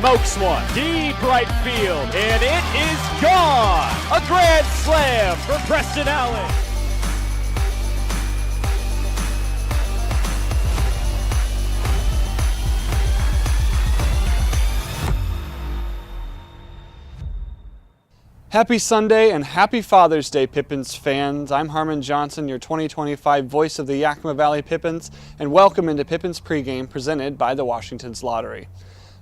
smokes one. Deep right field, and it is gone! A grand slam for Preston Allen. Happy Sunday and happy Father's Day, Pippins fans. I'm Harmon Johnson, your 2025 voice of the Yakima Valley Pippins, and welcome into Pippins Pregame presented by the Washington's Lottery.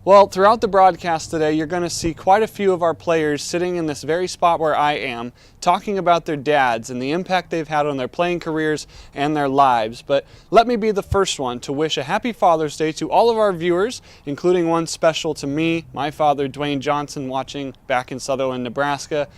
Well, throughout the broadcast today, you're going to see quite a few of our players sitting in this very spot where I am, talking about their dads and the impact they've had on their playing careers and their lives. But let me be the first one to wish a happy Father's Day to all of our viewers, including one special to me, my father, Dwayne Johnson, watching back in Sutherland, Nebraska.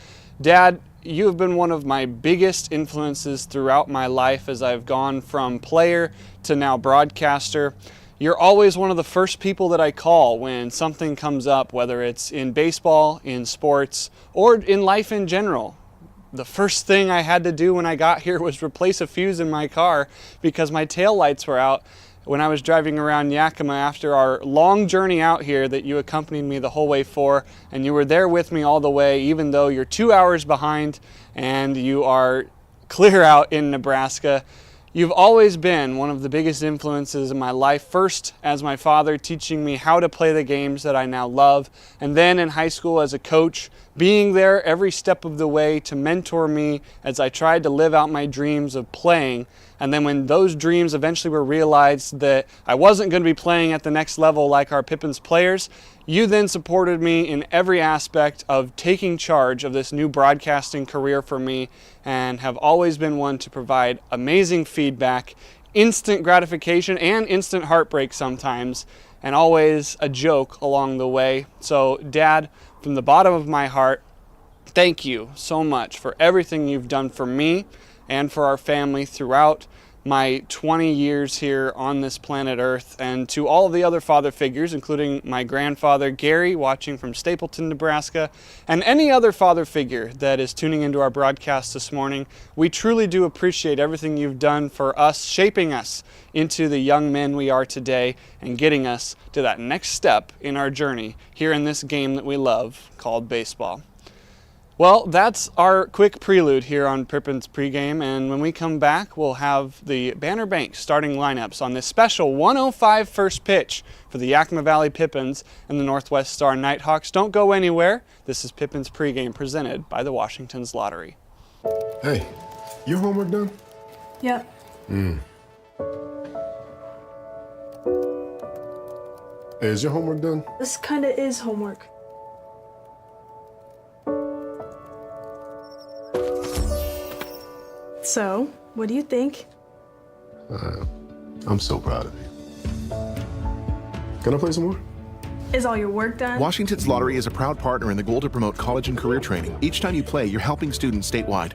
Dad, you have been one of my biggest influences throughout my life as I've gone from player to now broadcaster. You're always one of the first people that I call when something comes up, whether it's in baseball, in sports, or in life in general. The first thing I had to do when I got here was replace a fuse in my car because my taillights were out when I was driving around Yakima after our long journey out here that you accompanied me the whole way for, and you were there with me all the way, even though you're 2 hours behind and you are clear out in Nebraska. You've always been one of the biggest influences in my life, first as my father teaching me how to play the games that I now love, and then in high school as a coach, being there every step of the way to mentor me as I tried to live out my dreams of playing. And then when those dreams eventually were realized that I wasn't going to be playing at the next level like our Pippins players, you then supported me in every aspect of taking charge of this new broadcasting career for me and have always been one to provide amazing feedback, instant gratification and instant heartbreak sometimes, and always a joke along the way. So Dad, from the bottom of my heart, thank you so much for everything you've done for me and for our family throughout my 20 years here on this planet Earth, and to all of the other father figures, including my grandfather Gary, watching from Stapleton, Nebraska, and any other father figure that is tuning into our broadcast this morning. We truly do appreciate everything you've done for us, shaping us into the young men we are today and getting us to that next step in our journey here in this game that we love called baseball. Well, that's our quick prelude here on Pippins Pregame, and when we come back, we'll have the Banner Bank starting lineups on this special 105 first pitch for the Yakima Valley Pippins and the Northwest Star Nighthawks. Don't go anywhere. This is Pippins Pregame presented by the Washington's Lottery. Hey, your homework done? Yep. Hey, is your homework done? This kinda is homework. So, what do you think? I'm so proud of you. Can I play some more? Is all your work done? Washington's Lottery is a proud partner in the goal to promote college and career training. Each time you play, you're helping students statewide.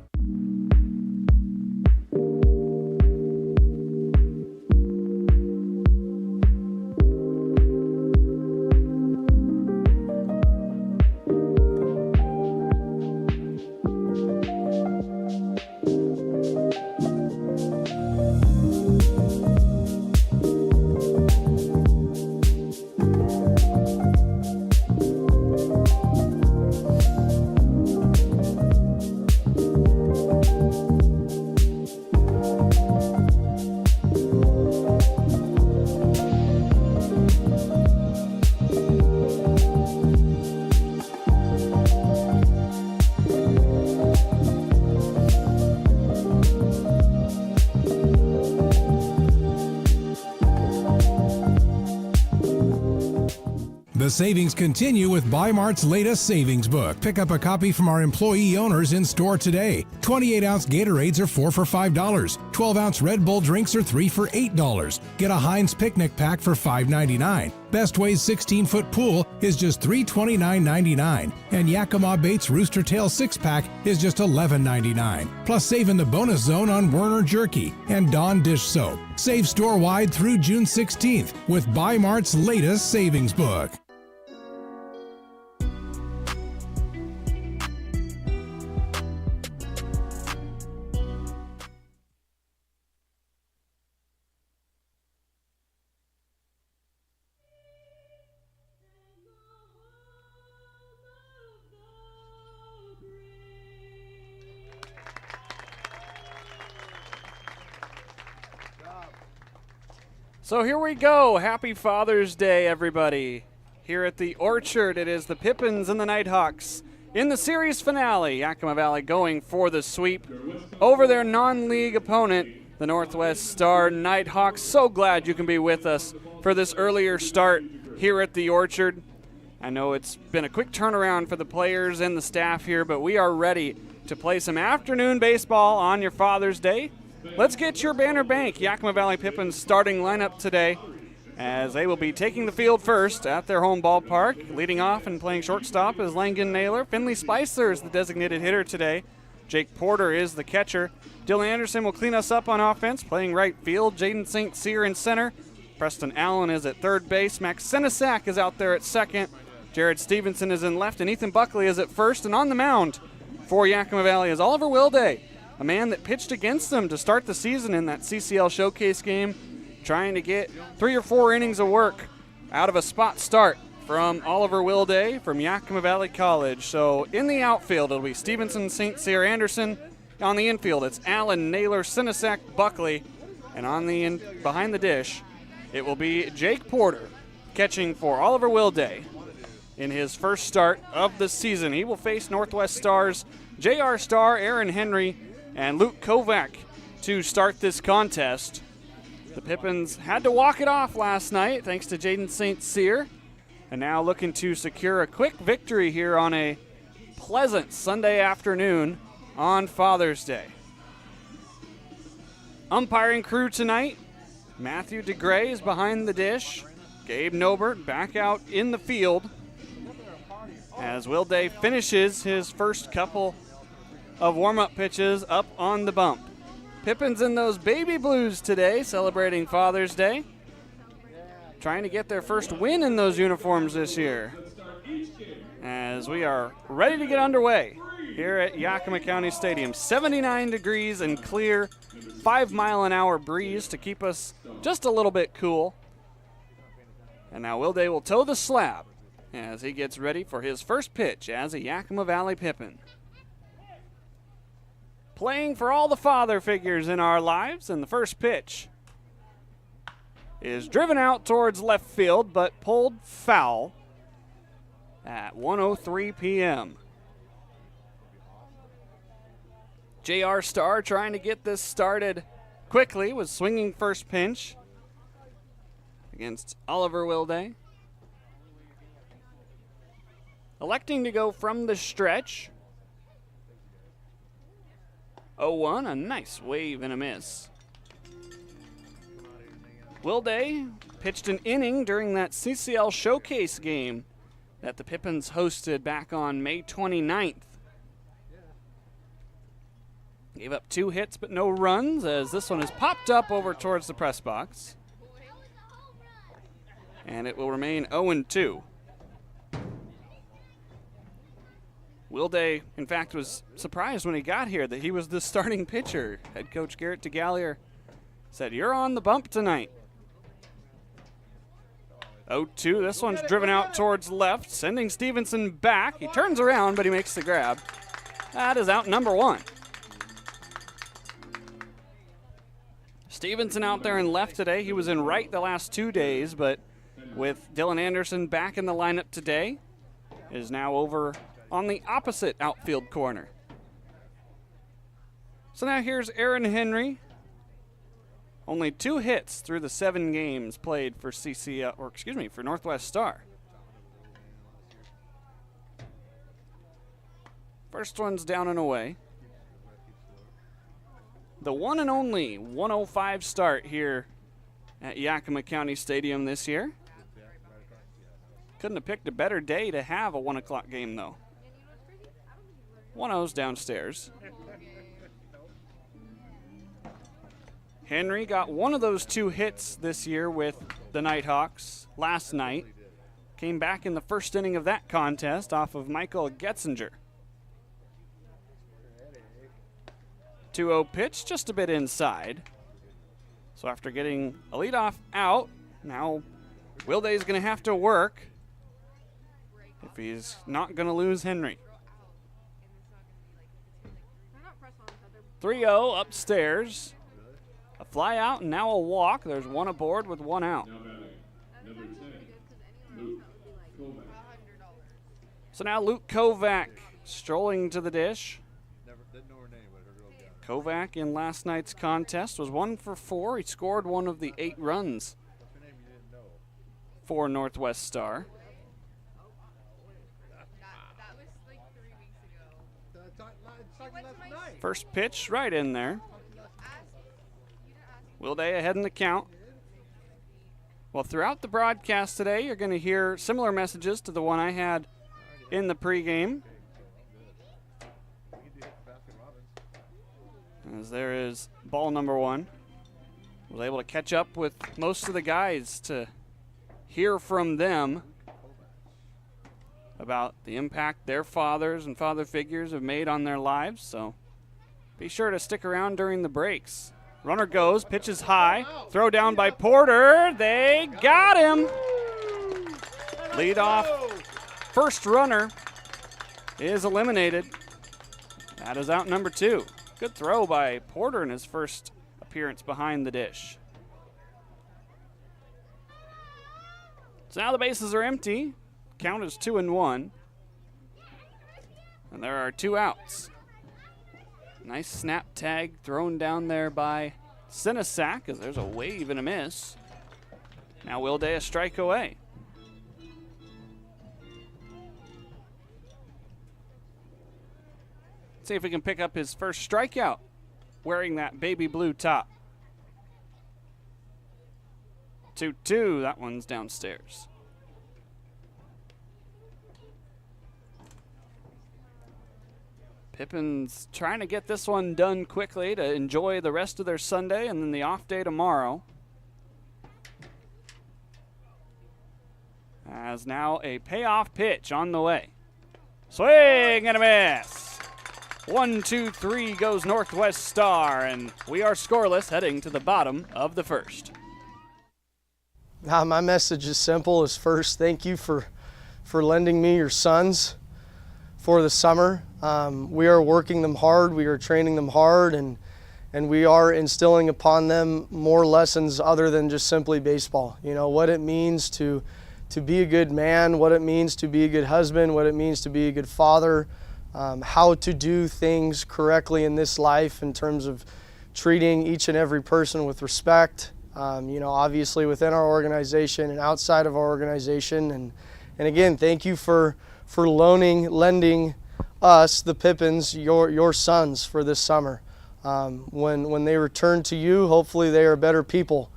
The savings continue with Bi-Mart's latest savings book. Pick up a copy from our employee owners in store today. 28-ounce Gatorades are 4 for $5. 12-ounce Red Bull drinks are 3 for $8. Get a Heinz picnic pack for $5.99. Best Way's 16-foot pool is just $329.99. And Yakima Bates Rooster Tail 6-pack is just $11.99. Plus save in the bonus zone on Werner Jerky and Dawn Dish Soap. Save store-wide through June 16th with Bi-Mart's latest savings book. So here we go. Happy Father's Day, everybody. Here at the Orchard, it is the Pippins and the Nighthawks in the series finale. Yakima Valley going for the sweep over their non-league opponent, the Northwest Star Nighthawks. So glad you can be with us for this earlier start here at the Orchard. I know it's been a quick turnaround for the players and the staff here, but we are ready to play some afternoon baseball on your Father's Day. Let's get your Banner Bank Yakima Valley Pippins starting lineup today, as they will be taking the field first at their home ballpark. Leading off and playing shortstop is Langan Naylor. Finley Spicer is the designated hitter today. Jake Porter is the catcher. Dylan Anderson will clean us up on offense, playing right field. Jaden St. Cyr in center. Preston Allen is at third base. Max Senesac is out there at second. Jared Stevenson is in left, and Ethan Buckley is at first. And on the mound for Yakima Valley is Oliver Wilday, a man that pitched against them to start the season in that CCL showcase game, trying to get 3 or 4 innings of work out of a spot start from Oliver Wilday from Yakima Valley College. So in the outfield, it'll be Stevenson, St. Cyr, Anderson. On the infield, it's Allen, Naylor, Senesac, Buckley. And on the behind the dish, it will be Jake Porter catching for Oliver Wilday in his first start of the season. He will face Northwest Stars J.R. Starr, Aaron Henry, and Luke Kovac to start this contest. The Pippins had to walk it off last night thanks to Jaden St. Cyr, and now looking to secure a quick victory here on a pleasant Sunday afternoon on Father's Day. Umpiring crew tonight, Matthew DeGray is behind the dish. Gabe Nobert back out in the field as Wilday finishes his first couple of warm-up pitches up on the bump. Pippins in those baby blues today, celebrating Father's Day. Trying to get their first win in those uniforms this year. As we are ready to get underway here at Yakima County Stadium. 79 degrees and clear, 5-mile-an-hour breeze to keep us just a little bit cool. And now Wilday will toe the slab as he gets ready for his first pitch as a Yakima Valley Pippin. Playing for all the father figures in our lives, and the first pitch is driven out towards left field, but pulled foul at 1:03 p.m. J.R. Starr trying to get this started quickly was swinging first pitch against Oliver Wilday. Electing to go from the stretch. 0-1, a nice wave and a miss. Wilday pitched an inning during that CCL showcase game that the Pippins hosted back on May 29th. Gave up 2 hits but no runs, as this one is popped up over towards the press box. And it will remain 0-2. Wilday, in fact, was surprised when he got here that he was the starting pitcher. Head coach Garrett DeGallier said, "You're on the bump tonight." 0-2, this one's driven out towards left, sending Stevenson back. He turns around, but he makes the grab. That is out number 1. Stevenson out there in left today. He was in right the last 2 days, but with Dylan Anderson back in the lineup today, is now over on the opposite outfield corner. So now here's Aaron Henry. Only 2 hits through the 7 games played for for Northwest Star. First one's down and away. The one and only 105 start here at Yakima County Stadium this year. Couldn't have picked a better day to have a 1 o'clock game, though. 1-0's downstairs. Henry got one of those 2 hits this year with the Nighthawks last night. Came back in the first inning of that contest off of Michael Getzinger. 2-0 pitch, just a bit inside. So after getting a leadoff out, now Wilday's going to have to work if he's not going to lose Henry. 3-0 upstairs. A fly out and now a walk. There's one aboard with one out. So now Luke Kovac strolling to the dish. Kovac in last night's contest was 1 for 4. He scored one of the 8 runs for Northwest Star. First pitch right in there. Wilday ahead in the count. Well, throughout the broadcast today, you're going to hear similar messages to the one I had in the pregame. As there is ball number 1. Was able to catch up with most of the guys to hear from them about the impact their fathers and father figures have made on their lives. So be sure to stick around during the breaks. Runner goes, pitches high, throw down by Porter. They got him. Lead off. First runner is eliminated. That is out number 2. Good throw by Porter in his first appearance behind the dish. So now the bases are empty. Count is 2-1. And there are 2 outs. Nice snap tag thrown down there by Sinasak as there's a wave and a miss. Now Wilday a strike away. See if we can pick up his first strikeout wearing that baby blue top. 2-2, that one's downstairs. Pippins trying to get this one done quickly to enjoy the rest of their Sunday and then the off day tomorrow. As now a payoff pitch on the way. Swing and a miss. 1-2-3 goes Northwest Star, and we are scoreless heading to the bottom of the first. My message is simple. Is first, thank you for lending me your sons for the summer. We are working them hard, we are training them hard, and we are instilling upon them more lessons other than just simply baseball. You know, what it means to be a good man, what it means to be a good husband, what it means to be a good father, how to do things correctly in this life in terms of treating each and every person with respect, you know, obviously within our organization and outside of our organization. And again, thank you for lending us, the Pippins, your sons for this summer. When they return to you, hopefully they are better people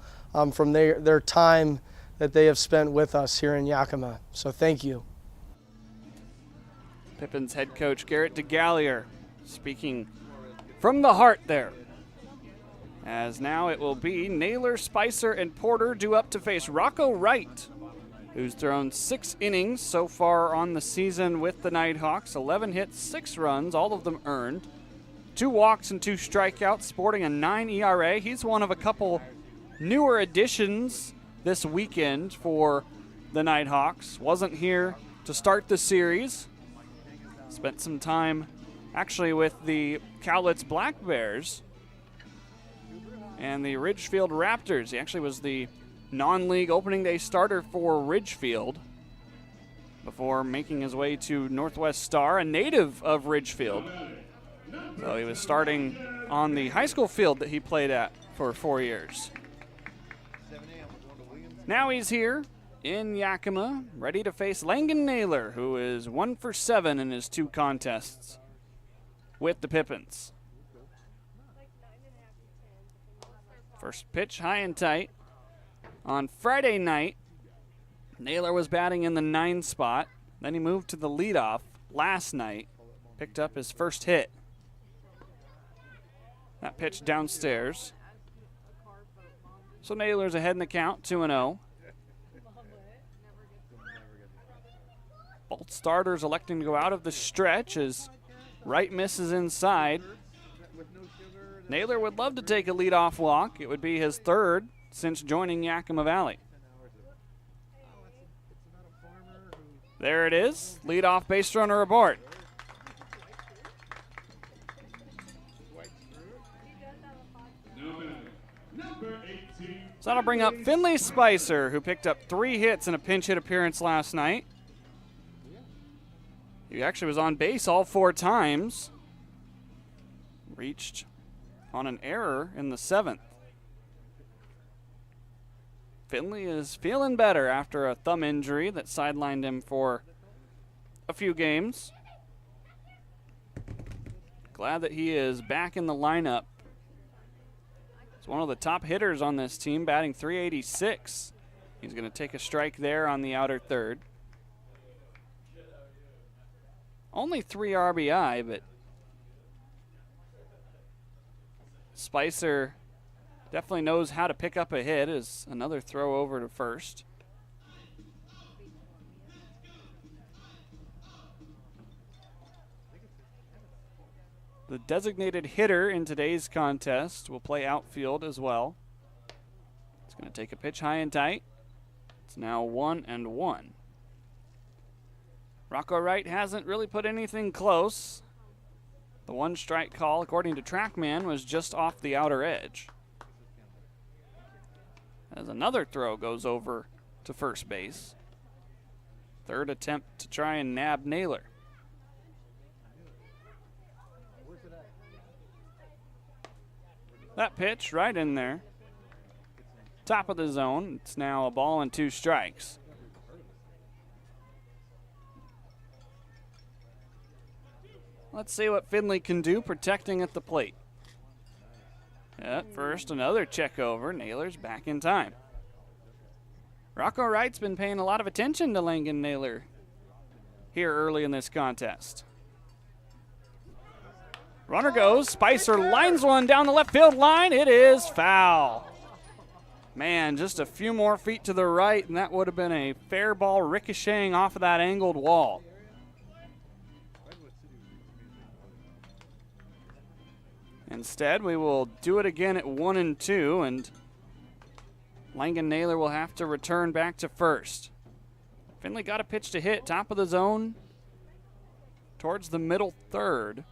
from their time that they have spent with us here in Yakima. So thank you. Pippins head coach Garrett DeGallier speaking from the heart there. As now it will be Naylor, Spicer, and Porter due up to face Rocco Wright, who's thrown 6 innings so far on the season with the Nighthawks. 11 hits, 6 runs, all of them earned. 2 walks and 2 strikeouts, sporting a 9 ERA. He's one of a couple newer additions this weekend for the Nighthawks. Wasn't here to start the series. Spent some time actually with the Cowlitz Black Bears and the Ridgefield Raptors. He actually was the non-league opening day starter for Ridgefield before making his way to Northwest Star, a native of Ridgefield. So he was starting on the high school field that he played at for 4 years. Now he's here in Yakima, ready to face Langan Naylor, who is 1 for 7 in his 2 contests with the Pippins. First pitch high and tight. On Friday night, Naylor was batting in the 9 spot. Then he moved to the leadoff last night, picked up his first hit. That pitch downstairs. So Naylor's ahead in the count, 2-0. Both starters electing to go out of the stretch as Wright misses inside. Naylor would love to take a leadoff walk. It would be his 3rd since joining Yakima Valley. There it is. Leadoff base runner aboard. So that'll bring up Finley Spicer, who picked up 3 hits in a pinch hit appearance last night. He actually was on base all 4 times. Reached on an error in the 7th. Finley is feeling better after a thumb injury that sidelined him for a few games. Glad that he is back in the lineup. He's one of the top hitters on this team, batting .386. He's going to take a strike there on the outer third. Only 3 RBI, but Spicer definitely knows how to pick up a hit. As another throw over to first. The designated hitter in today's contest will play outfield as well. It's going to take a pitch high and tight. It's now 1-1. Rocco Wright hasn't really put anything close. The 1 strike call, according to TrackMan, was just off the outer edge. As another throw goes over to first base. Third attempt to try and nab Naylor. That pitch right in there. Top of the zone. It's now a ball and 2 strikes. Let's see what Finley can do protecting at the plate. At first, another check over. Naylor's back in time. Rocco Wright's been paying a lot of attention to Langan Naylor here early in this contest. Runner goes. Spicer lines one down the left field line. It is foul. Man, just a few more feet to the right, and that would have been a fair ball ricocheting off of that angled wall. Instead, we will do it again at 1-2, and Langan Naylor will have to return back to first. Finley got a pitch to hit, top of the zone, towards the middle third.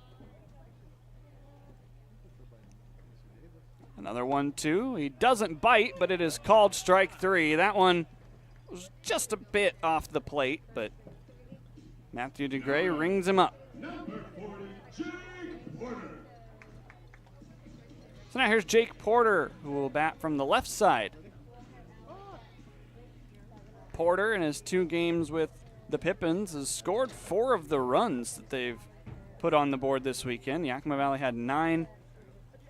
Another 1-2. He doesn't bite, but it is called strike 3. That one was just a bit off the plate, but Matthew DeGray rings him up. So now here's Jake Porter, who will bat from the left side. Porter, in his 2 games with the Pippins, has scored 4 of the runs that they've put on the board this weekend. Yakima Valley had 9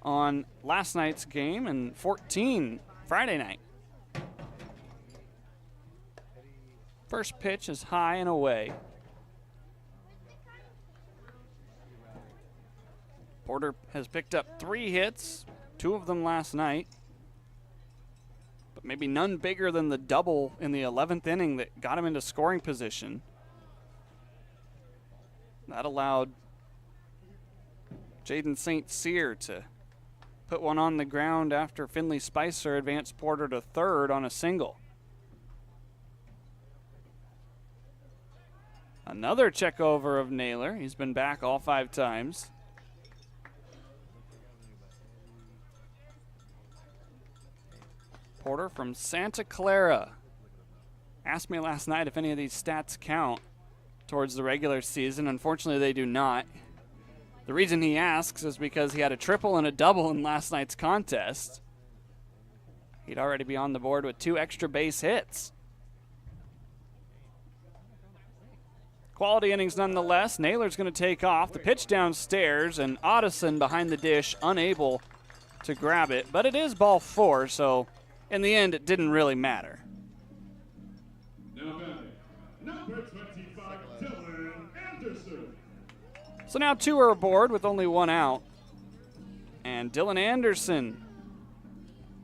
on last night's game and 14 Friday night. First pitch is high and away. Porter has picked up 3 hits, 2 of them last night, but maybe none bigger than the double in the 11th inning that got him into scoring position. That allowed Jaden St. Cyr to put one on the ground after Finley Spicer advanced Porter to third on a single. Another check over of Naylor. He's been back all 5 times. Porter from Santa Clara asked me last night if any of these stats count towards the regular season. Unfortunately, they do not. The reason he asks is because he had a triple and a double in last night's contest. He'd already be on the board with 2 extra base hits. Quality innings nonetheless. Naylor's going to take off. The pitch downstairs, and Otteson behind the dish, unable to grab it. But it is ball 4, so in the end, it didn't really matter. Number 25, Dylan Anderson. So now 2 are aboard with only 1 out. And Dylan Anderson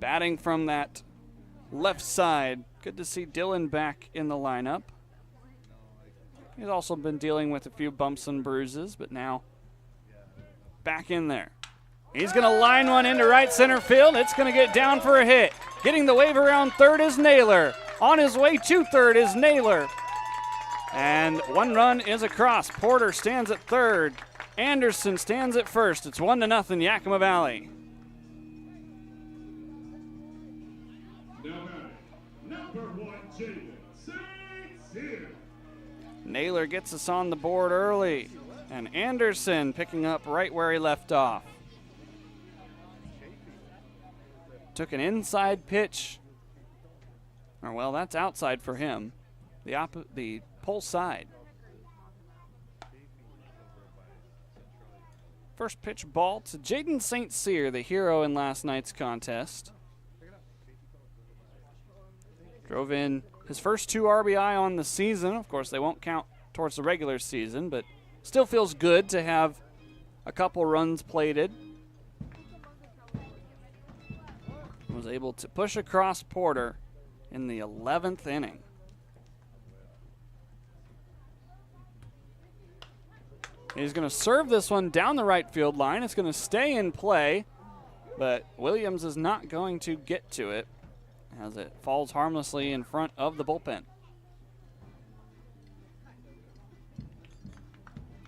batting from that left side. Good to see Dylan back in the lineup. He's also been dealing with a few bumps and bruises, but now back in there. He's going to line one into right center field. It's going to get down for a hit. Getting the wave around third is Naylor. On his way to third is Naylor. And 1 run is across. Porter stands at third. Anderson stands at first. It's 1-0 Yakima Valley. Now batting, number 1, Jaden St. Cyr. Naylor gets us on the board early, and Anderson picking up right where he left off. Took an inside pitch. Or, well, that's outside for him. The pull side. First pitch ball to Jaden St. Cyr, the hero in last night's contest. Drove in his first 2 RBI on the season. Of course, they won't count towards the regular season, but still feels good to have a couple runs plated. Was able to push across Porter in the 11th inning. He's going to serve this one down the right field line. It's going to stay in play, but Williams is not going to get to it as it falls harmlessly in front of the bullpen.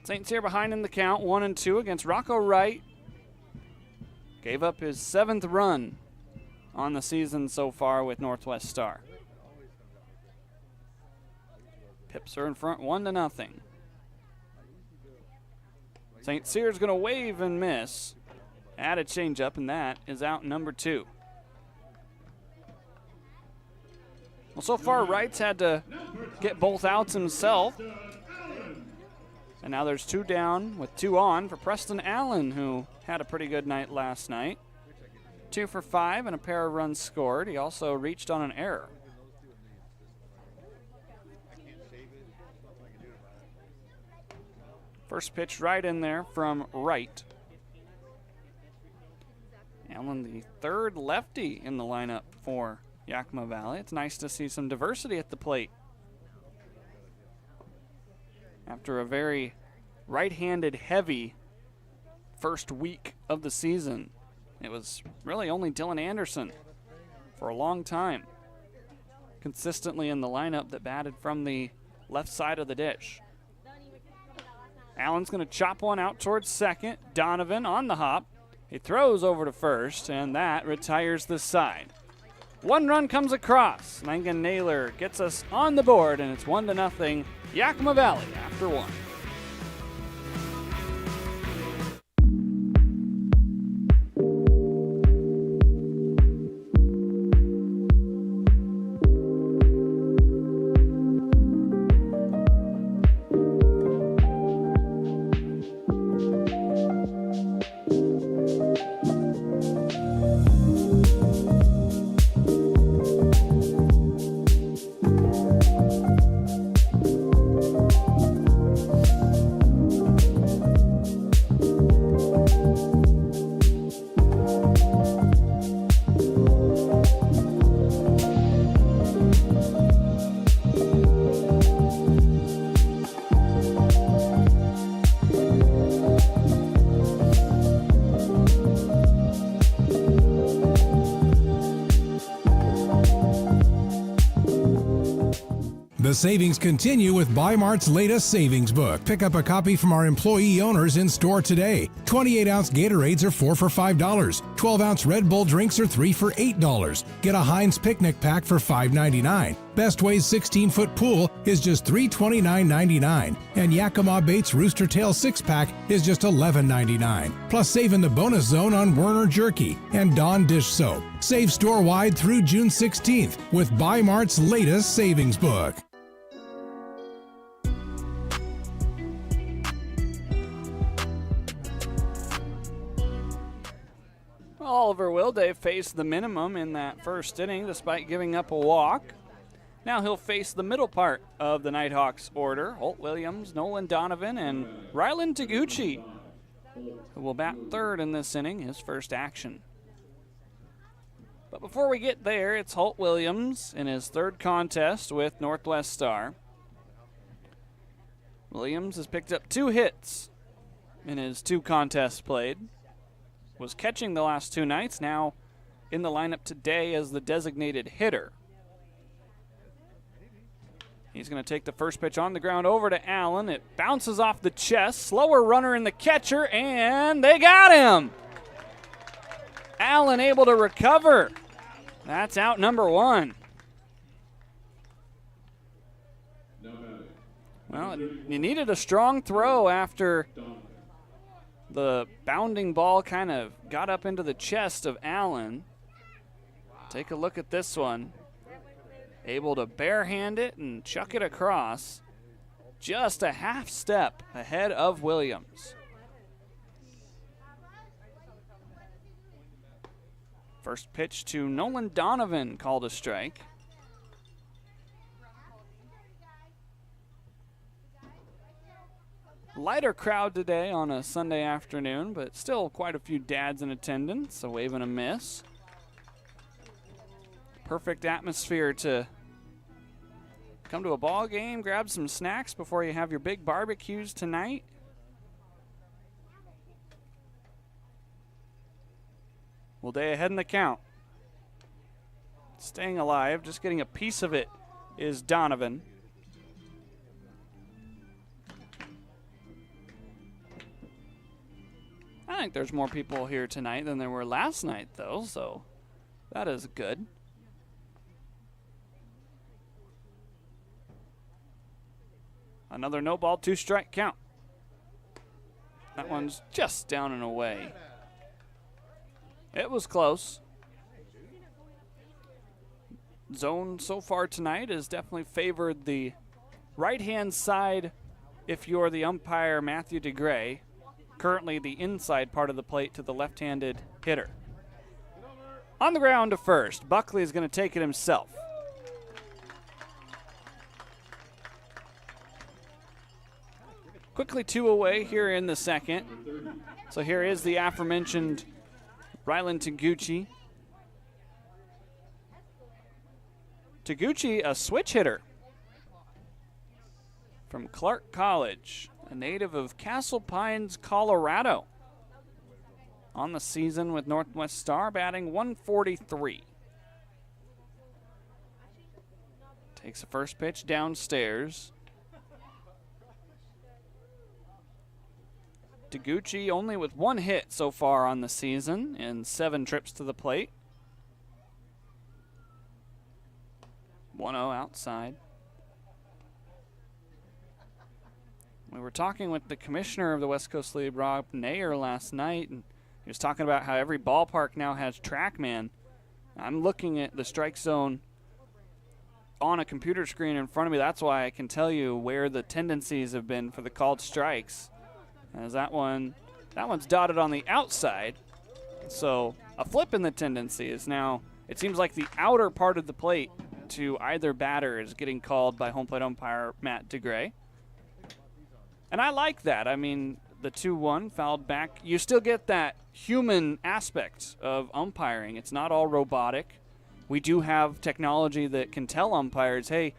St. Cyr behind in the count, 1-2 against Rocco Wright. Gave up his 7th run on the season so far with Northwest Star. Pips are in front 1-0. St. Cyr's going to wave and miss. Add a changeup, and that is out number 2. Well, so far, Wright's had to get both outs himself. And now there's 2 down with 2 on for Preston Allen, who had a pretty good night last night. 2 for 5 and a pair of runs scored. He also reached on an error. First pitch right in there from Wright. Allen, the 3rd lefty in the lineup for Yakima Valley. It's nice to see some diversity at the plate. After a very right-handed heavy first week of the season, it was really only Dylan Anderson for a long time consistently in the lineup that batted from the left side of the dish. Allen's going to chop one out towards second. Donovan on the hop. He throws over to first, and that retires the side. 1 run comes across. Langan Naylor gets us on the board, and it's 1-0 Yakima Valley after 1. The savings continue with Bi-Mart's latest savings book. Pick up a copy from our employee owners in store today. 28-ounce Gatorades are 4 for $5. 12-ounce Red Bull drinks are 3 for $8. Get a Heinz picnic pack for $5.99. Best Way's 16-foot pool is just $329.99. And Yakima Bates Rooster Tail 6-pack is just $11.99. Plus save in the bonus zone on Werner Jerky and Dawn Dish Soap. Save store-wide through June 16th with Bi-Mart's latest savings book. Oliver Wilday faced the minimum in that first inning despite giving up a walk. Now he'll face the middle part of the Nighthawks order. Holt Williams, Nolan Donovan, and Rylan Taguchi, who will bat 3rd in this inning, his first action. But before we get there, it's Holt Williams in his 3rd contest with Northwest Star. Williams has picked up 2 hits in his 2 contests played. Was catching the last 2 nights, now in the lineup today as the designated hitter. He's going to take the first pitch on the ground over to Allen. It bounces off the chest. Slower runner in the catcher, and they got him. Allen able to recover. That's out number 1. Well, you needed a strong throw after the bounding ball kind of got up into the chest of Allen. Take a look at this one. Able to barehand it and chuck it across. Just a half step ahead of Williams. First pitch to Nolan Donovan, called a strike. Lighter crowd today on a Sunday afternoon, but still quite a few dads in attendance. A wave and a miss. Perfect atmosphere to come to a ball game, grab some snacks before you have your big barbecues tonight. Well, day ahead in the count. Staying alive, just getting a piece of it is Donovan. I think there's more people here tonight than there were last night, though, so that is good. Another no ball, 2-strike count. That one's just down and away. It was close. Zone so far tonight has definitely favored the right-hand side if you're the umpire, Matthew DeGray. Currently the inside part of the plate to the left-handed hitter. On the ground to first. Buckley is going to take it himself. Quickly 2 away here in the second. So here is the aforementioned Rylan Taguchi. Taguchi, a switch hitter from Clark College, a native of Castle Pines, Colorado. On the season with Northwest Star, batting .143. Takes the first pitch downstairs. Taguchi only with 1 hit so far on the season and 7 trips to the plate. 1-0 outside. We were talking with the commissioner of the West Coast League, Rob Nayer, last night, and he was talking about how every ballpark now has TrackMan. I'm looking at the strike zone on a computer screen in front of me. That's why I can tell you where the tendencies have been for the called strikes. As that one's dotted on the outside. So a flip in the tendency is now, it seems like the outer part of the plate to either batter is getting called by home plate umpire Matt DeGray. And I like that. I mean, the 2-1 fouled back. You still get that human aspect of umpiring. It's not all robotic. We do have technology that can tell umpires, hey,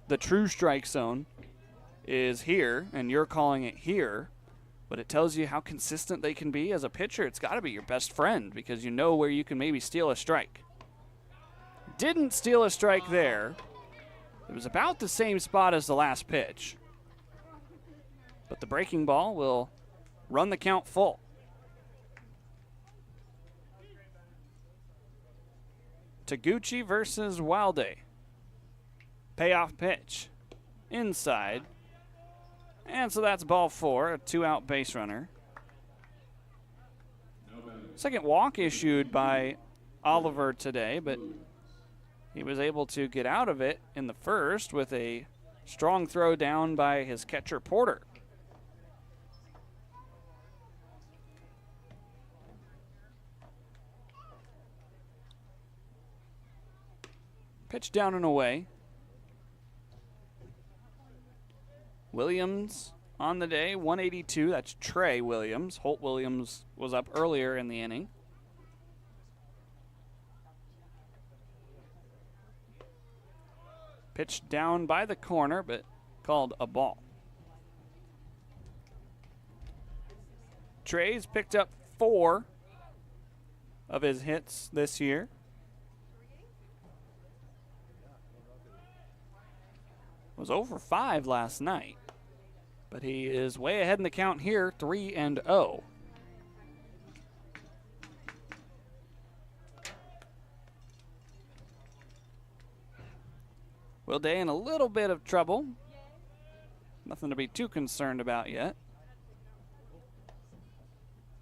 the true strike zone is here, and you're calling it here. But it tells you how consistent they can be as a pitcher. It's got to be your best friend because you know where you can maybe steal a strike. Didn't steal a strike there. It was about the same spot as the last pitch. But the breaking ball will run the count full. Taguchi versus Wilde. Payoff pitch. Inside. And so that's ball 4, a 2-out base runner. Second walk issued by Oliver today, but he was able to get out of it in the first with a strong throw down by his catcher Porter. Pitch down and away. Williams on the day, 182. That's Trey Williams. Holt Williams was up earlier in the inning. Pitched down by the corner, but called a ball. Trey's picked up 4 of his hits this year. Was over 5 last night, but he is way ahead in the count here, 3-0. Will Day in a little bit of trouble. Nothing to be too concerned about yet.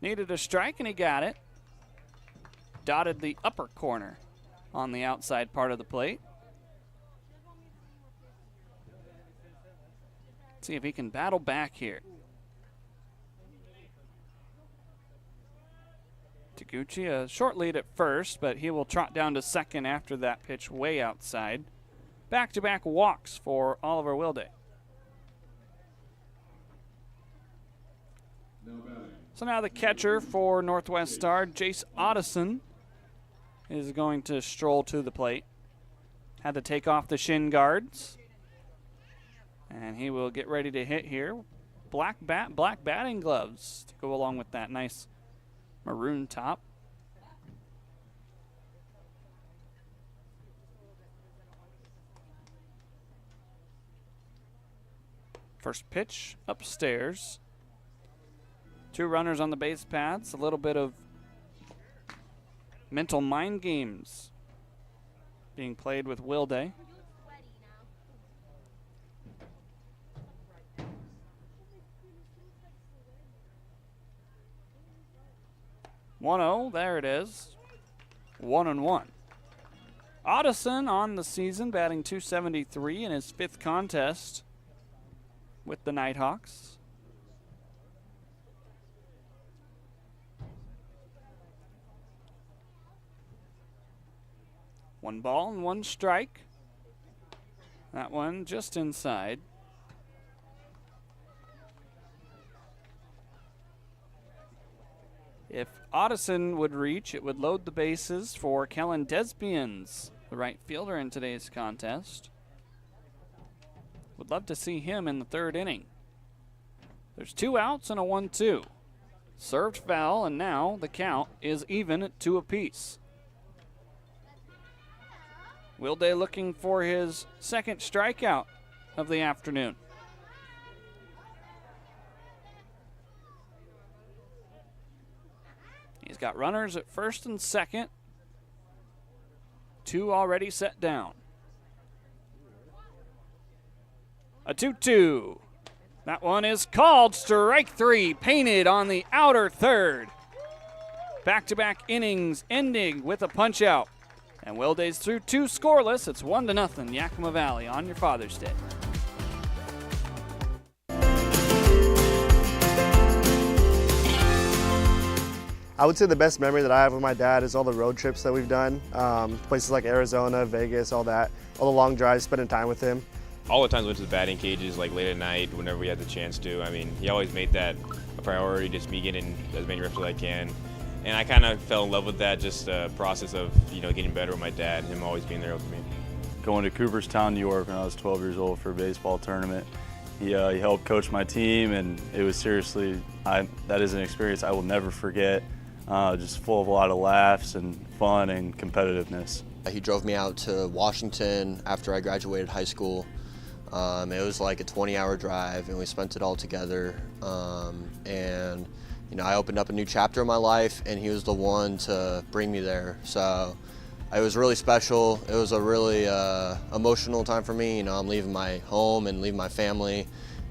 Needed a strike, and he got it. Dotted the upper corner on the outside part of the plate. See if he can battle back here. Taguchi, a short lead at first, but he will trot down to second after that pitch way outside. Back-to-back walks for Oliver Wilday. So now the catcher for Northwest Star, Jace Otteson, is going to stroll to the plate. Had to take off the shin guards. And he will get ready to hit here. Black batting gloves to go along with that nice maroon top. First pitch upstairs. 2 runners on the base paths. A little bit of mental mind games being played with Wilday. There it is. 1-1. Otteson on the season, batting .273 in his 5th contest with the Nighthawks. One ball and 1 strike. That one just inside. If Otteson would reach, it would load the bases for Kellen Desbians, the right fielder in today's contest. Would love to see him in the 3rd inning. There's 2 outs and a 1-2. Served foul, and now the count is even at 2 apiece. Wilday looking for his 2nd strikeout of the afternoon. He's got runners at 1st and 2nd. 2 already set down. A 2-2. That one is called. Strike 3, painted on the outer third. Back-to-back innings ending with a punch-out. And Wilday's through 2 scoreless. It's 1-0 Yakima Valley on your Father's Day. I would say the best memory that I have with my dad is all the road trips that we've done. Places like Arizona, Vegas, all that. All the long drives, spending time with him. All the times we went to the batting cages, like late at night, whenever we had the chance to. I mean, he always made that a priority, just me getting as many reps as I can. And I kind of fell in love with that, just the process of, getting better with my dad, him always being there with me. Going to Cooperstown, New York when I was 12 years old for a baseball tournament. He helped coach my team, and it was seriously, that is an experience I will never forget. Just full of a lot of laughs and fun and competitiveness. He drove me out to Washington after I graduated high school. It was like a 20-hour drive, and we spent it all together. I opened up a new chapter in my life, and he was the one to bring me there. So it was really special. It was a really emotional time for me. I'm leaving my home and leaving my family,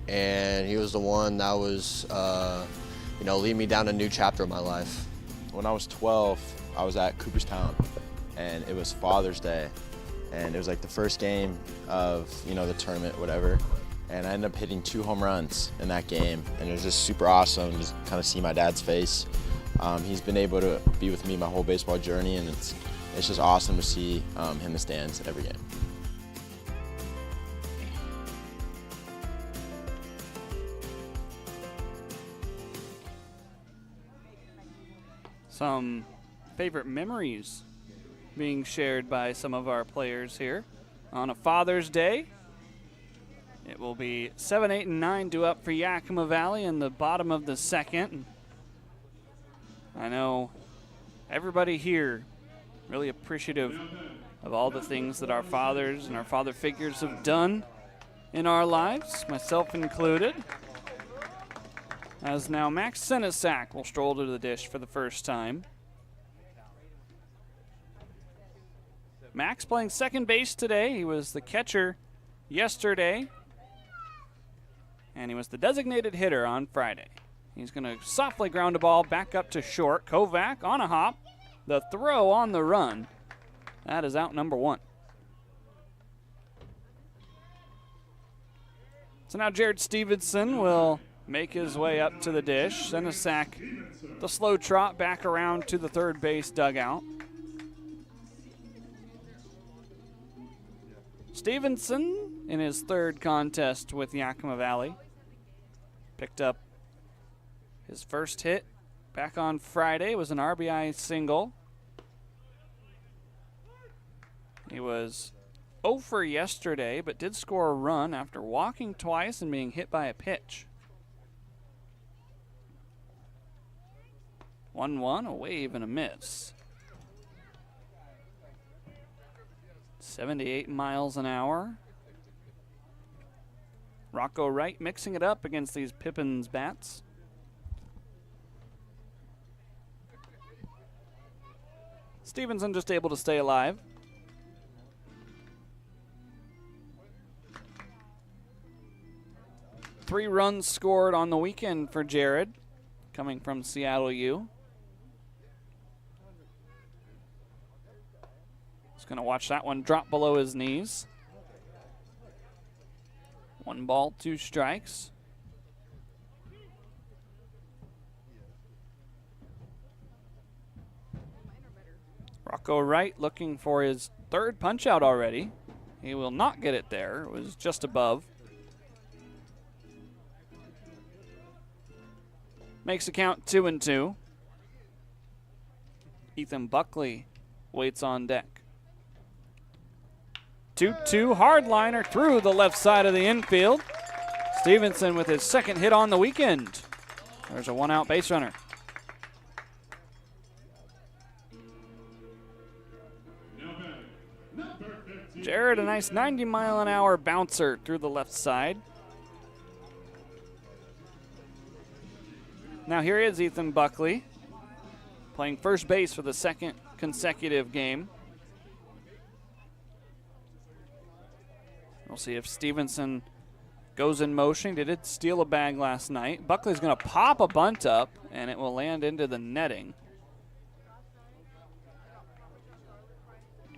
and he was the one that was, leading me down a new chapter of my life. When I was 12, I was at Cooperstown, and it was Father's Day, and it was like the first game of, the tournament, whatever, and I ended up hitting 2 home runs in that game, and it was just super awesome to just kind of see my dad's face. He's been able to be with me my whole baseball journey, and it's just awesome to see him in the stands every game. Some favorite memories being shared by some of our players here on a Father's Day. It will be 7, 8, and 9 due up for Yakima Valley in the bottom of the 2nd. I know everybody here really appreciative of all the things that our fathers and our father figures have done in our lives, myself included. As now Max Senesac will stroll to the dish for the first time. Max playing second base today. He was the catcher yesterday, and he was the designated hitter on Friday. He's going to softly ground a ball back up to short. Kovac on a hop. The throw on the run. That is out number 1. So now Jared Stevenson will make his way up to the dish. Then a sack. The slow trot back around to the third base dugout. Stevenson in his third contest with Yakima Valley. Picked up his first hit back on Friday. It was an RBI single. He was 0 for yesterday, but did score a run after walking twice and being hit by a pitch. 1-1, a wave and a miss. 78 miles an hour. Rocco Wright mixing it up against these Pippins bats. Stevenson just able to stay alive. Three runs scored on the weekend for Jared, coming from Seattle U. He's going to watch that one drop below his knees. 1 ball, 2 strikes. Rocco Wright looking for his third punch out already. He will not get it there. It was just above. Makes the count 2-2. Ethan Buckley waits on deck. 2-2 hardliner through the left side of the infield. Stevenson with his second hit on the weekend. There's a 1-out base runner. Jared, a nice 90-mile-an-hour bouncer through the left side. Now here is Ethan Buckley, playing first base for the second consecutive game. We'll see if Stevenson goes in motion. He did steal a bag last night. Buckley's going to pop a bunt up, and it will land into the netting.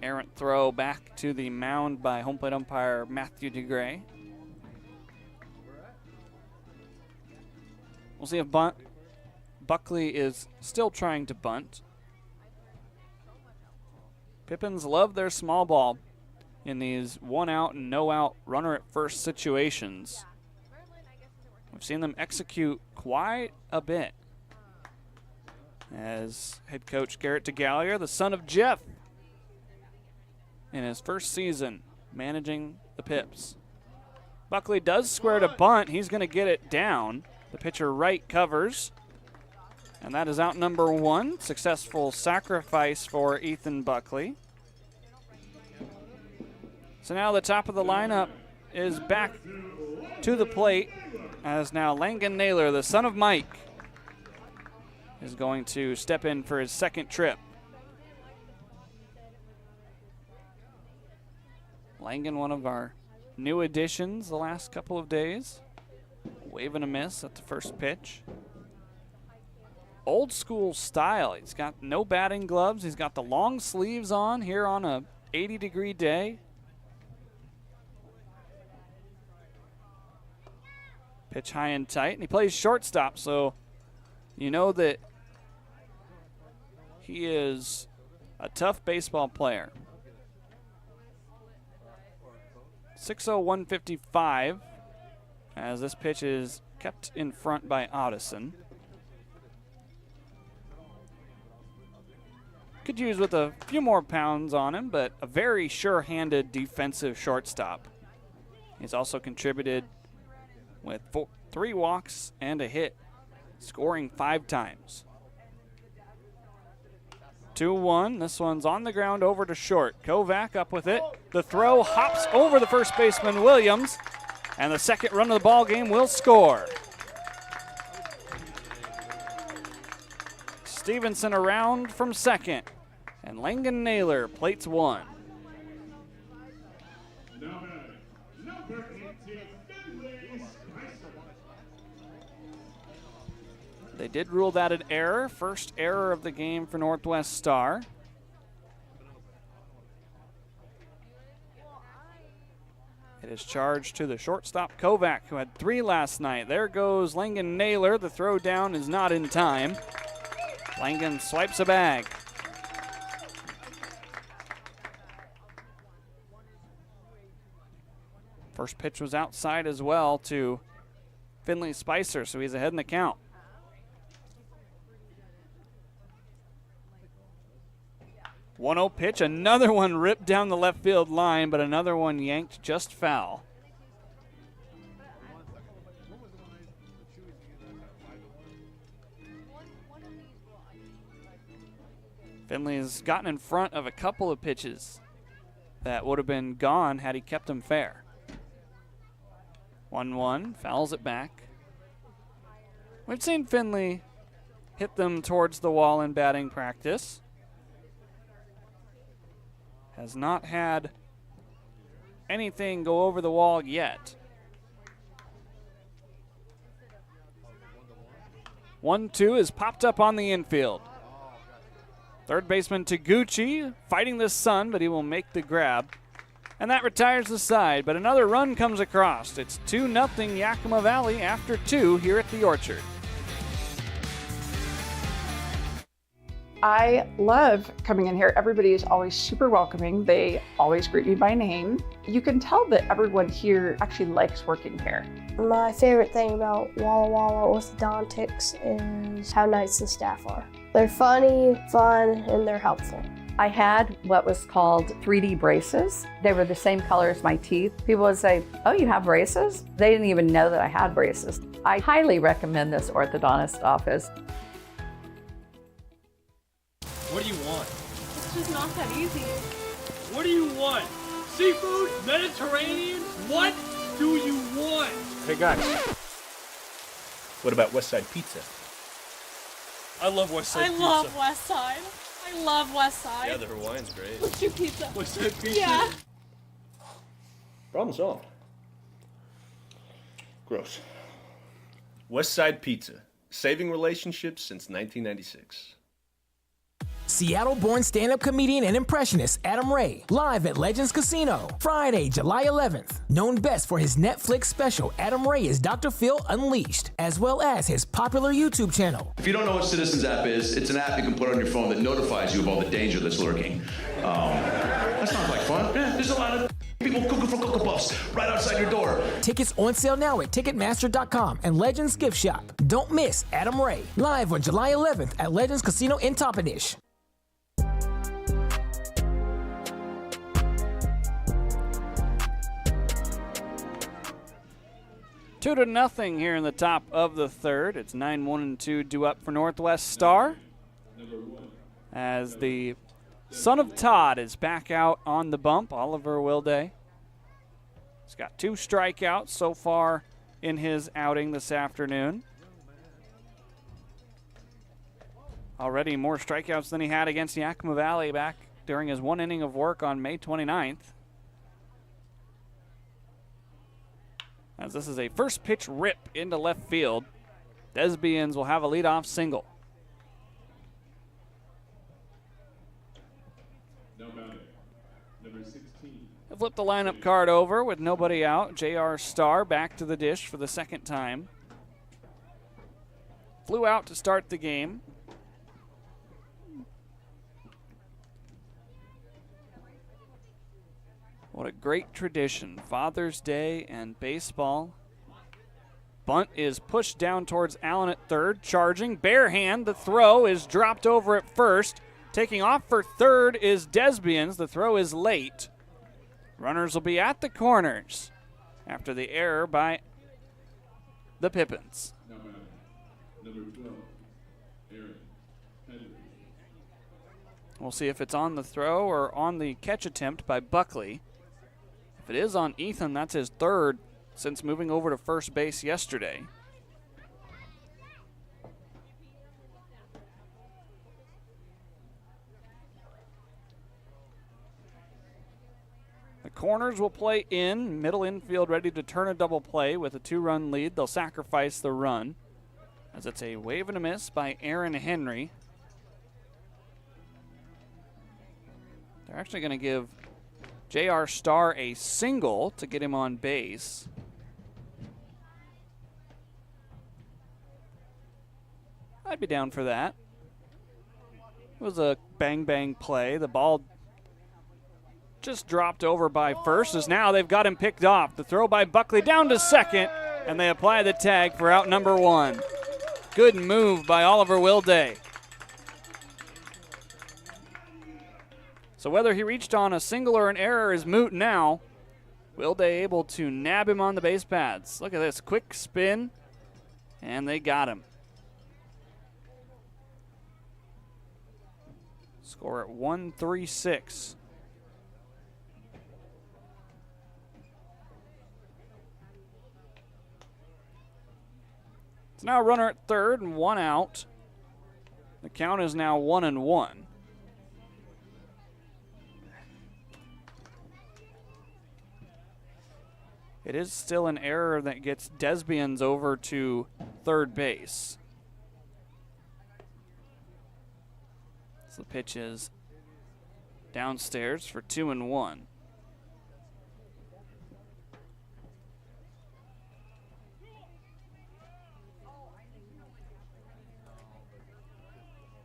Errant throw back to the mound by home plate umpire Matthew DeGray. We'll see if Buckley is still trying to bunt. Pippins love their small ball in these 1-out and no-out runner-at-first situations. We've seen them execute quite a bit. As head coach Garrett DeGallier, the son of Jeff, in his first season managing the Pips. Buckley does square to bunt. He's going to get it down. The pitcher right covers. And that is out number 1. Successful sacrifice for Ethan Buckley. So now the top of the lineup is back to the plate as now Langan Naylor, the son of Mike, is going to step in for his second trip. Langan, one of our new additions the last couple of days. Wave and a miss at the first pitch. Old school style. He's got no batting gloves. He's got the long sleeves on here on a 80-degree day. Pitch high and tight, and he plays shortstop, so you know that he is a tough baseball player. 6-0, 155, as this pitch is kept in front by Addison. Could use with a few more pounds on him, but a very sure-handed defensive shortstop. He's also contributed with 3 walks and a hit, scoring 5 times. 2-1. This one's on the ground over to short. Kovac up with it. The throw hops over the first baseman, Williams, and the second run of the ball game will score. Stevenson around from second, and Langan Naylor plates 1. number 18, Finley Spicer. They did rule that an error. First error of the game for Northwest Star. It is charged to the shortstop, Kovac, who had 3 last night. There goes Langan Naylor. The throw down is not in time. Langan swipes a bag. First pitch was outside as well to Finley Spicer, so he's ahead in the count. 1-0 pitch, another one ripped down the left field line, but another one yanked just foul. Finley's gotten in front of a couple of pitches that would have been gone had he kept them fair. 1-1, fouls it back. We've seen Finley hit them towards the wall in batting practice. Has not had anything go over the wall yet. 1-2 is popped up on the infield. Third baseman Taguchi fighting the sun, but he will make the grab. And that retires the side, but another run comes across. It's 2-0 Yakima Valley after 2 here at the Orchard. I love coming in here. Everybody is always super welcoming. They always greet me by name. You can tell that everyone here actually likes working here. My favorite thing about Walla Walla Orthodontics is how nice the staff are. They're funny, fun, and they're helpful. I had what was called 3D braces. They were the same color as my teeth. People would say, "Oh, you have braces?" They didn't even know that I had braces. I highly recommend this orthodontist office. What do you want? It's just not that easy. What do you want? Seafood? Mediterranean? What do you want? Hey guys, what about West Side Pizza? I love West Side Pizza. I love West Side. I love West Side. Yeah, the Hawaiian's great. Let's do pizza. West Side Pizza? Yeah. Problem solved. Gross. West Side Pizza, saving relationships since 1996. Seattle-born stand-up comedian and impressionist Adam Ray, live at Legends Casino, Friday, July 11th. Known best for his Netflix special, Adam Ray is Dr. Phil Unleashed, as well as his popular YouTube channel. If you don't know what Citizens app is, it's an app you can put on your phone that notifies you of all the danger that's lurking. That sounds like fun. Yeah, there's a lot of people cooking for Cocoa Puffs right outside your door. Tickets on sale now at Ticketmaster.com and Legends Gift Shop. Don't miss Adam Ray, live on July 11th at Legends Casino in Toppenish. 2-0 here in the top of the third. It's 9-1-2 due up for Northwest Star, as the son of Todd is back out on the bump, Oliver Wilday. He's got 2 strikeouts so far in his outing this afternoon. Already more strikeouts than he had against Yakima Valley back during his 1 inning of work on May 29th. As this is a first pitch rip into left field. Desbians will have a leadoff single. Now batting, number 16. They flip the lineup card over with nobody out. J.R. Starr back to the dish for the second time. Flew out to start the game. What a great tradition, Father's Day and baseball. Bunt is pushed down towards Allen at third, charging, bare hand, the throw is dropped over at first. Taking off for third is Desbians, the throw is late. Runners will be at the corners after the error by the Pippins. Number 12, Aaron Henry. We'll see if it's on the throw or on the catch attempt by Buckley. If it is on Ethan, that's his third since moving over to first base yesterday. The corners will play in, middle infield ready to turn a double play with a 2-run lead. They'll sacrifice the run as it's a wave and a miss by Aaron Henry. They're actually going to give J.R. Starr a single to get him on base. I'd be down for that. It was a bang-bang play. The ball just dropped over by first as now they've got him picked off. The throw by Buckley down to second, and they apply the tag for out number 1. Good move by Oliver Wilday. So whether he reached on a single or an error is moot now. Wilday able to nab him on the base pads. Look at this, quick spin, and they got him. Score at 1-3-6. It's now a runner at third and 1 out. The count is now 1-1. It is still an error that gets Desbians over to third base. So the pitch is downstairs for 2-1.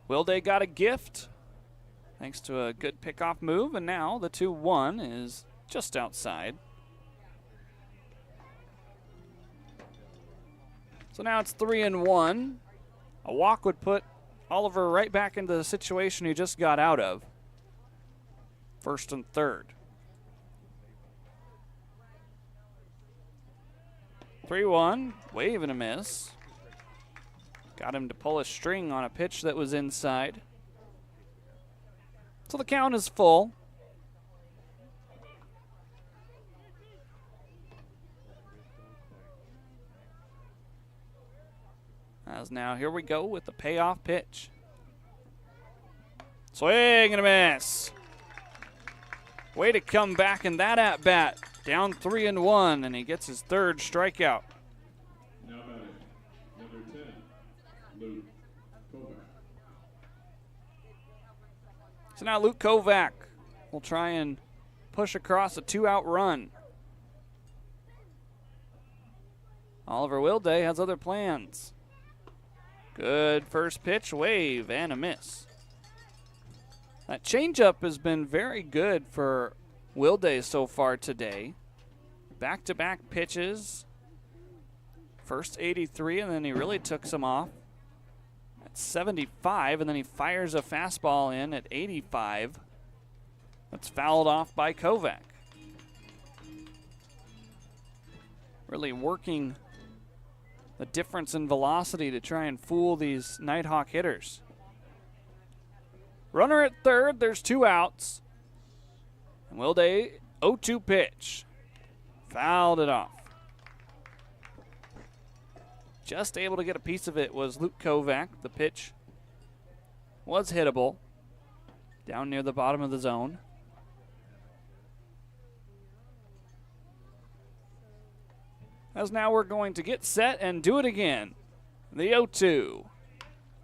Wilday got a gift thanks to a good pickoff move, and now the 2-1 is just outside. So now it's 3-1. A walk would put Oliver right back into the situation he just got out of. First and third. 3-1, wave and a miss. Got him to pull a string on a pitch that was inside. So the count is full. As now, here we go with the payoff pitch. Swing and a miss. Way to come back in that at-bat. Down 3-1, and he gets his third strikeout. Now batting, number 10, Luke Kovac. So now Luke Kovac will try and push across a 2-out run. Oliver Wilday has other plans. Good first pitch, wave, and a miss. That changeup has been very good for Wilday so far today. Back-to-back pitches. First 83, and then he really took some off at 75, and then he fires a fastball in at 85. That's fouled off by Kovac. Really working the difference in velocity to try and fool these Nighthawk hitters. Runner at third, there's 2 outs. And Wilday, 0-2 pitch. Fouled it off. Just able to get a piece of it was Luke Kovac. The pitch was hittable down near the bottom of the zone. As now we're going to get set and do it again. The 0-2.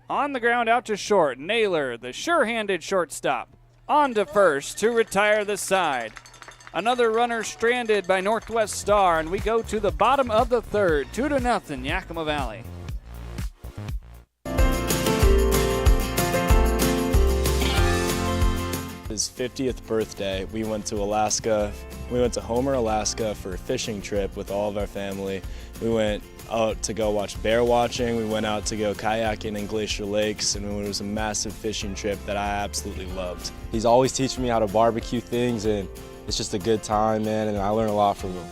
On the ground out to short. Naylor, the sure-handed shortstop, on to first to retire the side. Another runner stranded by Northwest Star, and we go to the bottom of the third. 2-0, Yakima Valley. His 50th birthday, we went to Alaska. We went to Homer, Alaska for a fishing trip with all of our family. We went out to go watch bear watching. We went out to go kayaking in Glacier Lakes, and it was a massive fishing trip that I absolutely loved. He's always teaching me how to barbecue things, and it's just a good time, man, and I learn a lot from him.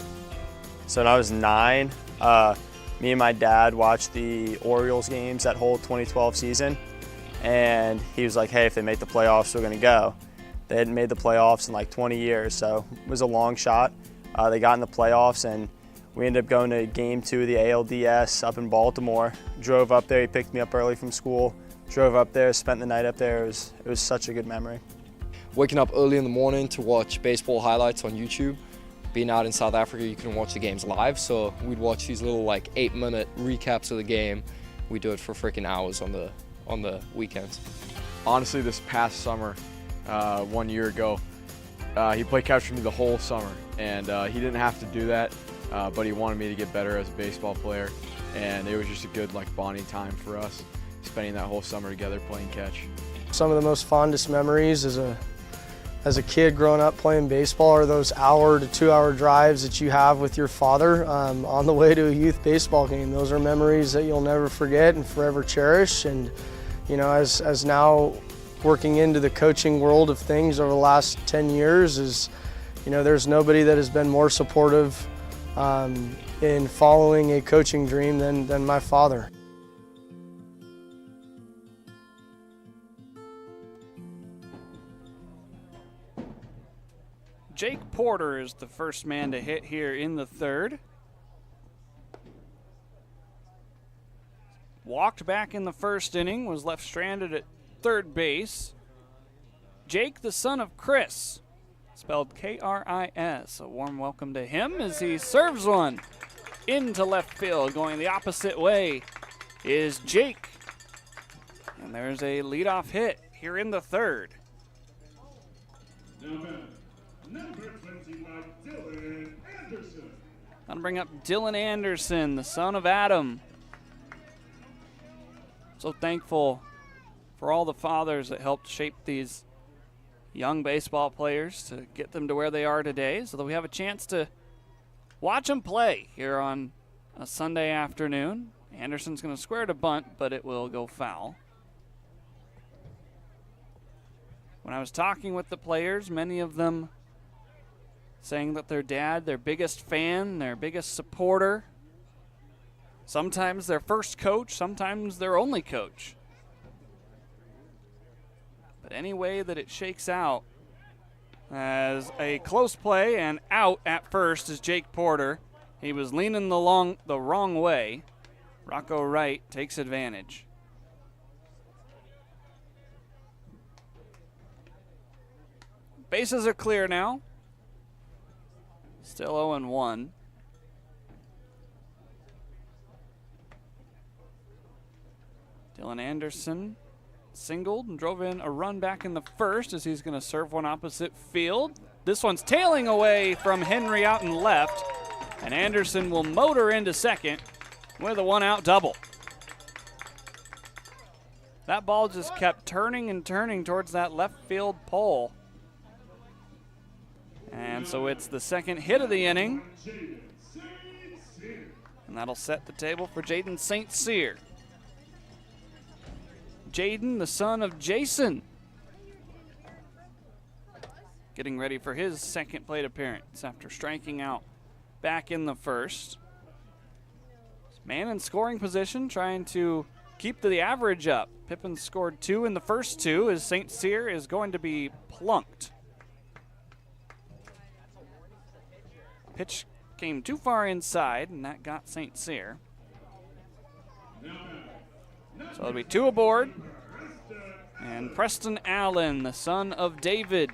So when I was 9, me and my dad watched the Orioles games that whole 2012 season, and he was like, hey, if they make the playoffs, we're gonna go. They hadn't made the playoffs in like 20 years, so it was a long shot. They got in the playoffs, and we ended up going to Game 2 of the ALDS up in Baltimore. Drove up there, he picked me up early from school, drove up there, spent the night up there. It was such a good memory. waking up early in the morning to watch baseball highlights on YouTube. Being out in South Africa, you couldn't watch the games live, so we'd watch these little like 8-minute recaps of the game. We do it for freaking hours on the weekends. Honestly, this past summer, 1 year ago, he played catch for me the whole summer, and he didn't have to do that, but he wanted me to get better as a baseball player, and it was just a good like bonding time for us, spending that whole summer together playing catch. Some of the most fondest memories as a kid growing up playing baseball are those 1 to 2 hour drives that you have with your father on the way to a youth baseball game. Those are memories that you'll never forget and forever cherish. And you know, as now working into the coaching world of things over the last 10 years, is, you know, there's nobody that has been more supportive in following a coaching dream than my father. Jake Porter is the first man to hit here in the third. Walked back in the first inning, was left stranded at third base. Jake, the son of Chris, spelled K-R-I-S. A warm welcome to him as he serves one into left field. Going the opposite way is Jake. And there's a leadoff hit here in the third. Number 25, Dylan Anderson. Gonna bring up Dylan Anderson, the son of Adam. So thankful for all the fathers that helped shape these young baseball players to get them to where they are today, so that we have a chance to watch them play here on a Sunday afternoon. Anderson's going to square to bunt, but it will go foul. When I was talking with the players, many of them saying that their dad, their biggest fan, their biggest supporter, sometimes their first coach, sometimes their only coach. But any way that it shakes out, as a close play and out at first is Jake Porter. He was leaning the wrong way. Rocco Wright takes advantage. Bases are clear now. Still 0-1. Dylan Anderson singled and drove in a run back in the first as he's going to serve one opposite field. This one's tailing away from Henry out and left, and Anderson will motor into second with a one-out double. That ball just kept turning and turning towards that left field pole. And so it's the second hit of the inning. And that'll set the table for Jaden St. Cyr. Jaden, the son of Jason, getting ready for his second plate appearance after striking out back in the first. Man in scoring position, trying to keep the average up. Pippins scored 2 in the first 2 as St. Cyr is going to be plunked. Pitch came too far inside, and that got St. Cyr. So it'll be 2 aboard. And Preston Allen, the son of David.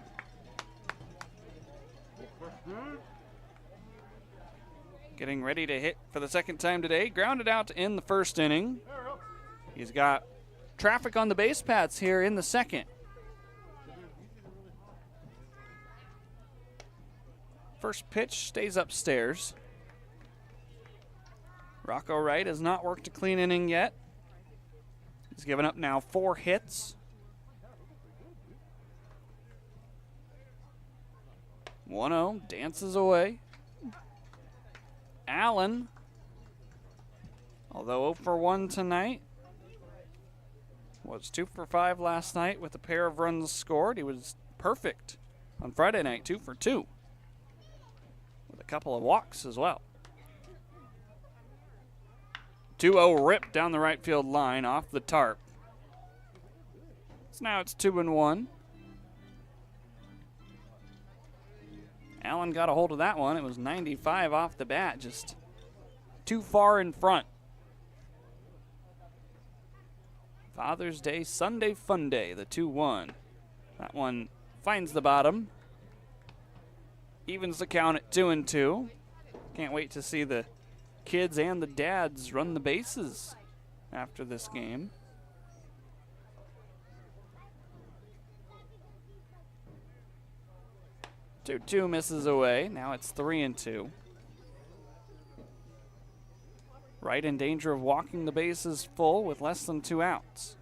Getting ready to hit for the second time today. Grounded out in the first inning. He's got traffic on the base paths here in the second. First pitch stays upstairs. Rocco Wright has not worked a clean inning yet. He's given up now 4 hits. 1-0, dances away. Allen, although 0 for 1 tonight, was 2 for 5 last night with a pair of runs scored. He was perfect on Friday night, 2 for 2, with a couple of walks as well. 2-0 rip down the right field line off the tarp. So now it's 2-1. Allen got a hold of that one. It was 95 off the bat, just too far in front. Father's Day, Sunday Fun Day, the 2-1. That one finds the bottom. Evens the count at 2-2. Can't wait to see the kids and the dads run the bases after this game. Two misses away. Now it's 3-2. Wright in danger of walking the bases full with less than 2 outs.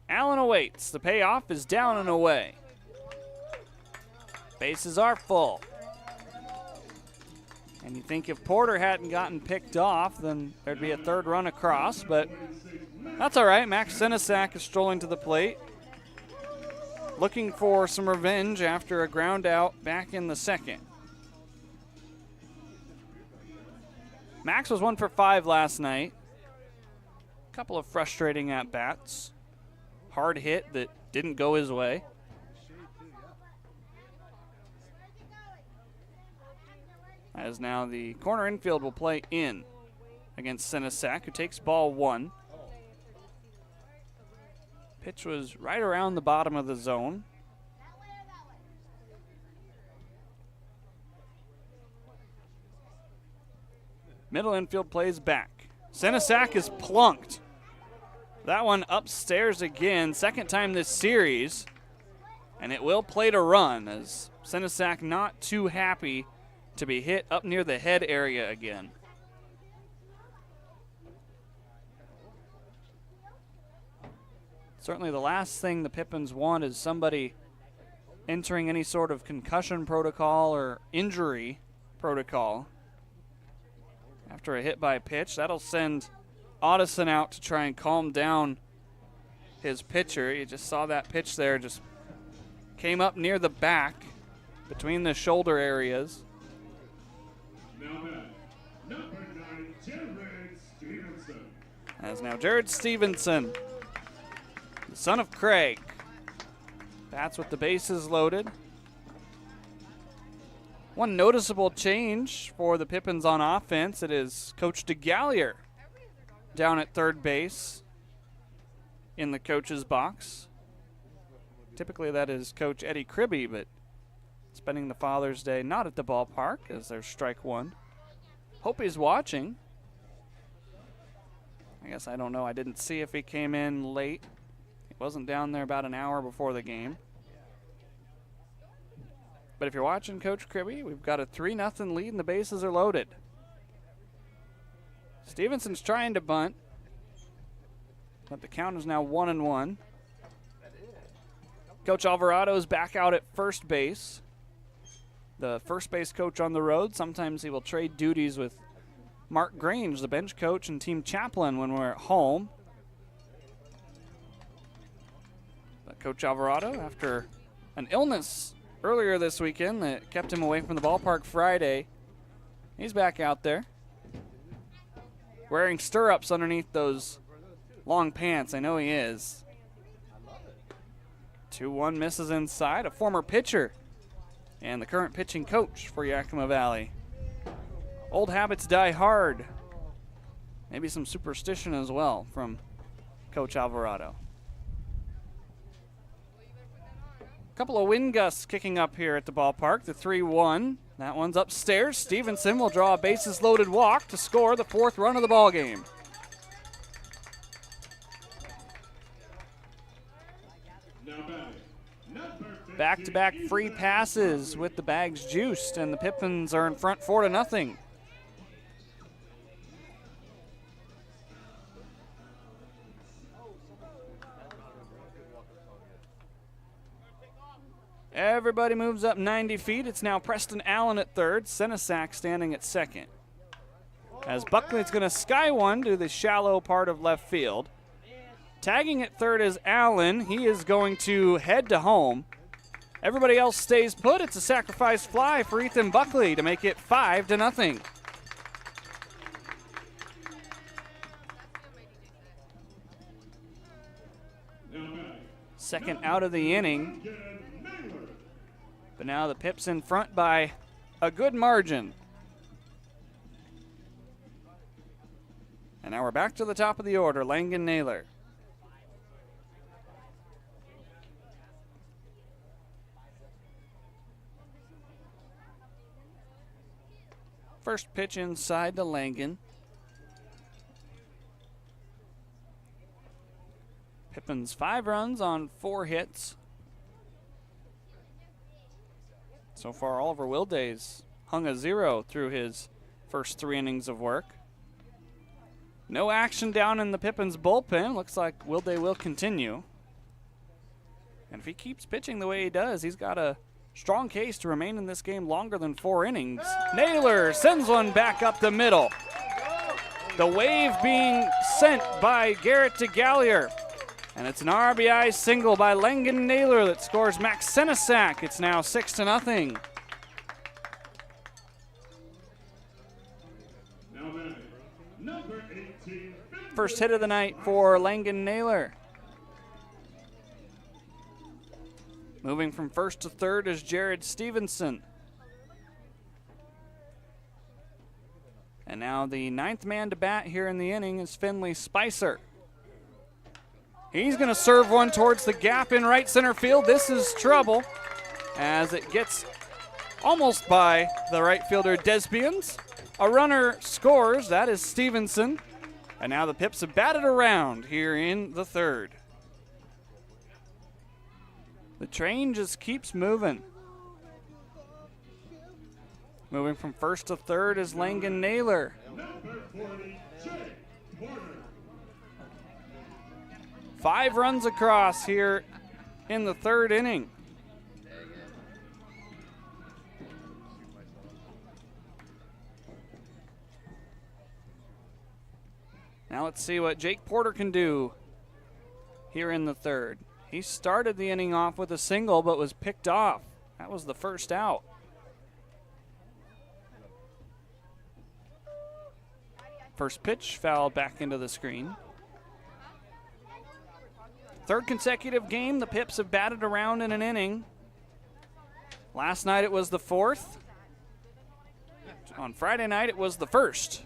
Allen awaits. The payoff is down and away. Bases are full. And you think if Porter hadn't gotten picked off, then there'd be a third run across, but that's all right. Max Senesac is strolling to the plate, looking for some revenge after a ground out back in the second. Max was 1 for 5 last night. A couple of frustrating at-bats. Hard hit that didn't go his way. As now the corner infield will play in against Senesac, who takes ball 1. Pitch was right around the bottom of the zone. Middle infield plays back. Senesac is plunked. That one upstairs again, second time this series. And it will play to run as Senesac not too happy to be hit up near the head area again. Certainly the last thing the Pippins want is somebody entering any sort of concussion protocol or injury protocol after a hit by pitch. That'll send Audison out to try and calm down his pitcher. You just saw that pitch there, just came up near the back between the shoulder areas. Number 9, Jared Stevenson. As now Jared Stevenson, the son of Craig, bats with the bases loaded. One noticeable change for the Pippins on offense, it is Coach DeGallier down at third base in the coach's box. Typically that is Coach Eddie Kribbe, but spending the Father's Day not at the ballpark as there's strike 1. Hope he's watching. I guess I don't know. I didn't see if he came in late. He wasn't down there about an hour before the game. But if you're watching Coach Kribbe, we've got a 3-0 lead and the bases are loaded. Stevenson's trying to bunt, but the count is now 1-1. Coach Alvarado's back out at first base. The first base coach on the road. Sometimes he will trade duties with Mark Grange, the bench coach and team chaplain, when we're at home. But Coach Alvarado, after an illness earlier this weekend that kept him away from the ballpark Friday, he's back out there wearing stirrups underneath those long pants. I know he is. 2-1 misses inside. A former pitcher and the current pitching coach for Yakima Valley. Old habits die hard. Maybe some superstition as well from Coach Alvarado. A couple of wind gusts kicking up here at the ballpark. The 3-1. That one's upstairs. Stevenson will draw a bases loaded walk to score the 4th run of the ball game. Back-to-back free passes with the bags juiced, and the Pippins are in front 4-0. Everybody moves up 90 feet. It's now Preston Allen at third, Senesac standing at second. As Buckley's going to sky one to the shallow part of left field. Tagging at third is Allen. He is going to head to home. Everybody else stays put. It's a sacrifice fly for Ethan Buckley to make it 5-0. Second out of the inning. But now the Pips in front by a good margin. And now we're back to the top of the order. Langan Naylor, First pitch inside to Langen. Pippins 5 runs on 4 hits. So far, Oliver Wilday's hung a 0 through his first 3 innings of work. No action down in the Pippins bullpen. Looks like Wilday will continue. And if he keeps pitching the way he does, he's got a strong case to remain in this game longer than 4 innings. Naylor sends one back up the middle. The wave being sent by Garrett DeGallier. And it's an RBI single by Langen Naylor that scores Max Senesac. It's now 6-0. Number 18. First hit of the night for Langen Naylor. Moving from first to third is Jared Stevenson. And now the 9th man to bat here in the inning is Finley Spicer. He's going to serve one towards the gap in right center field. This is trouble as it gets almost by the right fielder Desbians. A runner scores. That is Stevenson. And now the Pips have batted around here in the 3rd. The train just keeps moving. Moving from first to third is Langen Naylor. Number 40, Jake Porter. 5 runs across here in the 3rd inning. Now let's see what Jake Porter can do here in the 3rd. He started the inning off with a single but was picked off. That was the first out. First pitch fouled back into the screen. 3rd consecutive game the Pips have batted around in an inning. Last night it was the 4th. On Friday night it was the 1st.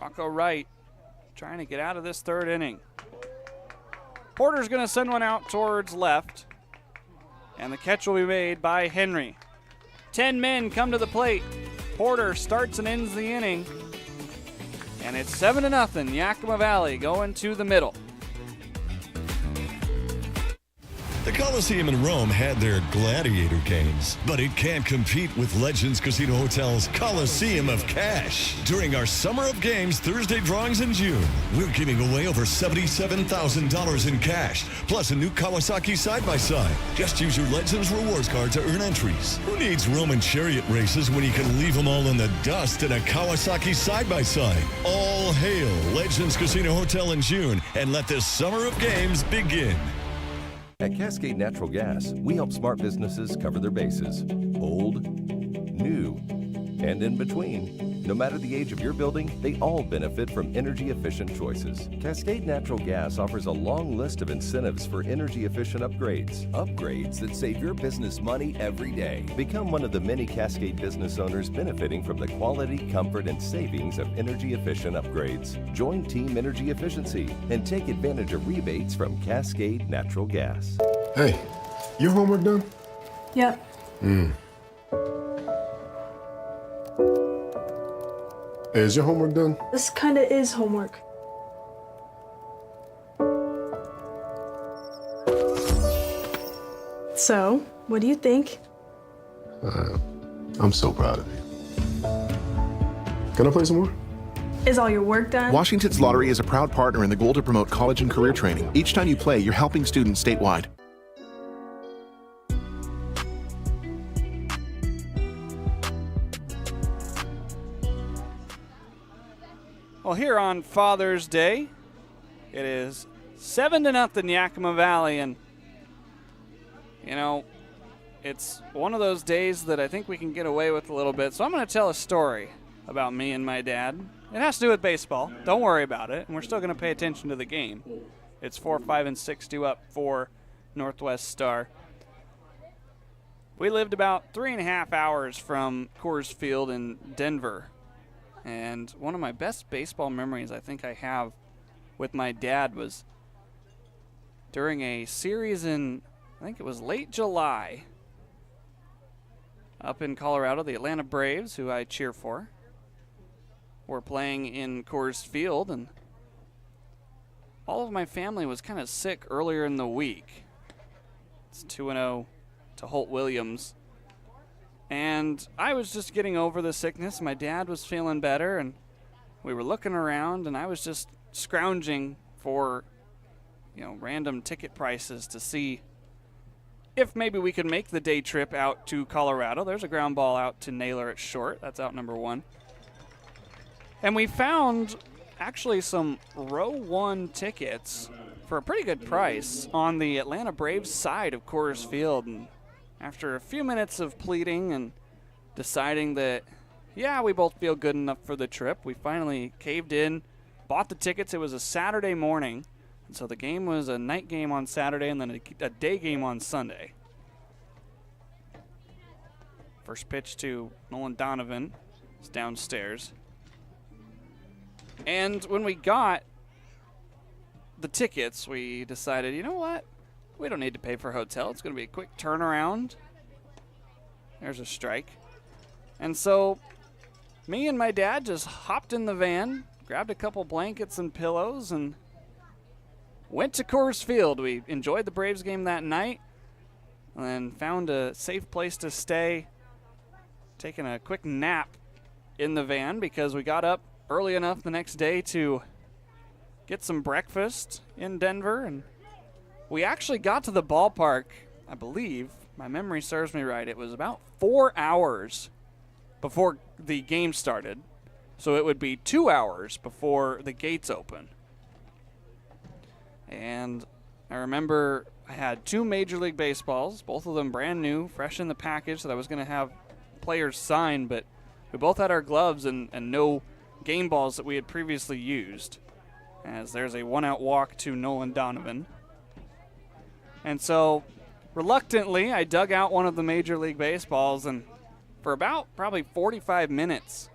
Rocco Wright trying to get out of this 3rd inning. Porter's going to send one out towards left. And the catch will be made by Henry. 10 men come to the plate. Porter starts and ends the inning. And it's 7-0, Yakima Valley going to the middle. The Coliseum in Rome had their gladiator games, but it can't compete with Legends Casino Hotel's Coliseum of Cash. During our Summer of Games Thursday drawings in June, we're giving away over $77,000 in cash, plus a new Kawasaki side-by-side. Just use your Legends Rewards card to earn entries. Who needs Roman chariot races when you can leave them all in the dust in a Kawasaki side-by-side? All hail Legends Casino Hotel in June, and let this Summer of Games begin. At Cascade Natural Gas, we help smart businesses cover their bases. Old, new, and in between. No matter the age of your building, they all benefit from energy-efficient choices. Cascade Natural Gas offers a long list of incentives for energy-efficient upgrades. Upgrades that save your business money every day. Become one of the many Cascade business owners benefiting from the quality, comfort, and savings of energy-efficient upgrades. Join Team Energy Efficiency and take advantage of rebates from Cascade Natural Gas. Hey, your homework done? Yep. Hey, is your homework done? This kinda is homework. So, what do you think? I'm so proud of you. Can I play some more? Is all your work done? Washington's Lottery is a proud partner in the goal to promote college and career training. Each time you play, you're helping students statewide. Well, here on Father's Day, it is 7-0 Yakima Valley, and you know, it's one of those days that I think we can get away with a little bit. So I'm going to tell a story about me and my dad. It has to do with baseball. Don't worry about it, and we're still going to pay attention to the game. It's 4, 5, and 6-2 up for Northwest Star. We lived about 3.5 hours from Coors Field in Denver. And one of my best baseball memories I think I have with my dad was during a series in, I think it was late July, up in Colorado. The Atlanta Braves, who I cheer for, were playing in Coors Field, and all of my family was kind of sick earlier in the week. It's 2-0 to Holt Williams. And I was just getting over the sickness. My dad was feeling better, and we were looking around, and I was just scrounging for, random ticket prices to see if maybe we could make the day trip out to Colorado. There's a ground ball out to Naylor at short. That's out number 1. And we found actually some row 1 tickets for a pretty good price on the Atlanta Braves side of Coors Field. And after a few minutes of pleading and deciding that, yeah, we both feel good enough for the trip, we finally caved in, bought the tickets. It was a Saturday morning, and so the game was a night game on Saturday and then a day game on Sunday. First pitch to Nolan Donovan is downstairs. And when we got the tickets, we decided, you know what? We don't need to pay for a hotel. It's going to be a quick turnaround. There's a strike. And so me and my dad just hopped in the van, grabbed a couple blankets and pillows, and went to Coors Field. We enjoyed the Braves game that night and then found a safe place to stay, taking a quick nap in the van because we got up early enough the next day to get some breakfast in Denver. And we actually got to the ballpark, I believe, my memory serves me right, it was about 4 hours before the game started. So it would be 2 hours before the gates open. And I remember I had 2 Major League Baseballs, both of them brand new, fresh in the package that I was going to have players sign, but we both had our gloves and no game balls that we had previously used, as there's a 1-out walk to Nolan Donovan. And so, reluctantly, I dug out one of the Major League Baseballs, and for about probably 45 minutes,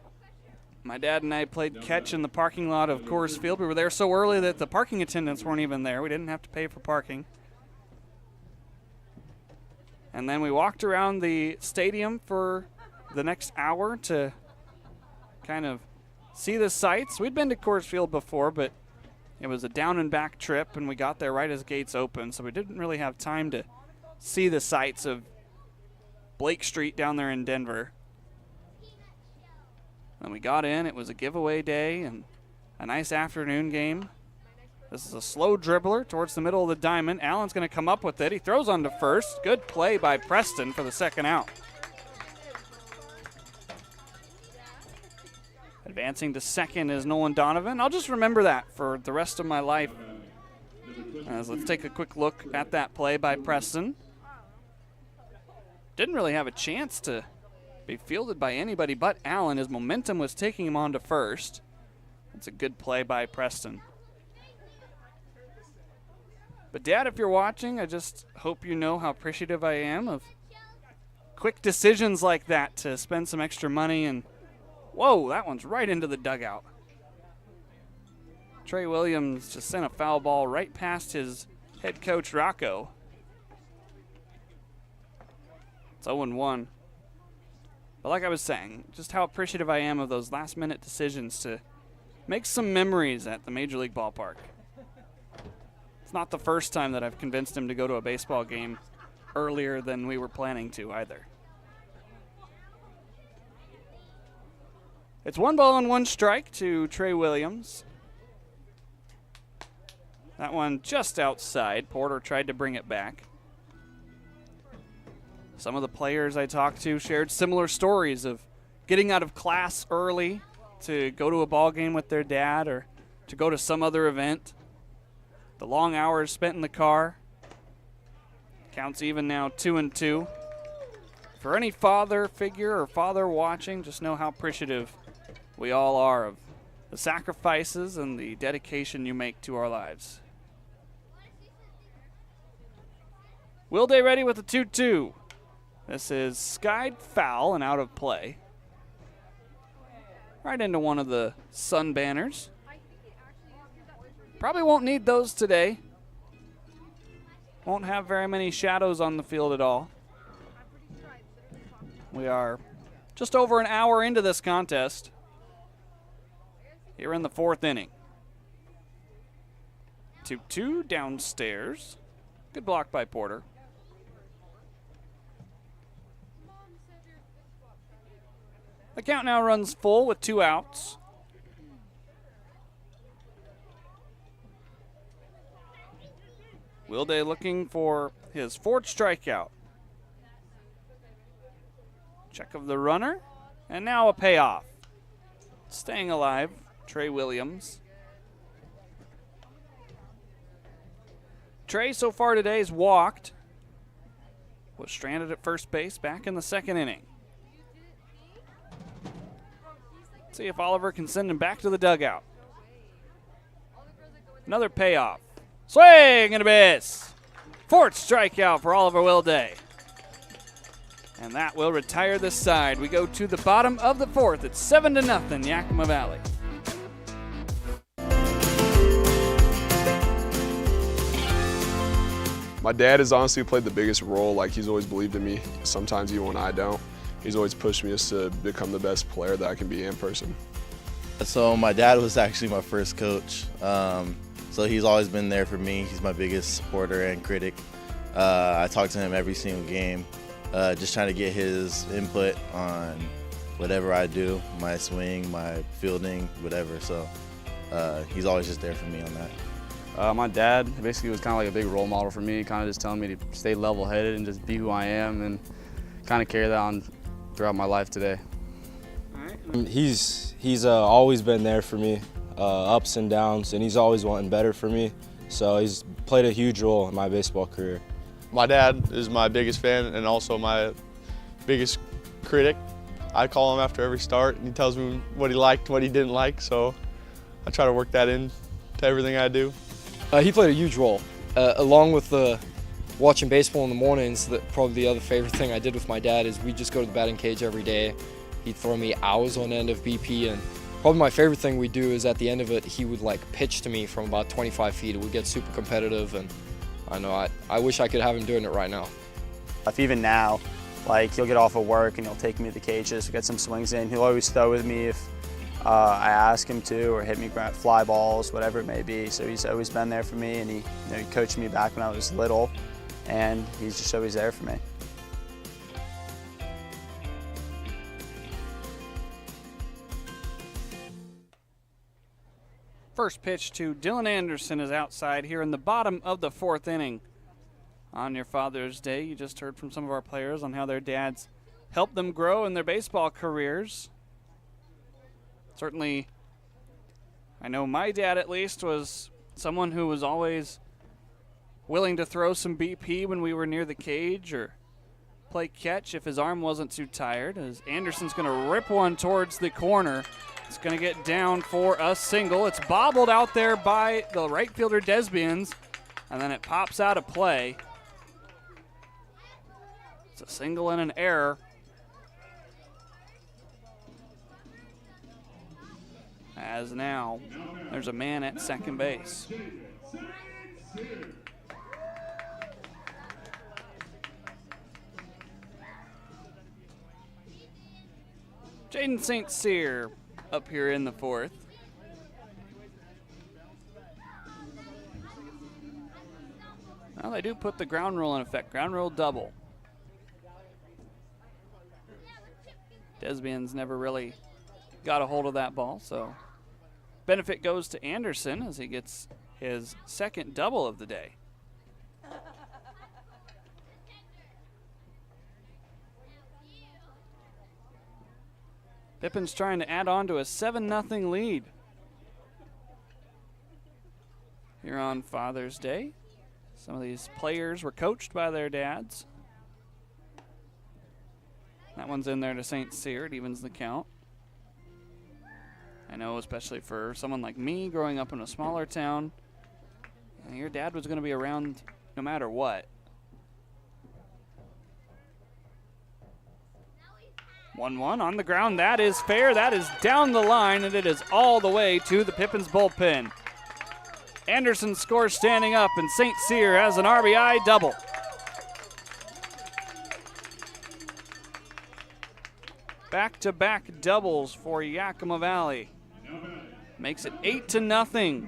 my dad and I played catch in the parking lot of Coors Field. We were there so early that the parking attendants weren't even there. We didn't have to pay for parking. And then we walked around the stadium for the next hour to kind of see the sights. We'd been to Coors Field before, but it was a down and back trip, and we got there right as gates opened, so we didn't really have time to see the sights of Blake Street down there in Denver. Then we got in. It was a giveaway day and a nice afternoon game. This is a slow dribbler towards the middle of the diamond. Allen's going to come up with it. He throws on to first. Good play by Preston for the second out. Advancing to second is Nolan Donovan. I'll just remember that for the rest of my life. Let's take a quick look at that play by Preston. Didn't really have a chance to be fielded by anybody but Allen. His momentum was taking him on to first. That's a good play by Preston. But Dad, if you're watching, I just hope you know how appreciative I am of quick decisions like that to spend some extra money. And whoa, that one's right into the dugout. Trey Williams just sent a foul ball right past his head coach, Rocco. It's 0-1. But like I was saying, just how appreciative I am of those last-minute decisions to make some memories at the Major League ballpark. It's not the first time that I've convinced him to go to a baseball game earlier than we were planning to either. It's 1-1 strike to Trey Williams. That one just outside. Porter tried to bring it back. Some of the players I talked to shared similar stories of getting out of class early to go to a ball game with their dad or to go to some other event. The long hours spent in the car. Counts even now 2-2. For any father figure or father watching, just know how appreciative we all are of the sacrifices and the dedication you make to our lives. Will Day ready with the 2-2. This is skied foul and out of play. Right into one of the sun banners. Probably won't need those today. won't have very many shadows on the field at all. We are just over an hour into this contest here in the 4th inning. 2-2 downstairs. Good block by Porter. The count now runs full with 2 outs. Wilde looking for his 4th strikeout. Check of the runner, and now a payoff. Staying alive, Trey Williams. Trey so far today has walked. Was stranded at first base back in the 2nd inning. Let's see if Oliver can send him back to the dugout. Another payoff. Swing and a miss. 4th strikeout for Oliver Wilde. And that will retire this side. We go to the bottom of the 4th. It's 7-0 Yakima Valley. My dad has honestly played the biggest role. Like, he's always believed in me, sometimes even when I don't. He's always pushed me just to become the best player that I can be in person. So my dad was actually my first coach. So he's always been there for me. He's my biggest supporter and critic. I talk to him every single game, just trying to get his input on whatever I do, my swing, my fielding, whatever. So he's always just there for me on that. My dad basically was kind of like a big role model for me, kind of just telling me to stay level-headed and just be who I am and kind of carry that on throughout my life today. He's always been there for me, ups and downs, and he's always wanting better for me. So he's played a huge role in my baseball career. My dad is my biggest fan and also my biggest critic. I call him after every start, and he tells me what he liked, what he didn't like, so I try to work that in to everything I do. He played a huge role, along with watching baseball in the mornings. Probably the other favorite thing I did with my dad is we'd just go to the batting cage every day. He'd throw me hours on end of BP, and probably my favorite thing we do is at the end of it, he would like pitch to me from about 25 feet. It would get super competitive, and I wish I could have him doing it right now. If even now, like, he'll get off of work and he'll take me to the cages to get some swings in. He'll always throw with me if I ask him to, or hit me fly balls, whatever it may be. So he's always been there for me, and he coached me back when I was little, and he's just always there for me. First pitch to Dylan Anderson is outside here in the bottom of the 4th inning. On your Father's Day, you just heard from some of our players on how their dads helped them grow in their baseball careers. Certainly, I know my dad at least was someone who was always willing to throw some BP when we were near the cage or play catch if his arm wasn't too tired. As Anderson's going to rip one towards the corner. It's going to get down for a single. It's bobbled out there by the right fielder Desbians, and then it pops out of play. It's a single and an error. As now, there's a man at second base. Jaden St. Cyr up here in the 4th. Well, they do put the ground rule in effect. Ground rule double. Desbians never really got a hold of that ball, so benefit goes to Anderson as he gets his 2nd double of the day. Pippins trying to add on to a 7-0 lead here on Father's Day. Some of these players were coached by their dads. That one's in there to St. Cyr. It evens the count. I know, especially for someone like me growing up in a smaller town, your dad was going to be around no matter what. 1-1 on the ground. That is fair. That is down the line, and it is all the way to the Pippins bullpen. Anderson scores standing up, and St. Cyr has an RBI double. Back-to-back doubles for Yakima Valley. Makes it 8-0.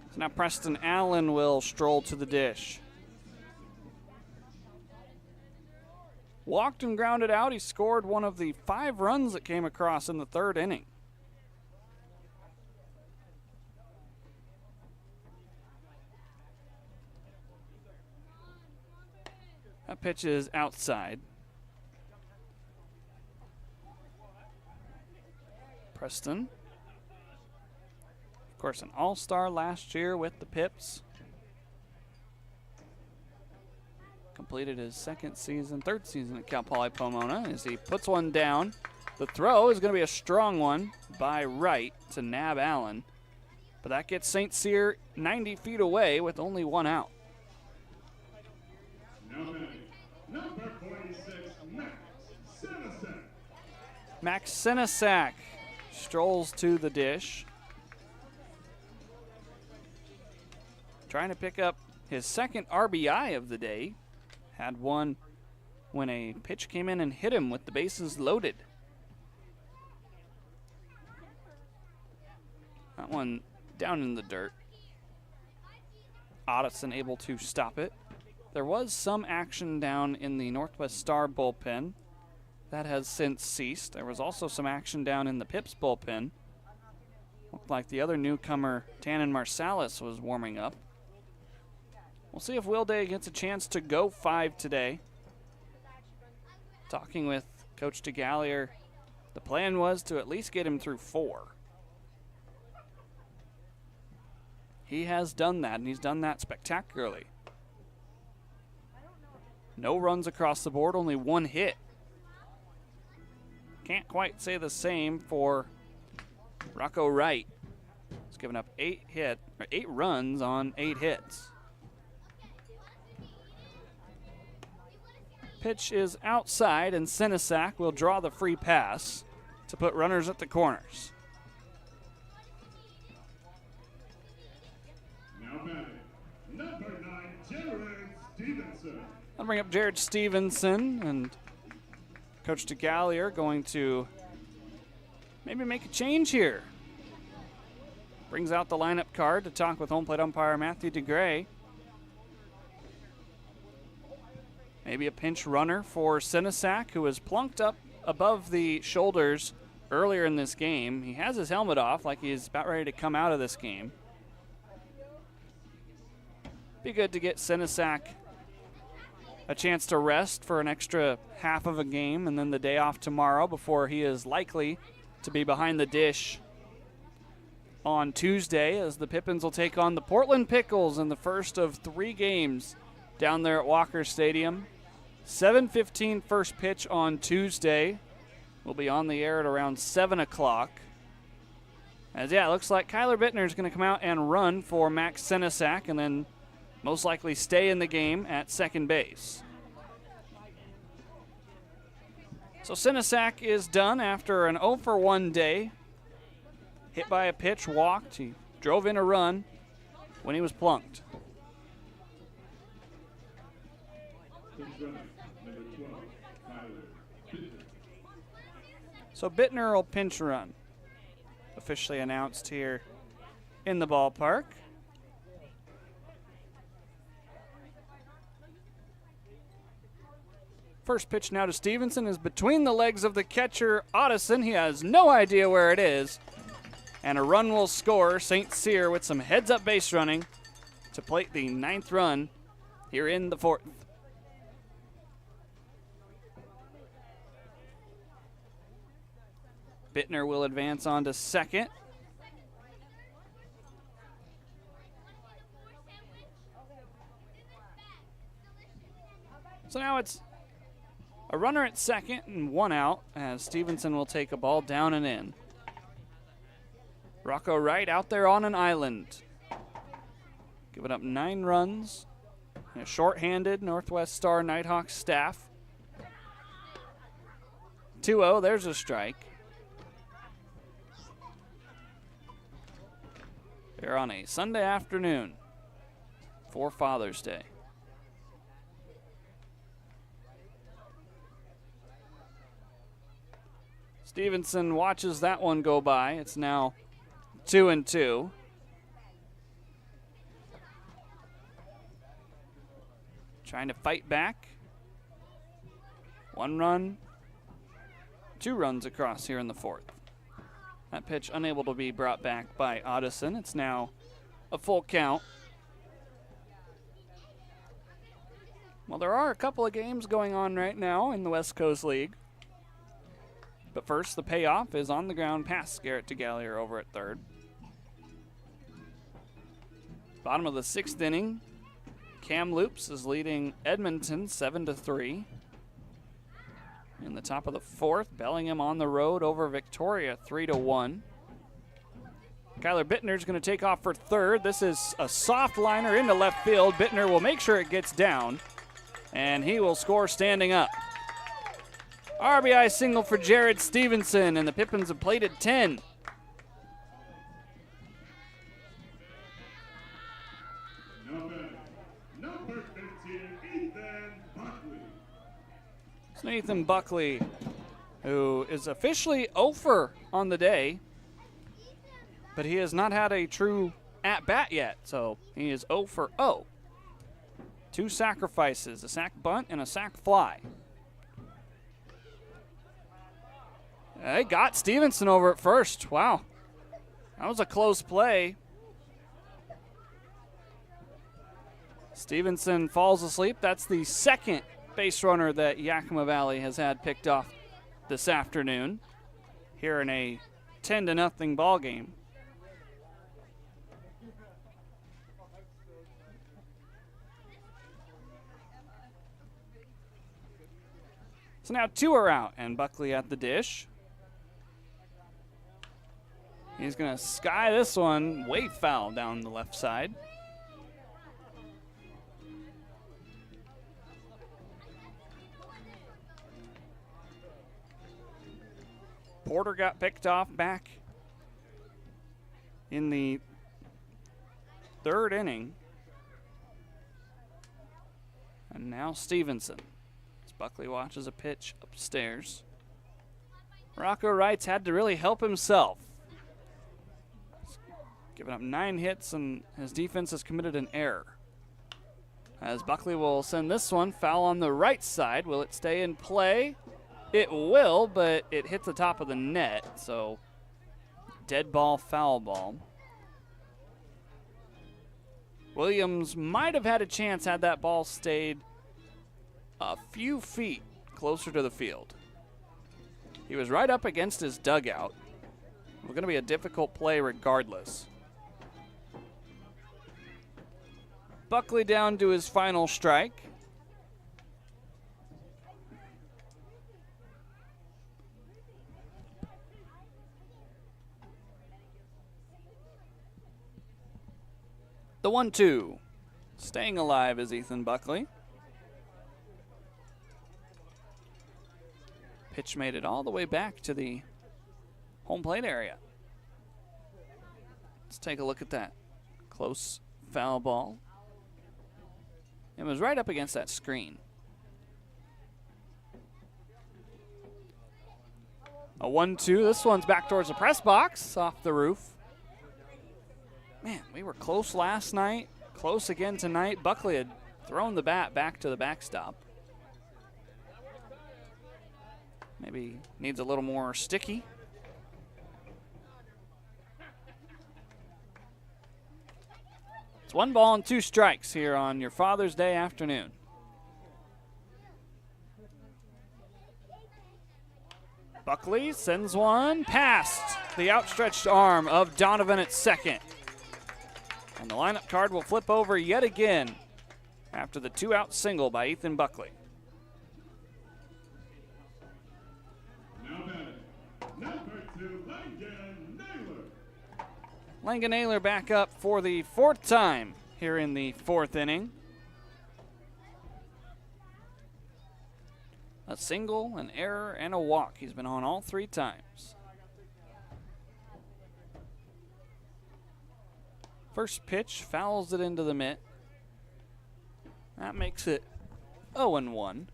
So now Preston Allen will stroll to the dish. Walked and grounded out. He scored one of the 5 runs that came across in the 3rd inning. That pitch is outside. Preston, of course, an all-star last year with the Pips. Completed his 3rd season at Cal Poly Pomona as he puts one down. The throw is going to be a strong one by right to nab Allen, but that gets St. Cyr 90 feet away with only 1 out. Number 46, Max Senesac strolls to the dish, trying to pick up his 2nd RBI of the day. Had one when a pitch came in and hit him with the bases loaded. That one down in the dirt. Otteson able to stop it. There was some action down in the Northwest Star bullpen. That has since ceased. There was also some action down in the Pips bullpen. Looked like the other newcomer, Tannen Marsalis, was warming up. We'll see if Will Day gets a chance to go 5 today. Talking with Coach DeGallier, the plan was to at least get him through 4. He has done that, and he's done that spectacularly. No runs across the board, only 1 hit. Can't quite say the same for Rocco Wright. He's given up 8 runs on 8 hits. Pitch is outside, and Senesac will draw the free pass to put runners at the corners. Now batting, number 9, Jared Stevenson. I'll bring up Jared Stevenson, and Coach DeGallier going to maybe make a change here. Brings out the lineup card to talk with home plate umpire Matthew DeGray. Maybe a pinch runner for Senesac, who was plunked up above the shoulders earlier in this game. He has his helmet off like he's about ready to come out of this game. Be good to get Senesac a chance to rest for an extra half of a game and then the day off tomorrow before he is likely to be behind the dish on Tuesday, as the Pippins will take on the Portland Pickles in the first of 3 games down there at Walker Stadium. 7:15 first pitch on Tuesday. We'll be on the air at around 7 o'clock. As it looks like Kyler Bittner is going to come out and run for Max Senesac and then most likely stay in the game at second base. So Senesac is done after an 0-for-1 day. Hit by a pitch, walked. He drove in a run when he was plunked. So Bittner will pinch run. Officially announced here in the ballpark. First pitch now to Stevenson is between the legs of the catcher, Otteson. He has no idea where it is. And a run will score. St. Cyr with some heads-up base running to plate the 9th run here in the 4th. Bittner will advance on to second. So now it's a runner at second and 1 out as Stevenson will take a ball down and in. Rocco Wright out there on an island. Giving up 9 runs. And a shorthanded Northwest Star Nighthawks staff. 2-0, there's a strike. Here on a Sunday afternoon for Father's Day. Stevenson watches that one go by. It's now 2-2. Trying to fight back. 1 run, 2 runs across here in the 4th. That pitch unable to be brought back by Addison. It's now a full count. Well, there are a couple of games going on right now in the West Coast League. But first, the payoff is on the ground past Garrett DeGallier over at third. Bottom of the 6th inning, Kamloops is leading Edmonton 7-3. In the top of the 4th, Bellingham on the road over Victoria 3-1. Kyler Bittner's going to take off for third. This is a soft liner into left field. Bittner will make sure it gets down, and he will score standing up. RBI single for Jared Stevenson, and the Pippins have played at 10. Number 15, Ethan Buckley. It's Nathan Buckley, who is officially 0 on the day, but he has not had a true at-bat yet, so he is 0 for 0. 2 sacrifices, a sac bunt and a sac fly. They got Stevenson over at first. Wow. That was a close play. Stevenson falls asleep. That's the second base runner that Yakima Valley has had picked off this afternoon here in a 10-0 ball game. So now 2 are out, and Buckley at the dish. He's going to sky this one way foul down the left side. Porter got picked off back in the 3rd inning. And now Stevenson. As Buckley watches a pitch upstairs. Rocco Wrights had to really help himself. Giving up 9 hits, and his defense has committed an error. As Buckley will send this one foul on the right side. Will it stay in play? It will, but it hits the top of the net, so dead ball, foul ball. Williams might have had a chance had that ball stayed a few feet closer to the field. He was right up against his dugout. It was going to be a difficult play regardless. Buckley down to his final strike. The 1-2. Staying alive is Ethan Buckley. Pitch made it all the way back to the home plate area. Let's take a look at that. Close foul ball. It was right up against that screen. A 1-2. This one's back towards the press box, off the roof. Man, we were close last night, close again tonight. Buckley had thrown the bat back to the backstop. Maybe needs a little more sticky. It's 1 ball and 2 strikes here on your Father's Day afternoon. Buckley sends one past the outstretched arm of Donovan at second. And the lineup card will flip over yet again after the 2-out single by Ethan Buckley. Now batting, number 2, Langan Naylor. Langan Naylor back up for the 4th time here in the 4th inning. a single, an error, and a walk. He's been on all 3 times. First pitch fouls it into the mitt. That makes it 0-1.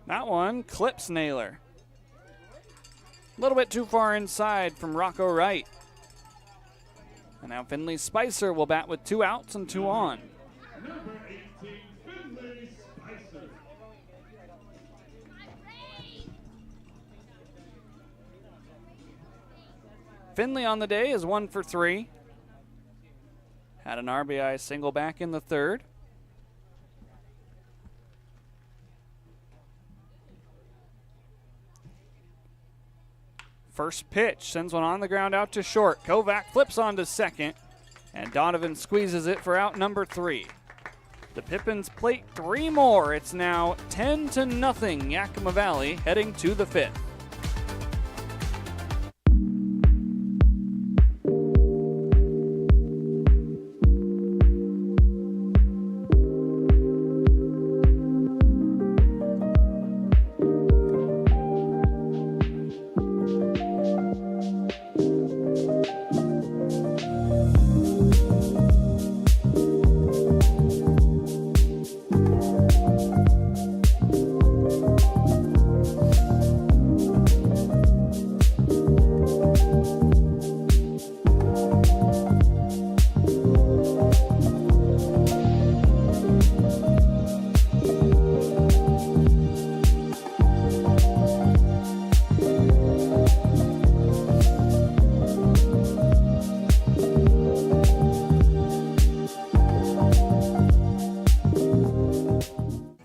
That one clips Naylor. A little bit too far inside from Rocco Wright. And now Finley Spicer will bat with 2 outs and 2 on. Number 18, Finley Spicer. Finley on the day is 1 for 3. Had an RBI single back in the 3rd. First pitch sends one on the ground out to short. Kovac flips on to second, and Donovan squeezes it for out number 3. The Pippins plate 3 more. It's now 10-0 Yakima Valley heading to the 5th.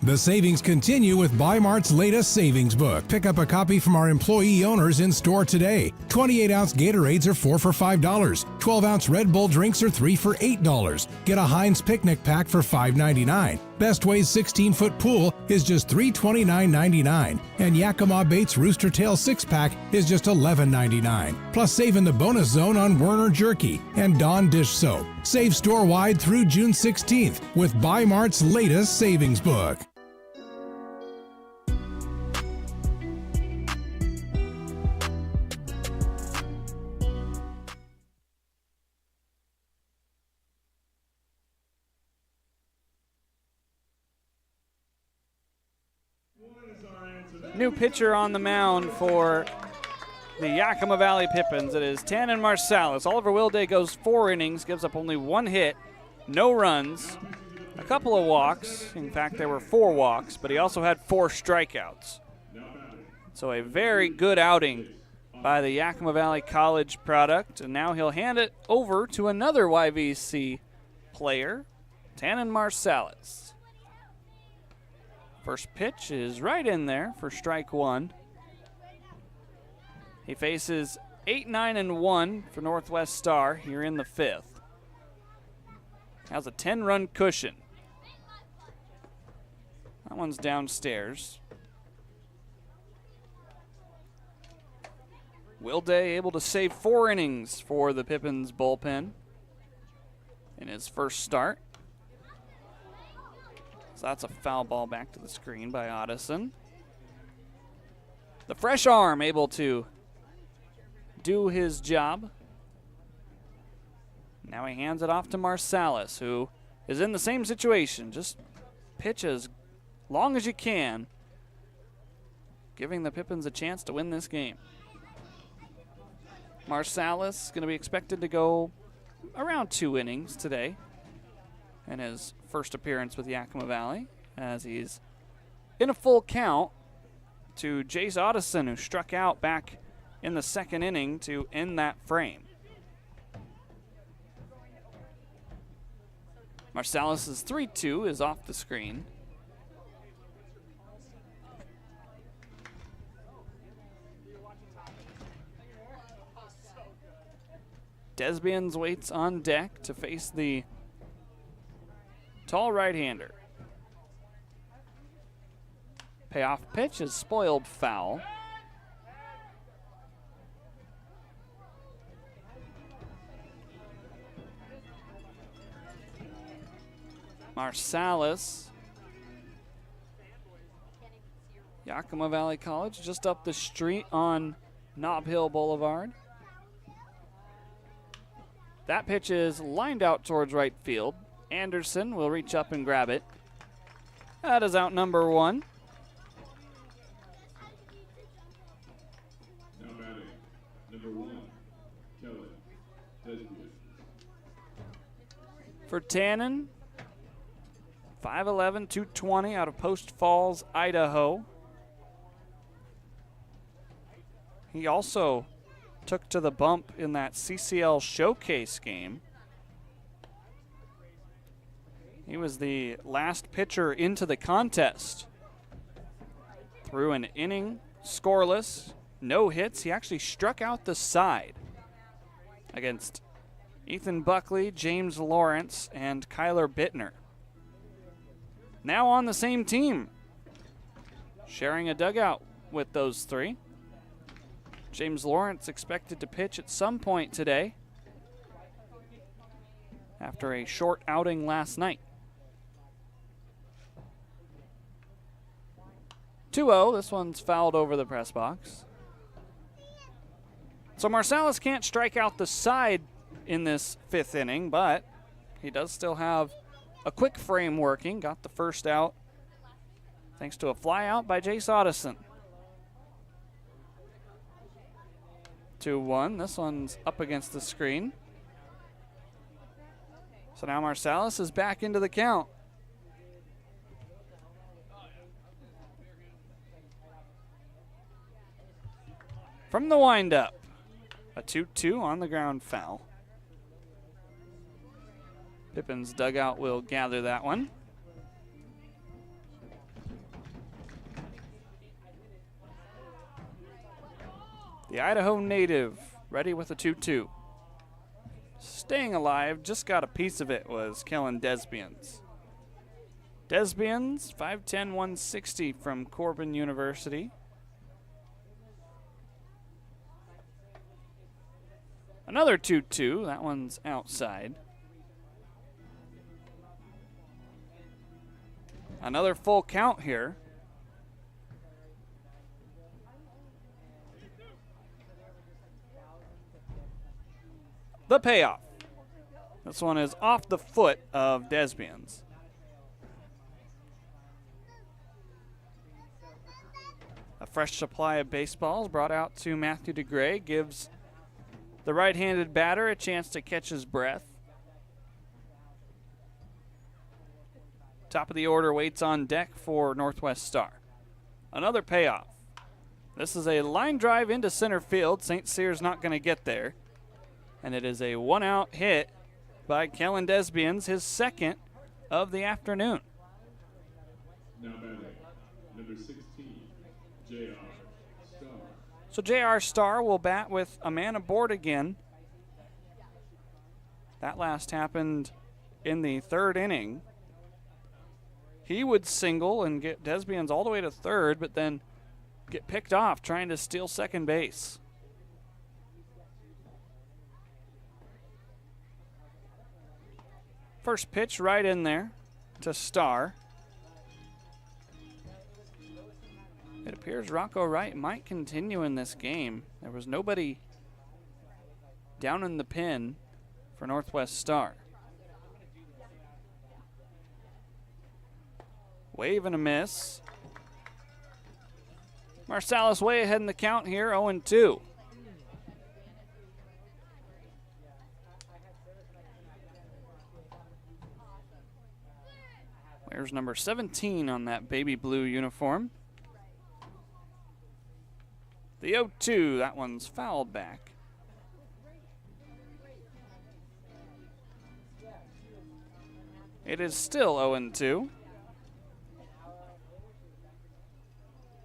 The savings continue with Bi-Mart's latest savings book. Pick up a copy from our employee owners in store today. 28-ounce Gatorades are 4 for $5. 12-ounce Red Bull drinks are 3 for $8. Get a Heinz picnic pack for $5.99. Best Way's 16-foot pool is just $329.99. And Yakima Bates Rooster Tail 6-pack is just $11.99. Plus save in the bonus zone on Werner Jerky and Dawn Dish Soap. Save store-wide through June 16th with Bi-Mart's latest savings book. New pitcher on the mound for the Yakima Valley Pippins. It is Tannen Marsalis. Oliver Wilday goes 4 innings, gives up only 1 hit, no runs, a couple of walks. In fact, there were 4 walks, but he also had 4 strikeouts. So a very good outing by the Yakima Valley College product, and now he'll hand it over to another YVC player, Tannen Marsalis. First pitch is right in there for strike 1. He faces 8-9-1 for Northwest Star here in the 5th. Has a 10-run cushion. That one's downstairs. Wilday able to save 4 innings for the Pippins bullpen in his first start. So that's a foul ball back to the screen by Otteson. The fresh arm able to do his job. Now he hands it off to Marsalis, who is in the same situation. Just pitch as long as you can, giving the Pippins a chance to win this game. Marsalis going to be expected to go around 2 innings today in his first appearance with Yakima Valley, as he's in a full count to Jace Otteson, who struck out back in the 2nd inning to end that frame. Marsalis' 3-2 is off the screen. Desbians waits on deck to face the tall right-hander. Payoff pitch is spoiled foul. Marsalis. Yakima Valley College just up the street on Nob Hill Boulevard. That pitch is lined out towards right field. Anderson will reach up and grab it. That is out number 1. Now batting, number 1, Kelly Desbian. For Tannen, 5'11", 220 out of Post Falls, Idaho. He also took to the bump in that CCL showcase game. He was the last pitcher into the contest. Through an inning, scoreless, no hits. He actually struck out the side against Ethan Buckley, James Lawrence, and Kyler Bittner. Now on the same team, sharing a dugout with those 3. James Lawrence expected to pitch at some point today after a short outing last night. 2-0, this one's fouled over the press box. So Marsalis can't strike out the side in this 5th inning, but he does still have a quick frame working. Got the first out thanks to a fly out by Jace Audison. 2-1, this one's up against the screen. So now Marsalis is back into the count. From the windup, a 2-2 on the ground foul. Pippins dugout will gather that one. The Idaho native ready with a 2-2. Staying alive, just got a piece of it, was Kellen Desbians. Desbians, 5'10", 160 from Corbin University. Another 2-2, that one's outside. Another full count here. The payoff. This one is off the foot of Desbians. A fresh supply of baseballs brought out to Matthew DeGray gives the right-handed batter a chance to catch his breath. Top of the order waits on deck for Northwest Star. Another payoff. This is a line drive into center field. St. Cyr's not going to get there. And it is a one-out hit by Kellen Desbians, his 2nd of the afternoon. Now batting, number 16, J.R. Star. So J.R. Star will bat with a man aboard again. That last happened in the 3rd inning. He would single and get Desbians all the way to 3rd, but then get picked off trying to steal second base. First pitch right in there to Star. It appears Rocco Wright might continue in this game. There was nobody down in the pin for Northwest Star. Wave and a miss. Marsalis way ahead in the count here, 0-2. There's number 17 on that baby blue uniform. The 0-2, that one's fouled back. It is still 0-2.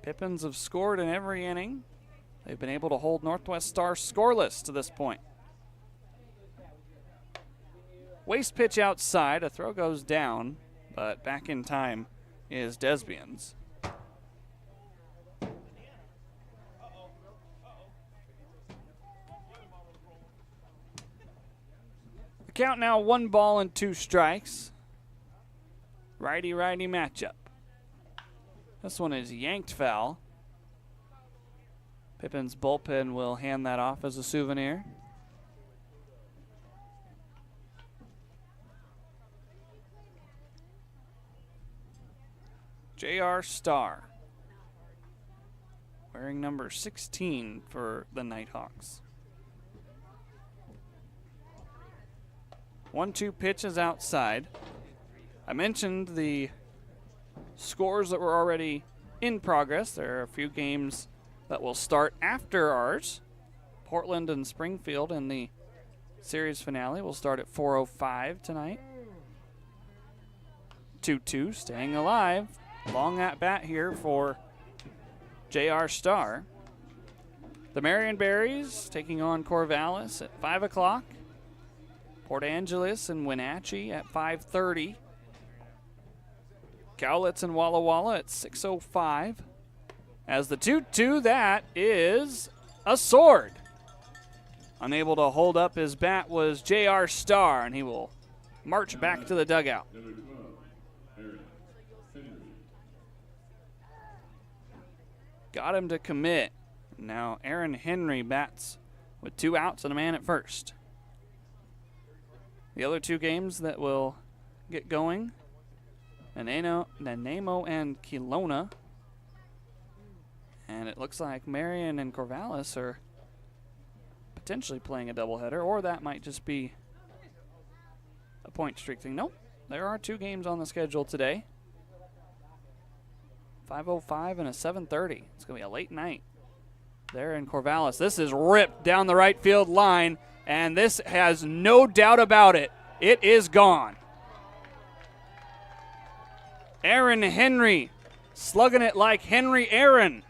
Pippins have scored in every inning. They've been able to hold Northwest Star scoreless to this point. Waste pitch outside, a throw goes down, but back in time is Desbians. The count now 1 ball and 2 strikes. righty-righty matchup. This one is yanked foul. Pippins bullpen will hand that off as a souvenir. J.R. Starr, wearing number 16 for the Nighthawks. 1-2 pitch is outside. I mentioned the scores that were already in progress. There are a few games that will start after ours. Portland and Springfield in the series finale will start at 4:05 tonight. 2-2 staying alive. Long at bat here for J.R. Starr. The Marion Berries taking on Corvallis at 5 o'clock. Port Angeles and Wenatchee at 5:30. Cowlitz and Walla Walla at 6:05. As the 2-2, that is a sword. Unable to hold up his bat was J.R. Starr, and he will march back to the dugout. Got him to commit. Now Aaron Henry bats with 2 outs and a man at first. The other 2 games that will get going, Nanaimo and Kelowna. And it looks like Marion and Corvallis are potentially playing a doubleheader, or that might just be a point streak thing. Nope, there are 2 games on the schedule today. 5:05 and a 7:30. It's going to be a late night there in Corvallis. This is ripped down the right field line, and this has no doubt about it. It is gone. Aaron Henry slugging it like Henry Aaron.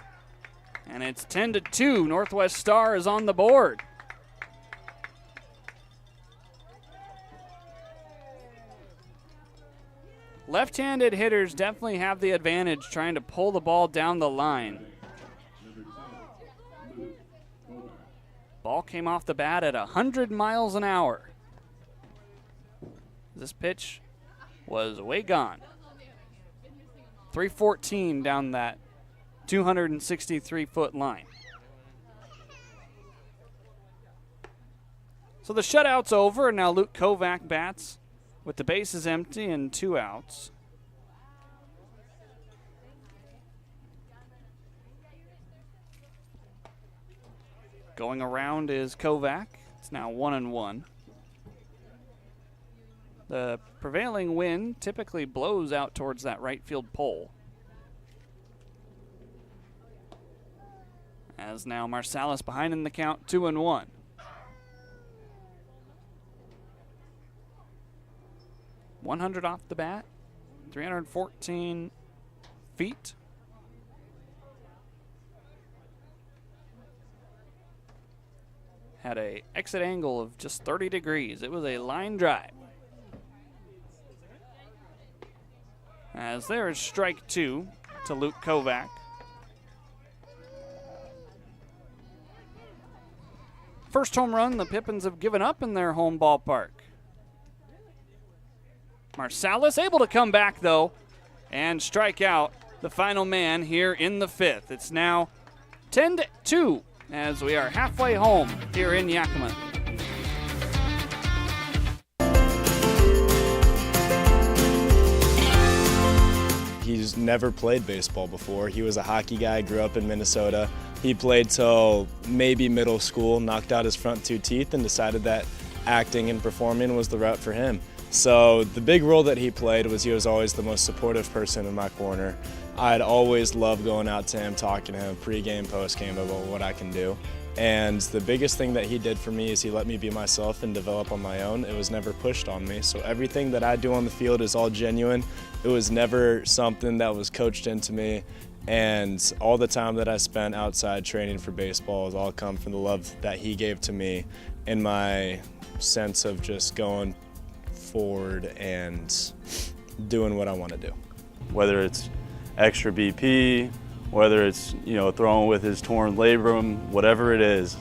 And it's 10-2. Northwest Star is on the board. Left-handed hitters definitely have the advantage trying to pull the ball down the line. Ball came off the bat at 100 miles an hour. This pitch was way gone. 314 down that 263-foot line. So the shutout's over, and now Luke Kovac bats with the bases empty and 2 outs. Going around is Kovac. It's now 1-1. The prevailing wind typically blows out towards that right field pole. As now Marsalis behind in the count, 2-1. .100 off the bat, 314 feet. Had a exit angle of just 30 degrees. It was a line drive. As there is strike 2 to Luke Kovac. First home run the Pippins have given up in their home ballpark. Marsalis able to come back, though, and strike out the final man here in the 5th. It's now 10-2 as we are halfway home here in Yakima. He's never played baseball before. He was a hockey guy, grew up in Minnesota. He played till maybe middle school, knocked out his front 2 teeth, and decided that acting and performing was the route for him. So the big role that he played was he was always the most supportive person in my corner. I'd always love going out to him, talking to him pregame, postgame about what I can do. And the biggest thing that he did for me is he let me be myself and develop on my own. It was never pushed on me. So everything that I do on the field is all genuine. It was never something that was coached into me. And all the time that I spent outside training for baseball has all come from the love that he gave to me and my sense of just going forward and doing what I want to do. Whether it's extra BP, whether it's throwing with his torn labrum, whatever it is,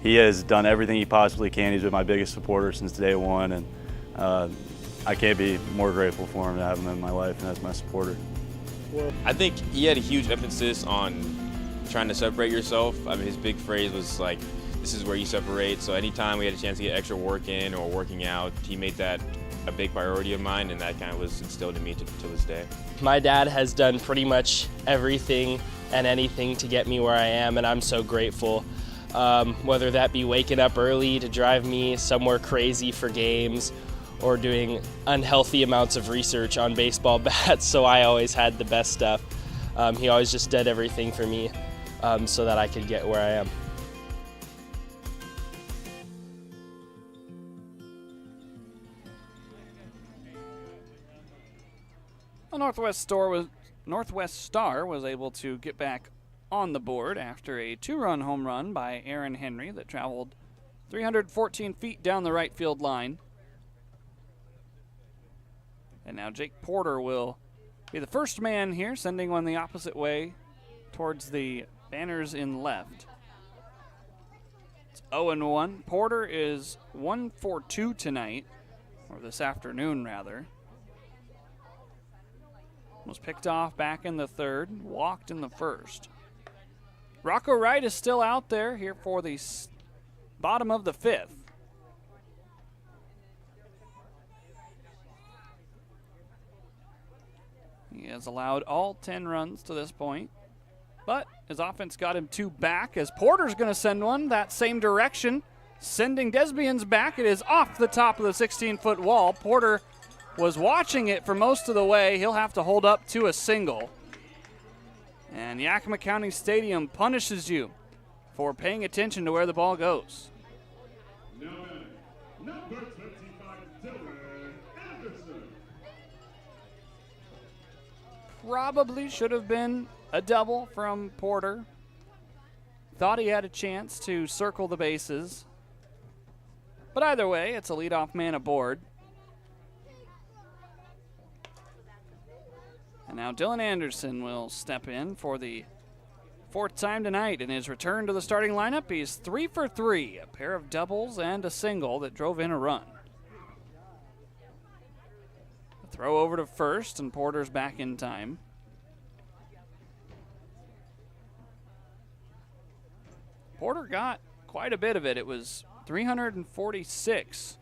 he has done everything he possibly can. He's been my biggest supporter since day one, and I can't be more grateful for him to have him in my life and as my supporter. I think he had a huge emphasis on trying to separate yourself. I mean, his big phrase was like, this is where you separate. So anytime we had a chance to get extra work in or working out, he made that a big priority of mine, and that kind of was instilled in me to this day. My dad has done pretty much everything and anything to get me where I am, and I'm so grateful. Whether that be waking up early to drive me somewhere crazy for games, or doing unhealthy amounts of research on baseball bats so I always had the best stuff. He always just did everything for me so that I could get where I am. Well, Northwest Star was able to get back on the board after a 2-run home run by Aaron Henry that traveled 314 feet down the right field line. And now Jake Porter will be the first man here, sending one the opposite way towards the banners in left. It's 0-1. Porter is 1 for 2 tonight, or this afternoon rather. Was picked off back in the third, walked in the first. Rocco Wright is still out there here for the bottom of the fifth. He has allowed all 10 runs to this point, but his offense got him 2 back as Porter's going to send one that same direction, sending Desbians back. It is off the top of the 16-foot wall. Porter was watching it for most of the way. He'll have to hold up to a single. And Yakima County Stadium punishes you for paying attention to where the ball goes. Number 25, Dylan Anderson. Probably should have been a double from Porter. Thought he had a chance to circle the bases. But either way, it's a leadoff man aboard. And now Dylan Anderson will step in for the 4th time tonight in his return to the starting lineup. He's 3 for 3, a pair of doubles and a single that drove in a run. A throw over to first, and Porter's back in time. Porter got quite a bit of it. It was 346.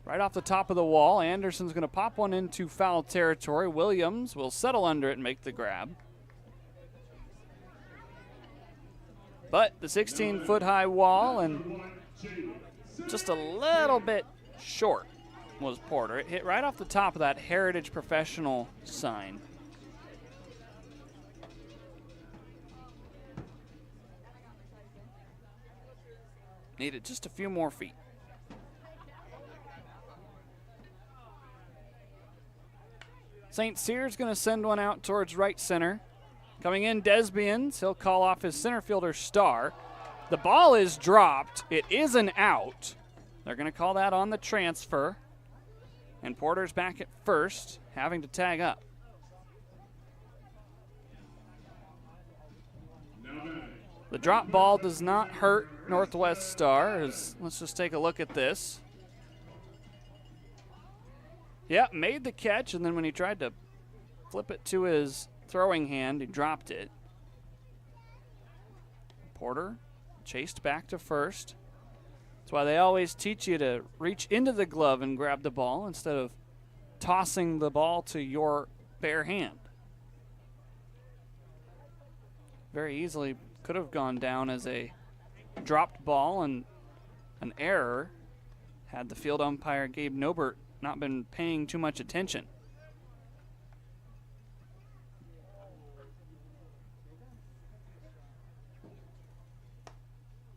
Right off the top of the wall, Anderson's going to pop one into foul territory. Williams will settle under it and make the grab. But the 16-foot high wall and just a little bit short was Porter. It hit right off the top of that Heritage Professional sign. Needed just a few more feet. St. Cyr's going to send one out towards right center. Coming in, Desbians. He'll call off his center fielder, Starr. The ball is dropped. It is an out. They're going to call that on the transfer. And Porter's back at first, having to tag up. The drop ball does not hurt Northwest Star. Let's just take a look at this. Yep, made the catch, and then when he tried to flip it to his throwing hand, he dropped it. Porter chased back to first. That's why they always teach you to reach into the glove and grab the ball instead of tossing the ball to your bare hand. Very easily could have gone down as a dropped ball and an error had the field umpire Gabe Nobert not been paying too much attention.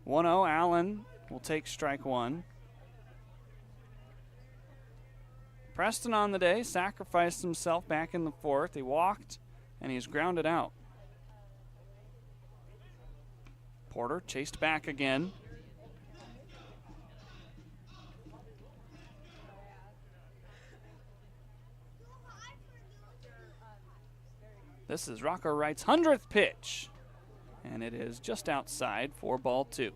(1-0) Allen will take strike one. Preston on the day sacrificed himself back in the fourth. He walked and he's grounded out. Porter chased back again. This is Rocco Wright's 100th pitch, and it is just outside for ball two.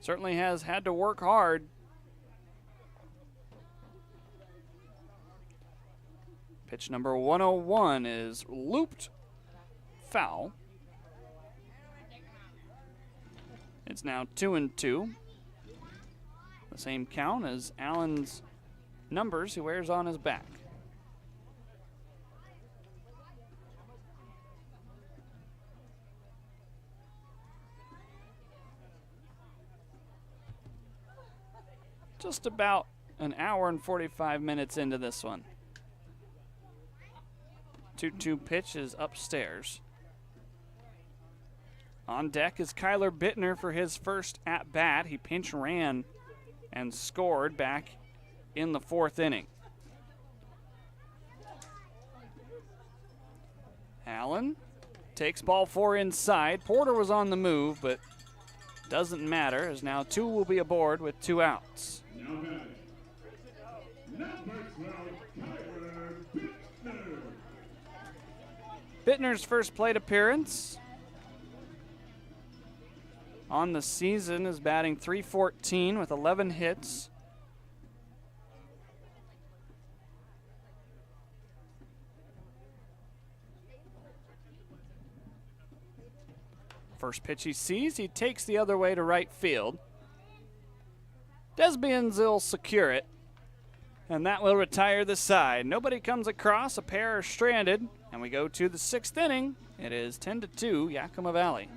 certainly has had to work hard. Pitch number 101 is looped foul. It's now 2-2. The same count as Allen's numbers he wears on his back. Just about an hour and 45 minutes into this one. 2-2 pitch is upstairs. On deck is Kyler Bittner for his first at-bat. He pinch ran and scored back in the 4th inning. Allen takes ball 4 inside. Porter was on the move, but doesn't matter, as now 2 will be aboard with 2 outs. Bittner's first plate appearance on the season is batting .314 with 11 hits. First pitch he sees, he takes the other way to right field. Desbians will secure it, and that will retire the side. Nobody comes across, a pair are stranded, and we go to the 6th inning. It is 10-2 Yakima Valley.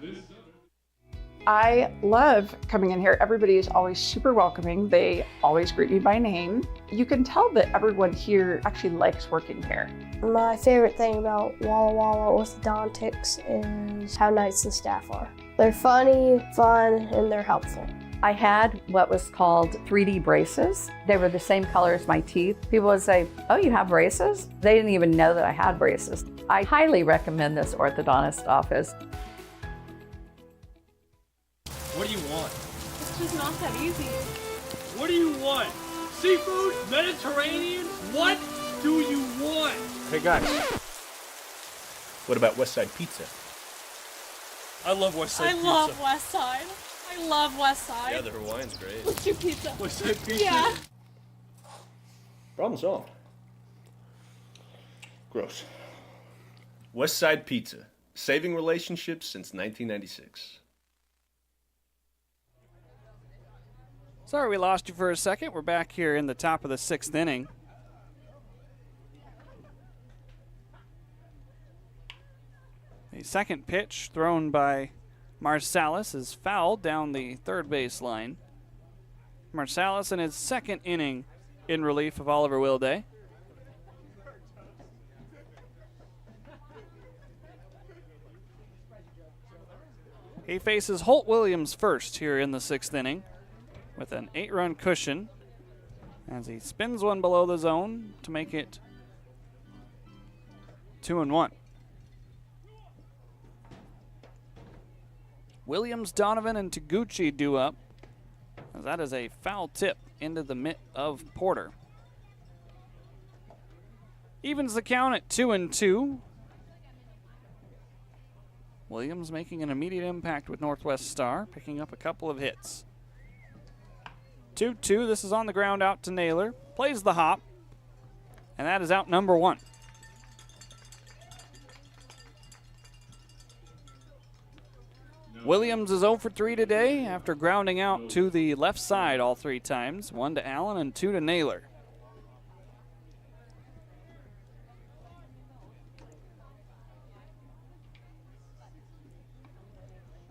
I love coming in here. Everybody is always super welcoming. They always greet me by name. You can tell that everyone here actually likes working here. My favorite thing about Walla Walla Orthodontics is how nice the staff are. They're funny, fun, and they're helpful. I had what was called 3D braces. They were the same color as my teeth. People would say, "Oh, you have braces?" They didn't even know that I had braces. I highly recommend this orthodontist office. What do you want? It's just not that easy. What do you want? Seafood? Mediterranean? What do you want? Hey guys, what about West Side Pizza? I love West Side Pizza. I love West Side. I love West Side. Yeah, the Hawaiian's great. Let's do pizza. West Side Pizza? Yeah. Problem solved. Gross. West Side Pizza, saving relationships since 1996. Sorry we lost you for a second. We're back here in the top of the 6th inning. The second pitch thrown by Marsalis is fouled down the 3rd base line. Marsalis in his 2nd inning in relief of Oliver Wilday. He faces Holt Williams first here in the 6th inning with an 8-run cushion as he spins one below the zone to make it 2-1. Williams, Donovan, and Taguchi do up, as that is a foul tip into the mitt of Porter. Evens the count at 2-2. Williams making an immediate impact with Northwest Star, picking up a couple of hits. 2-2, this is on the ground out to Naylor. Plays the hop, and that is out number 1. Williams is 0 for 3 today after grounding out to the left side all 3 times. 1 to Allen and 2 to Naylor.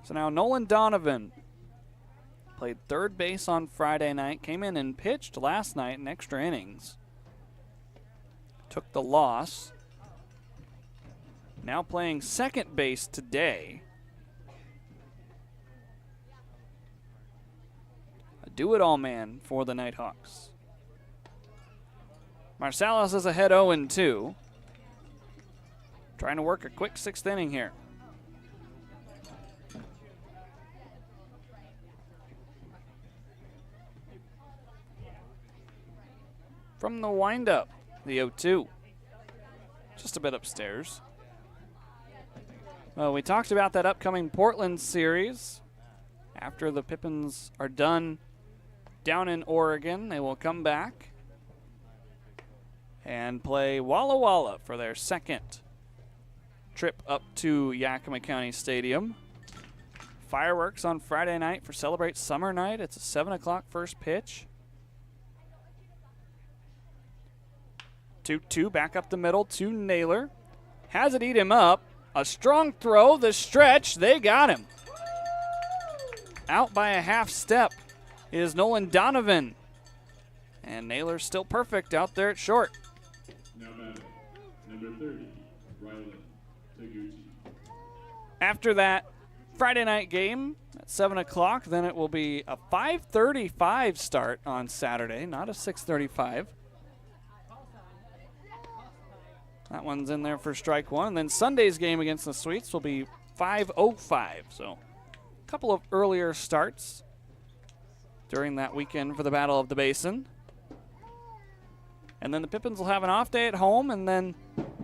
So now Nolan Donovan played 3rd base on Friday night, came in and pitched last night in extra innings. Took the loss. Now playing 2nd base today. A do-it-all man for the Nighthawks. Marsalis is ahead 0-2. Trying to work a quick 6th inning here. From the windup, the 0-2. Just a bit upstairs. Well, we talked about that upcoming Portland series. After the Pippins are done down in Oregon, they will come back and play Walla Walla for their second trip up to Yakima County Stadium. Fireworks on Friday night for Celebrate Summer Night. It's a 7 o'clock first pitch. 2-2 back up the middle to Naylor. Has it eat him up. A strong throw, the stretch, they got him. Out by a half step is Nolan Donovan. And Naylor's still perfect out there at short. Now batting, number 30, Rylan Taguchi. After that Friday night game at 7 o'clock, then it will be a 5:35 start on Saturday, not a 6:35. That one's in there for strike one. And then Sunday's game against the Sweets will be 5:05. So a couple of earlier starts during that weekend for the Battle of the Basin. And then the Pippins will have an off day at home and then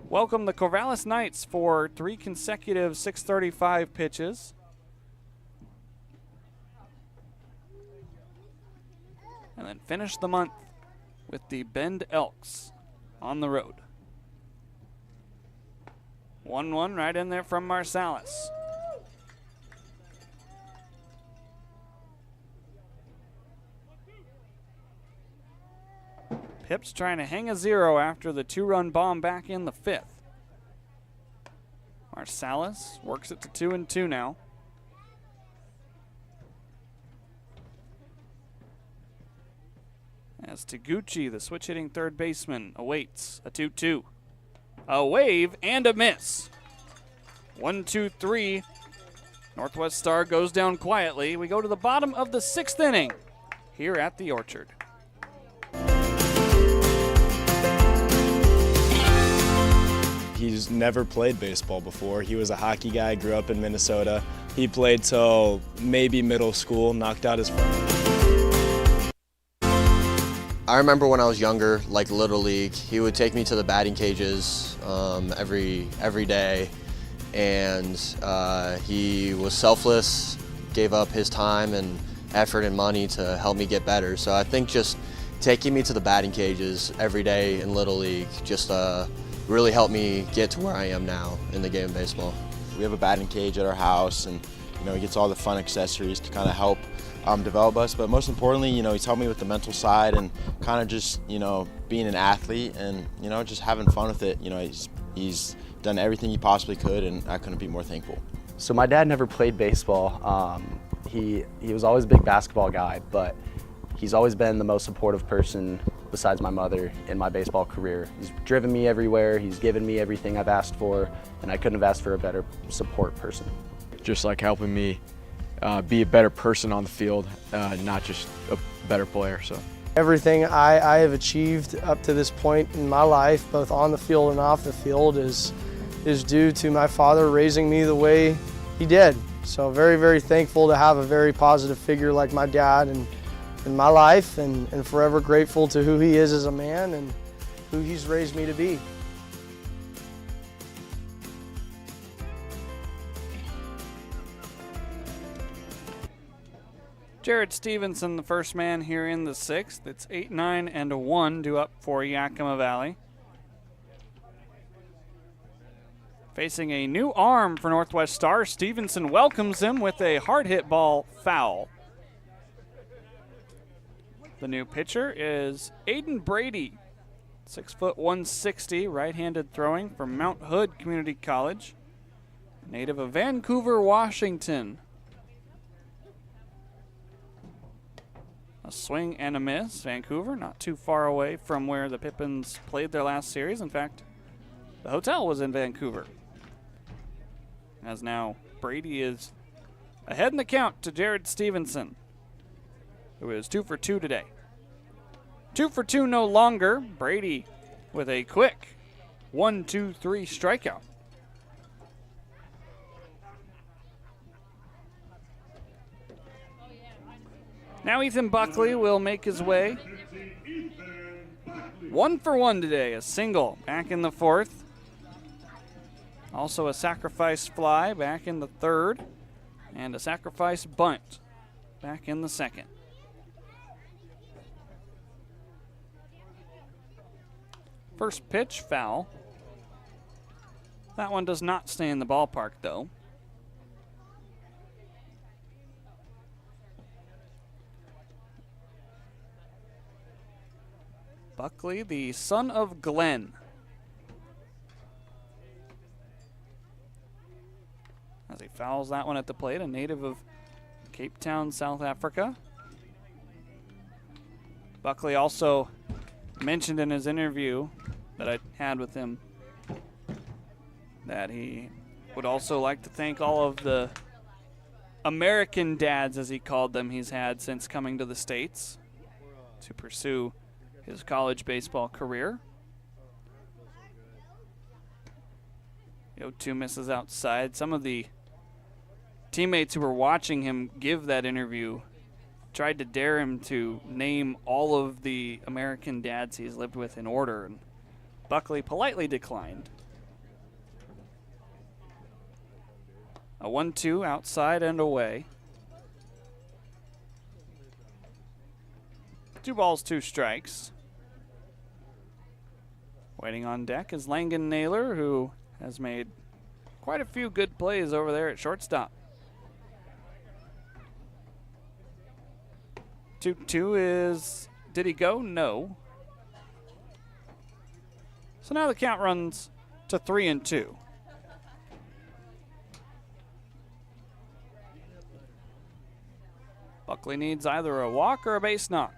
welcome the Corvallis Knights for 3 consecutive 6:35 pitches. And then finish the month with the Bend Elks on the road. 1-1 right in there from Marsalis. Pips trying to hang a 0 after the 2-run bomb back in the 5th. Marsalis works it to 2-2 now. As Taguchi, the switch-hitting third baseman, awaits a 2-2. A wave and a miss. 1-2-3. Northwest Star goes down quietly. We go to the bottom of the 6th inning here at the Orchard. He's never played baseball before. He was a hockey guy, grew up in Minnesota. He played till maybe middle school, knocked out his friend. I remember when I was younger, like Little League, he would take me to the batting cages every day, and he was selfless, gave up his time and effort and money to help me get better. So I think just taking me to the batting cages every day in Little League just really helped me get to where I am now in the game of baseball. We have a batting cage at our house, and he gets all the fun accessories to kind of help develop us, but most importantly, he's helped me with the mental side and kind of just, being an athlete and, just having fun with it. He's done everything he possibly could, and I couldn't be more thankful. So my dad never played baseball. He was always a big basketball guy, but he's always been the most supportive person besides my mother in my baseball career. He's driven me everywhere, he's given me everything I've asked for, and I couldn't have asked for a better support person. Just like helping me be a better person on the field, not just a better player. So everything I have achieved up to this point in my life, both on the field and off the field, is due to my father raising me the way he did. So very, very thankful to have a very positive figure like my dad in my life, and forever grateful to who he is as a man and who he's raised me to be. Jared Stevenson, the first man here in the 6th. It's 8-9 and a 1 due up for Yakima Valley. Facing a new arm for Northwest Star, Stevenson welcomes him with a hard hit ball foul. The new pitcher is Aiden Brady, 6', 160, right-handed throwing from Mount Hood Community College, native of Vancouver, Washington. A swing and a miss. Vancouver, not too far away from where the Pippins played their last series. In fact, the hotel was in Vancouver. As now Brady is ahead in the count to Jared Stevenson, who is 2 for 2 today. 2 for 2 no longer. Brady with a quick 1-2-3 strikeout. Now Ethan Buckley will make his way. 1 for 1 today, a single back in the 4th. Also a sacrifice fly back in the 3rd, and a sacrifice bunt back in the second. First pitch, foul. That one does not stay in the ballpark, though. Buckley, the son of Glenn. As he fouls that one at the plate, a native of Cape Town, South Africa. Buckley also mentioned in his interview that I had with him that he would also like to thank all of the American dads, as he called them, he's had since coming to the States to pursue his college baseball career. 0-2 misses outside. Some of the teammates who were watching him give that interview tried to dare him to name all of the American dads he's lived with in order, and Buckley politely declined. A 1-2 outside and away. 2 balls, 2 strikes. Waiting on deck is Langan Naylor, who has made quite a few good plays over there at shortstop. 2-2 is, did he go? No. So now the count runs to 3-2. Buckley needs either a walk or a base knock.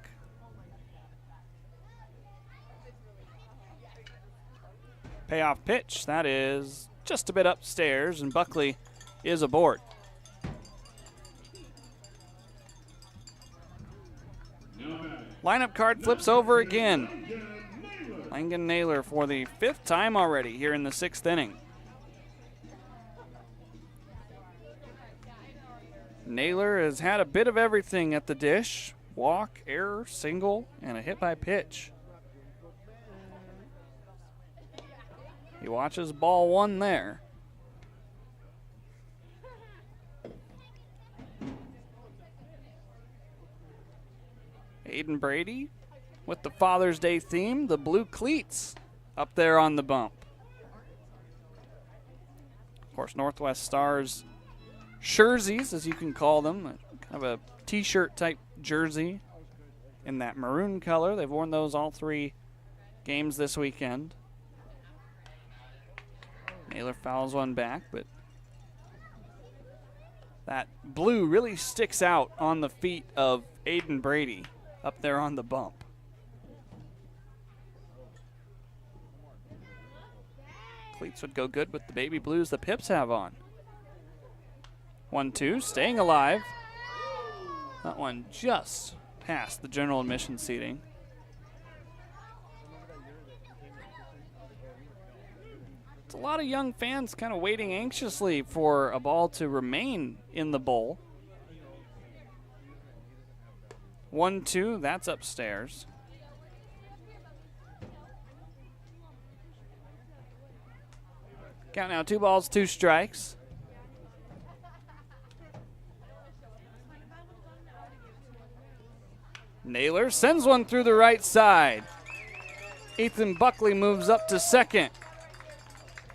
Payoff pitch, that is just a bit upstairs, and Buckley is aboard. Lineup card flips over again. Langan Naylor for the 5th time already here in the 6th inning. Naylor has had a bit of everything at the dish. Walk, error, single, and a hit by pitch. He watches ball 1 there. Aiden Brady with the Father's Day theme, the blue cleats up there on the bump. Of course, Northwest Stars jerseys, as you can call them, kind of a t-shirt type jersey in that maroon color. They've worn those all 3 games this weekend. Naylor fouls one back, but that blue really sticks out on the feet of Aiden Brady up there on the bump. Cleats would go good with the baby blues the Pips have on. 1-2, staying alive. That one just past the general admission seating. It's a lot of young fans kind of waiting anxiously for a ball to remain in the bowl. 1-2, that's upstairs. Count now, 2 balls, 2 strikes. Naylor sends one through the right side. Ethan Buckley moves up to second.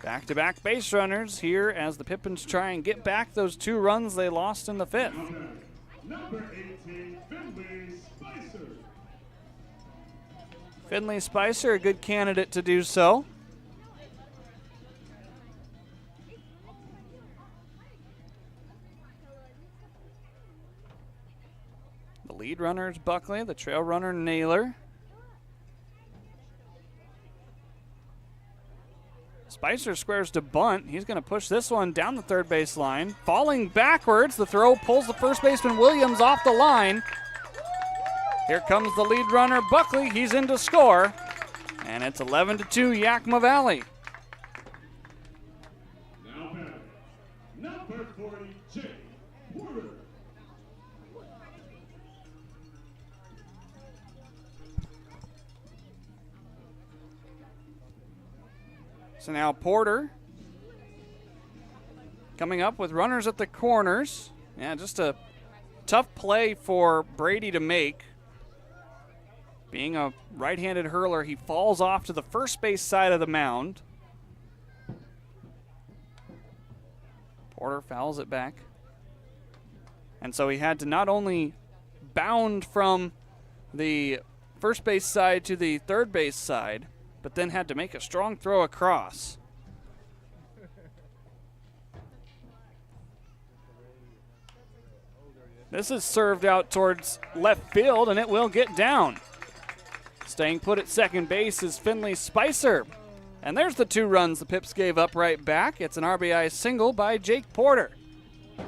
Back-to-back base runners here as the Pippins try and get back those 2 runs they lost in the 5th. Number 18, Finley Spicer. Finley Spicer, a good candidate to do so. The lead runner is Buckley, the trail runner Naylor. Spicer squares to bunt. He's going to push this one down the third base line. Falling backwards, the throw pulls the first baseman Williams off the line. Here comes the lead runner Buckley. He's in to score. And it's 11-2 Yakima Valley. Now batting, number 40, Jake Porter. So now Porter coming up with runners at the corners. Yeah, just a tough play for Brady to make. Being a right-handed hurler, he falls off to the first base side of the mound. Porter fouls it back. And so he had to not only bound from the first base side to the third base side, but then had to make a strong throw across. This is served out towards left field, and it will get down. Staying put at second base is Finley Spicer. And there's the 2 runs the Pips gave up right back. It's an RBI single by Jake Porter. Now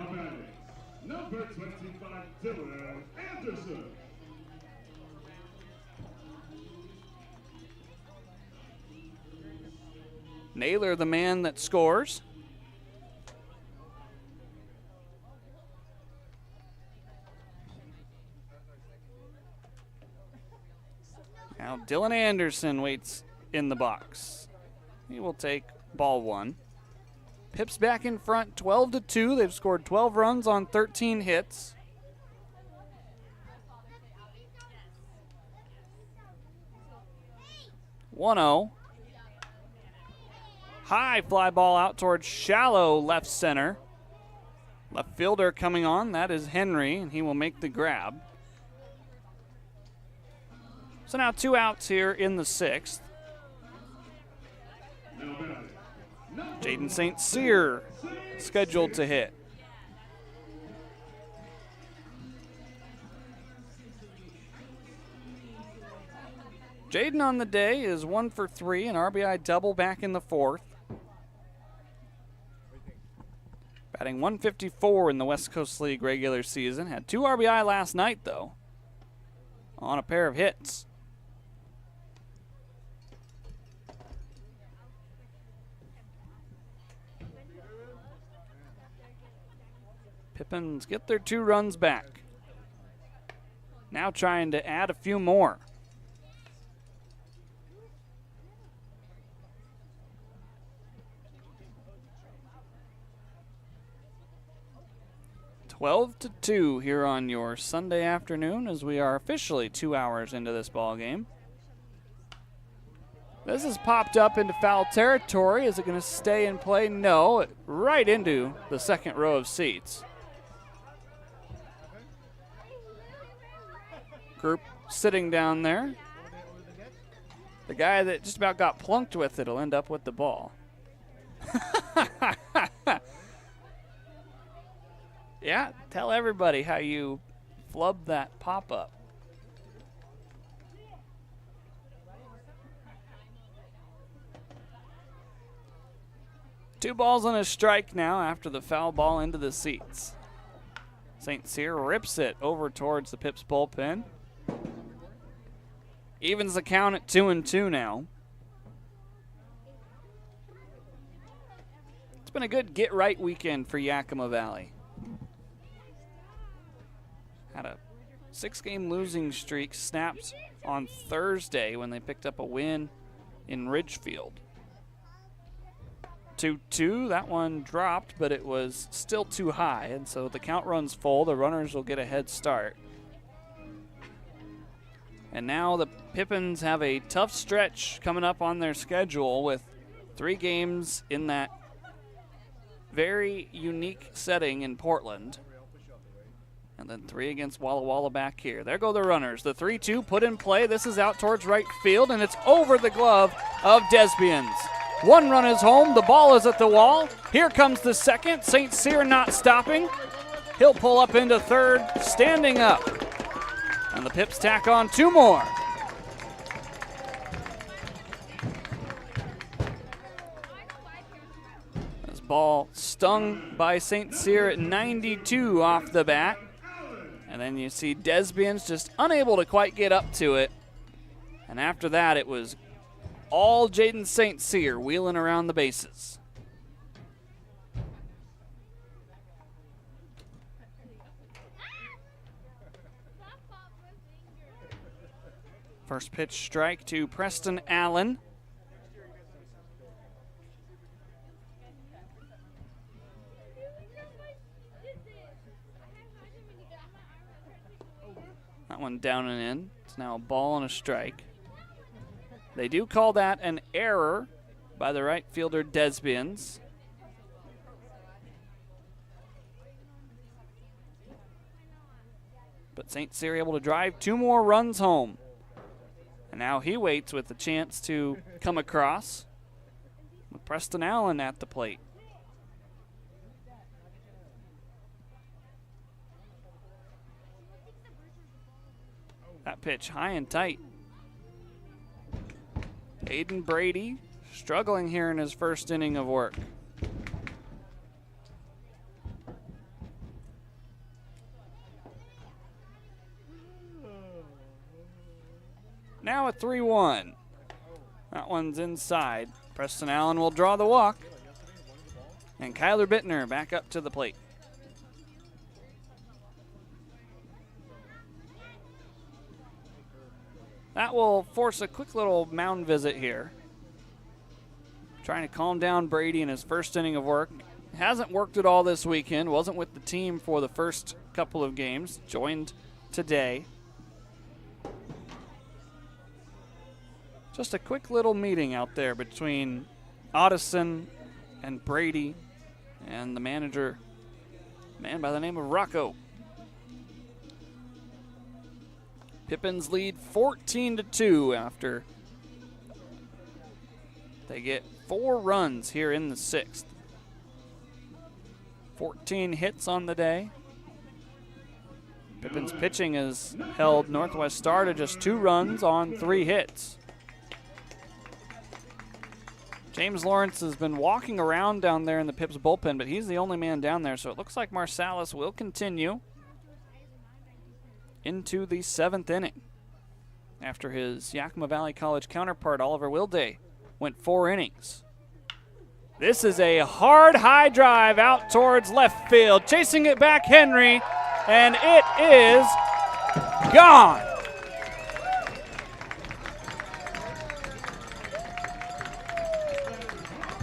batting, number 25, Dylan Anderson. Naylor, the man that scores. Now Dylan Anderson waits in the box. He will take ball 1. Pips back in front, 12-2. They've scored 12 runs on 13 hits. (1-0). High fly ball out towards shallow left center. Left fielder coming on, that is Henry, and he will make the grab. So now 2 outs here in the 6th. Jaden St. Cyr scheduled to hit. Jaden on the day is 1 for 3, an RBI double back in the 4th. Batting 154 in the West Coast League regular season. Had 2 RBI last night, though, on a pair of hits. Pippins get their 2 runs back. Now trying to add a few more. (12-2) here on your Sunday afternoon as we are officially 2 hours into this ball game. This has popped up into foul territory. Is it going to stay in play? No, right into the second row of seats. Group sitting down there. The guy that just about got plunked with it will end up with the ball. Yeah, tell everybody how you flubbed that pop-up. Two balls and a strike now after the foul ball into the seats. St. Cyr rips it over towards the Pips bullpen. Evens the count at 2-2 now. It's been a good get-right weekend for Yakima Valley. Had a 6-game losing streak snapped on Thursday when they picked up a win in Ridgefield. 2-2, that one dropped, but it was still too high, and so the count runs full. The runners will get a head start. And now the Pippins have a tough stretch coming up on their schedule with 3 games in that very unique setting in Portland. And then 3 against Walla Walla back here. There go the runners. The 3-2 put in play. This is out towards right field, and it's over the glove of Desbians. 1 run is home. The ball is at the wall. Here comes the second. St. Cyr not stopping. He'll pull up into third, standing up. And the Pips tack on 2 more. This ball stung by St. Cyr at 92 off the bat. And then you see Desbians just unable to quite get up to it. And after that, it was all Jaden St. Cyr wheeling around the bases. First pitch strike to Preston Allen. one down and in. It's now a ball and a strike. They do call that an error by the right fielder, Desbians. But St. Cyr able to drive 2 more runs home. And now he waits with the chance to come across with Preston Allen at the plate. That pitch high and tight. Aiden Brady struggling here in his first inning of work. Now a 3-1. That one's inside. Preston Allen will draw the walk. And Kyler Bittner back up to the plate. That will force a quick little mound visit here. Trying to calm down Brady in his first inning of work. Hasn't worked at all this weekend. Wasn't with the team for the first couple of games. Joined today. Just a quick little meeting out there between Otteson and Brady and the manager, a man by the name of Rocco. Pippins lead 14-2 after they get 4 runs here in the 6th. 14 hits on the day. Pippins pitching has held Northwest Star to just 2 runs on 3 hits. James Lawrence has been walking around down there in the Pips bullpen, but he's the only man down there, so it looks like Marsalis will continue into the 7th inning after his Yakima Valley College counterpart, Oliver Wilday, went 4 innings. This is a hard high drive out towards left field. Chasing it back, Henry, and it is gone.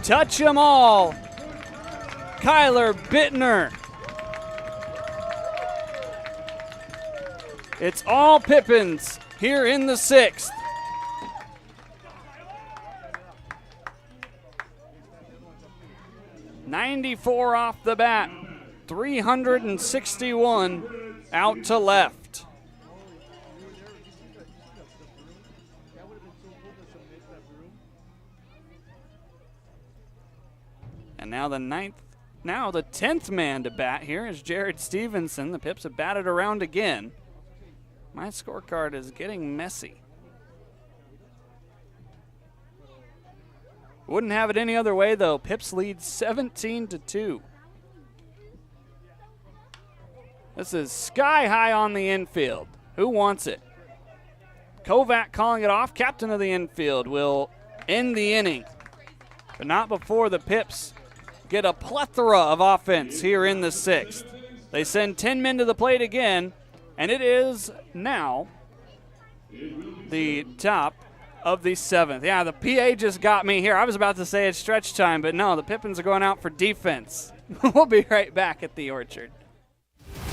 Touch 'em all. Kyler Bittner. It's all Pippins here in the 6th. .94 off the bat, 361 out to left. And now the 10th man to bat here is Jared Stevenson. The Pips have batted around again. My scorecard is getting messy. Wouldn't have it any other way, though. Pips lead 17-2. This is sky high on the infield. Who wants it? Kovac calling it off. Captain of the infield will end the inning. But not before the Pips get a plethora of offense here in the 6th. They send 10 men to the plate again, and it is now the top of the 7th. Yeah, the PA just got me here. I was about to say it's stretch time, but no, the Pippins are going out for defense. We'll be right back at the Orchard.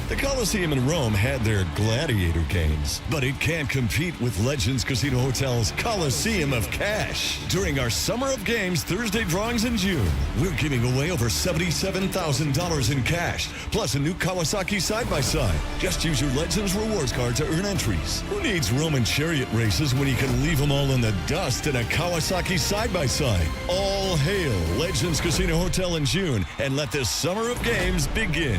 The Coliseum in Rome had their gladiator games, but it can't compete with Legends Casino Hotel's Coliseum of Cash. During our Summer of Games Thursday drawings in June, we're giving away over $77,000 in cash, plus a new Kawasaki side-by-side. Just use your Legends rewards card to earn entries. Who needs Roman chariot races when you can leave them all in the dust in a Kawasaki side-by-side? All hail Legends Casino Hotel in June, and let this Summer of Games begin.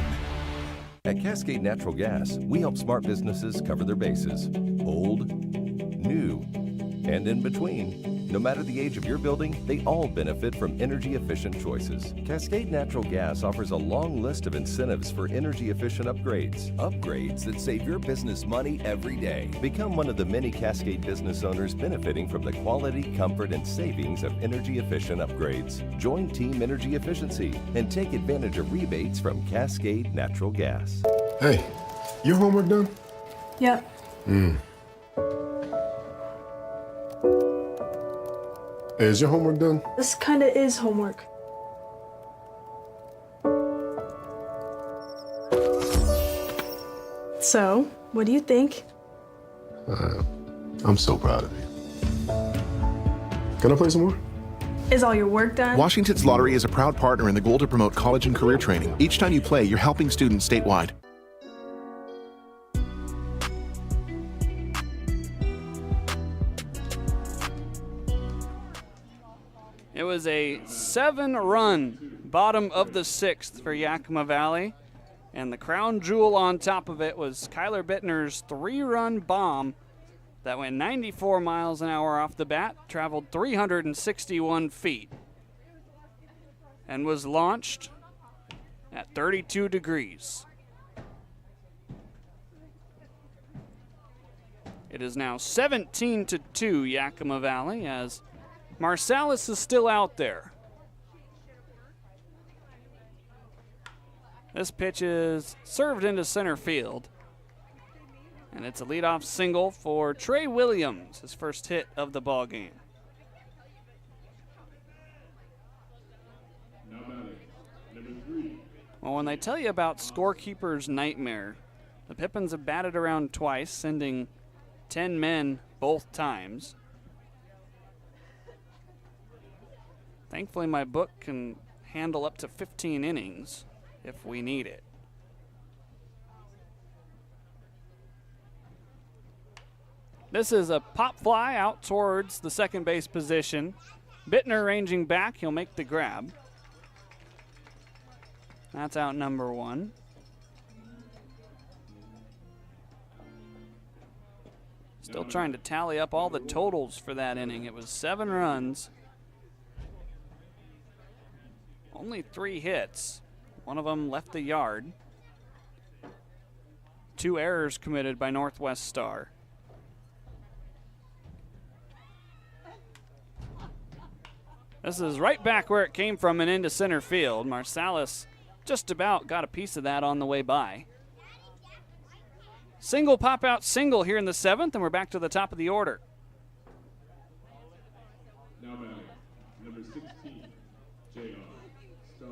At Cascade Natural Gas, we help smart businesses cover their bases. Old, new, and in between. No matter the age of your building, they all benefit from energy-efficient choices. Cascade Natural Gas offers a long list of incentives for energy-efficient upgrades. Upgrades that save your business money every day. Become one of the many Cascade business owners benefiting from the quality, comfort, and savings of energy-efficient upgrades. Join Team Energy Efficiency and take advantage of rebates from Cascade Natural Gas. Hey, your homework done? Yep. Hey, is your homework done? This kinda is homework. So, what do you think? I'm so proud of you. Can I play some more? Is all your work done? Washington's Lottery is a proud partner in the goal to promote college and career training. Each time you play, you're helping students statewide. It was a 7-run bottom of the 6th for Yakima Valley, and the crown jewel on top of it was Kyler Bittner's 3-run bomb that went 94 miles an hour off the bat, traveled 361 feet, and was launched at 32 degrees. It is now 17-2 Yakima Valley, as Marsalis is still out there. This pitch is served into center field. And it's a leadoff single for Trey Williams, his first hit of the ball game. Well, when they tell you about scorekeeper's nightmare, the Pippins have batted around twice, sending 10 men both times. Thankfully, my book can handle up to 15 innings if we need it. This is a pop fly out towards the second base position. Bittner ranging back, he'll make the grab. That's out number 1. Still trying to tally up all the totals for that inning. It was 7 runs. Only 3 hits. One of them left the yard. 2 errors committed by Northwest Star. This is right back where it came from and into center field. Marsalis just about got a piece of that on the way by. Single pop-out single here in the 7th, and we're back to the top of the order. Now batting, number 16, J.R. Star.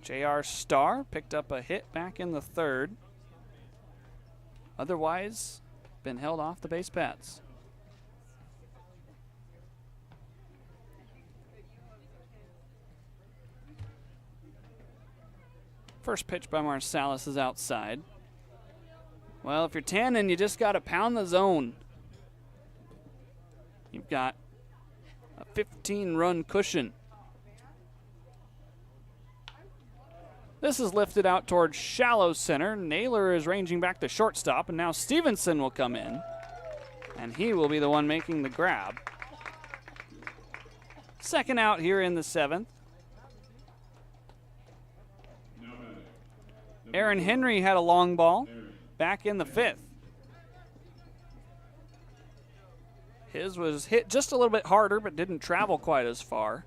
J.R. Star picked up a hit back in the 3rd. Otherwise, been held off the base paths. First pitch by Marsalis is outside. Well, if you're tanning, you just got to pound the zone. You've got a 15-run cushion. This is lifted out towards shallow center. Naylor is ranging back to shortstop, and now Stevenson will come in, and he will be the one making the grab. Second out here in the 7th. Aaron Henry had a long ball back in the 5th. His was hit just a little bit harder, but didn't travel quite as far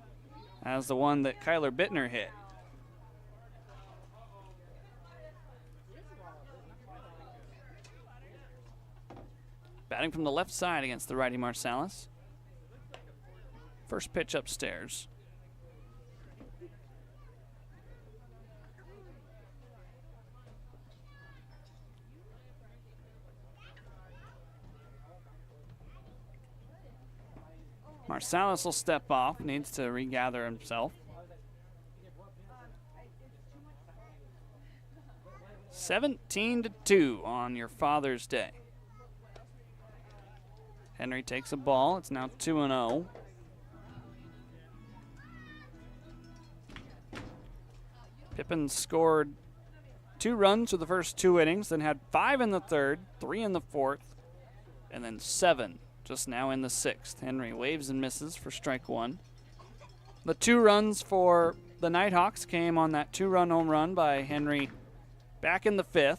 as the one that Kyler Bittner hit. Batting from the left side against the righty Marsalis. First pitch upstairs. Marsalis will step off, needs to regather himself. 17-2 on your Father's Day. Henry takes a ball. It's now 2-0. Pippins scored 2 runs for the first 2 innings, then had 5 in the 3rd, 3 in the 4th, and then 7 just now in the 6th. Henry waves and misses for strike 1. The 2 runs for the Nighthawks came on that 2-run home run by Henry back in the 5th.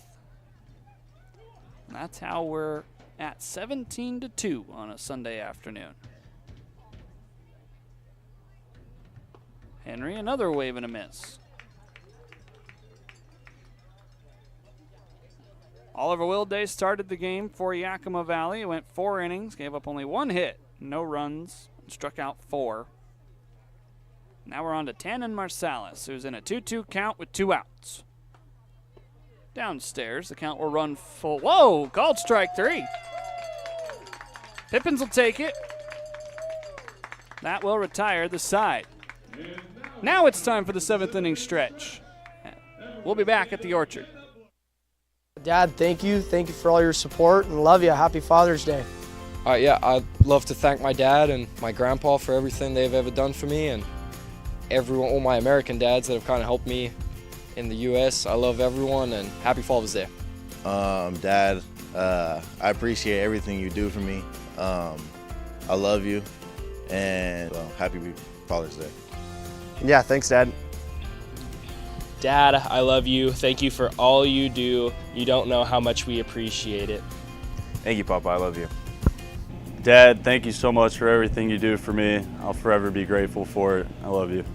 And that's how we're at 17-2 on a Sunday afternoon. Henry, another wave and a miss. Oliver Wilday started the game for Yakima Valley. Went 4 innings, gave up only 1 hit, no runs, and struck out 4. Now we're on to Tannen Marsalis, who's in a 2-2 count with 2 outs. Downstairs, the count will run full. Whoa, called strike 3. Pippins will take it. That will retire the side. Now it's time for the 7th inning stretch. We'll be back at the Orchard. Dad, thank you. Thank you for all your support and love you. Happy Father's Day. Yeah, I'd love to thank my dad and my grandpa for everything they've ever done for me, and all my American dads that have kind of helped me in the U.S. I love everyone, and happy Father's Day. Dad, I appreciate everything you do for me. I love you, and happy Father's Day. Yeah, thanks, Dad. Dad, I love you. Thank you for all you do. You don't know how much we appreciate it. Thank you, Papa. I love you. Dad, thank you so much for everything you do for me. I'll forever be grateful for it. I love you.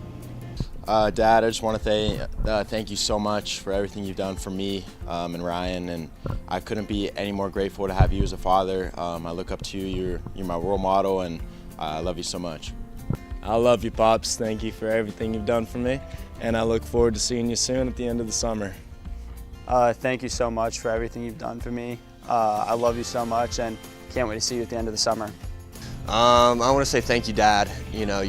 Dad, I just want to thank you so much for everything you've done for me and Ryan, and I couldn't be any more grateful to have you as a father. I look up to you. You're my role model, and I love you so much. I love you, Pops. Thank you for everything you've done for me, and I look forward to seeing you soon at the end of the summer. Thank you so much for everything you've done for me. I love you so much, and can't wait to see you at the end of the summer. I want to say thank you, Dad. You know,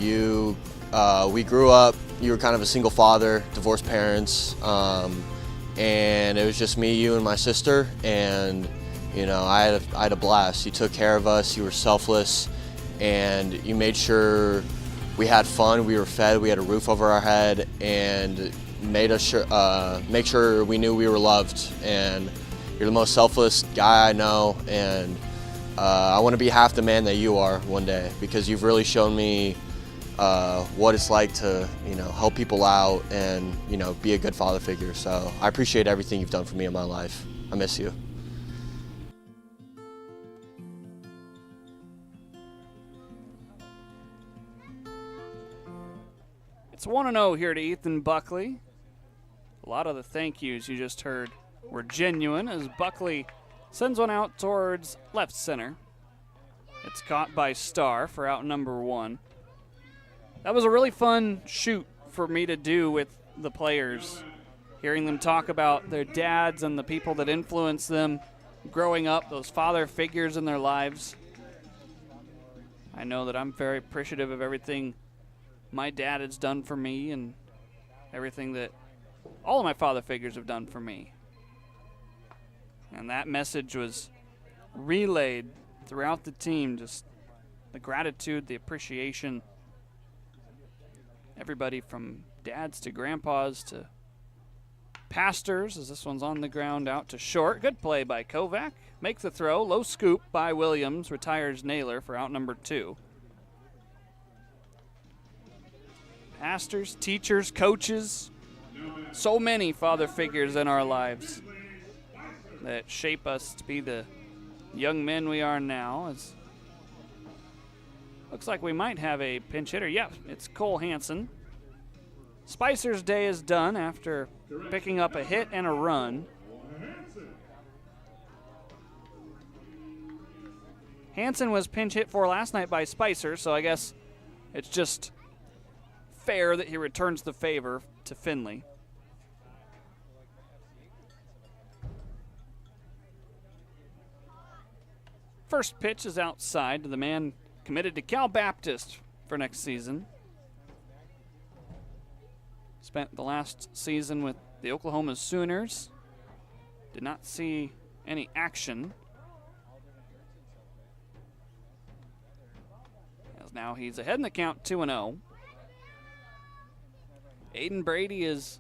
we grew up, you were kind of a single father, divorced parents, and it was just me, you, and my sister, and you know, I had a blast. You took care of us, you were selfless, and you made sure we had fun, we were fed, we had a roof over our head, and made us make sure we knew we were loved. And you're the most selfless guy I know, and I want to be half the man that you are one day, because you've really shown me what it's like to, you know, help people out and, you know, be a good father figure. So I appreciate everything you've done for me in my life. I miss you. It's 1-0 here to Ethan Buckley. A lot of the thank yous you just heard were genuine as Buckley sends one out towards left center. It's caught by Starr for out number 1. That was a really fun shoot for me to do with the players, hearing them talk about their dads and the people that influenced them growing up, those father figures in their lives. I know that I'm very appreciative of everything my dad has done for me and everything that all of my father figures have done for me. And that message was relayed throughout the team, just the gratitude, the appreciation. Everybody from dads to grandpas to pastors, as this one's on the ground out to short. Good play by Kovac. Make the throw. Low scoop by Williams. Retires Naylor for out number 2. Pastors, teachers, coaches, so many father figures in our lives that shape us to be the young men we are now. Looks like we might have a pinch hitter. Yep, it's Cole Hansen. Spicer's day is done after picking up a hit and a run. Hansen was pinch hit for last night by Spicer, so I guess it's just fair that he returns the favor to Finley. First pitch is outside to the man committed to Cal Baptist for next season. Spent the last season with the Oklahoma Sooners. Did not see any action. As now he's ahead in the count 2-0. Aiden Brady is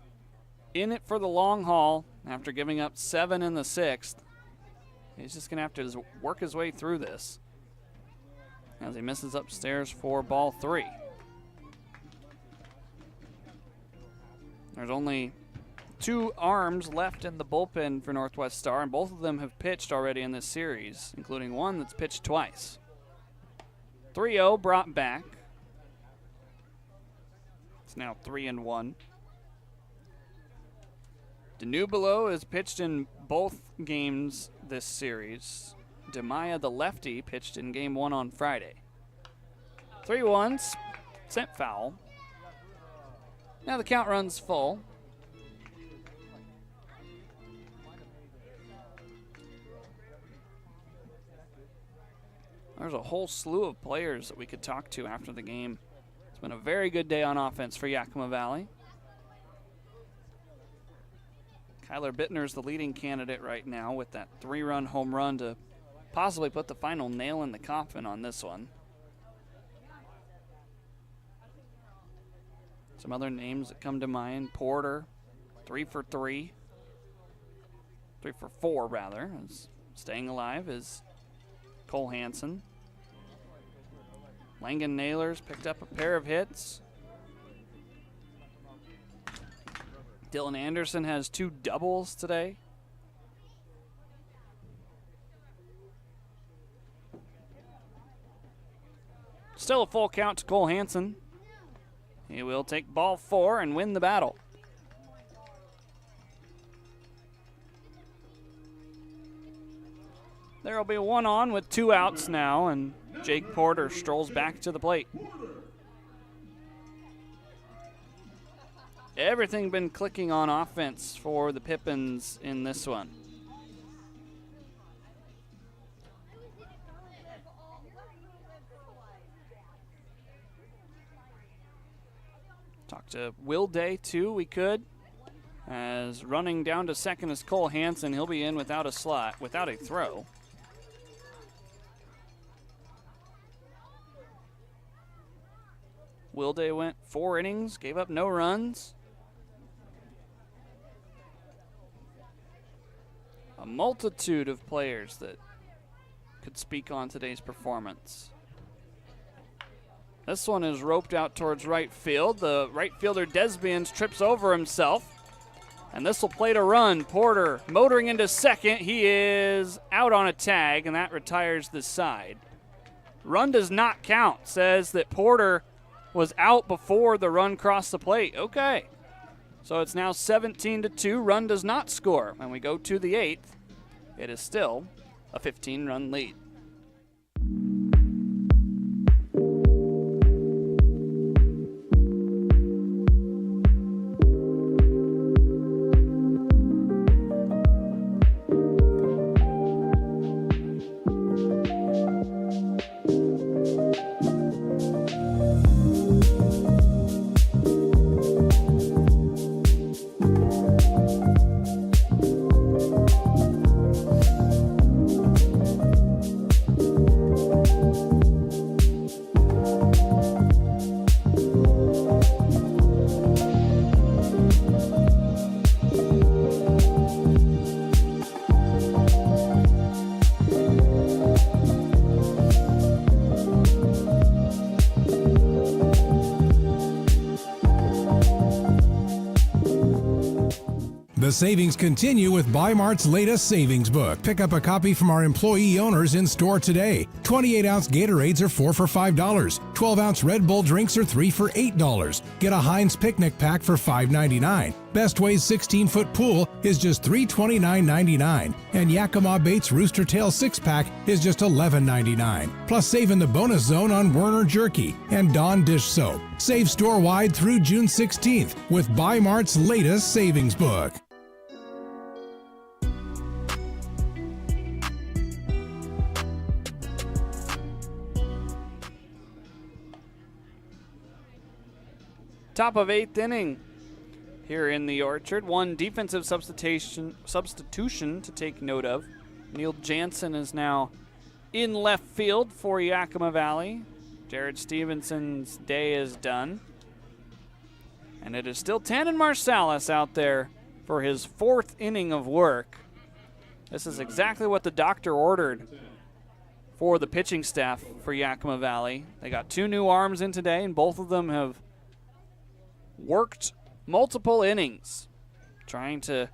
in it for the long haul after giving up 7 in the 6th. He's just going to have to work his way through this as he misses upstairs for ball 3. There's only 2 arms left in the bullpen for Northwest Star, and both of them have pitched already in this series, including one that's pitched twice. 3-0 brought back. It's now 3-1. Danubilo has pitched in both games this series. DeMaya, the lefty, pitched in game 1 on Friday. 3-1, sent foul. Now the count runs full. There's a whole slew of players that we could talk to after the game. It's been a very good day on offense for Yakima Valley. Kyler Bittner's the leading candidate right now with that 3-run home run to possibly put the final nail in the coffin on this one. Some other names that come to mind: Porter, 3 for 3. 3 for 4, rather. Staying alive is Cole Hansen. Langan Nailers picked up a pair of hits. Dylan Anderson has 2 doubles today. Still a full count to Cole Hansen. He will take ball 4 and win the battle. There will be 1 on with 2 outs now, and Jake Porter strolls back to the plate. Everything been clicking on offense for the Pippins in this one. Talk to Will Day, too, we could. As running down to second is Cole Hansen. He'll be in without a slot, without a throw. Will Day went 4 innings, gave up no runs. A multitude of players that could speak on today's performance. This one is roped out towards right field. The right fielder, Desbians, trips over himself. And this will play to run. Porter motoring into second. He is out on a tag, and that retires the side. Run does not count. Says that Porter was out before the run crossed the plate. Okay. So it's now 17-2. Run does not score. And we go to the 8th. It is still a 15-run lead. The savings continue with Bi-Mart's latest savings book. Pick up a copy from our employee owners in store today. 28-ounce Gatorades are 4 for $5. 12-ounce Red Bull drinks are 3 for $8. Get a Heinz picnic pack for $5.99. Best Way's 16-foot pool is just $329.99. And Yakima Bates Rooster Tail 6-pack is just $11.99. Plus save in the bonus zone on Werner Jerky and Dawn Dish Soap. Save store-wide through June 16th with Bi-Mart's latest savings book. Top of 8th inning here in the Orchard. One defensive substitution to take note of. Neil Jansen is now in left field for Yakima Valley. Jared Stevenson's day is done. And it is still Tannen Marsalis out there for his 4th inning of work. This is exactly what the doctor ordered for the pitching staff for Yakima Valley. They got 2 new arms in today, and both of them have worked multiple innings, trying to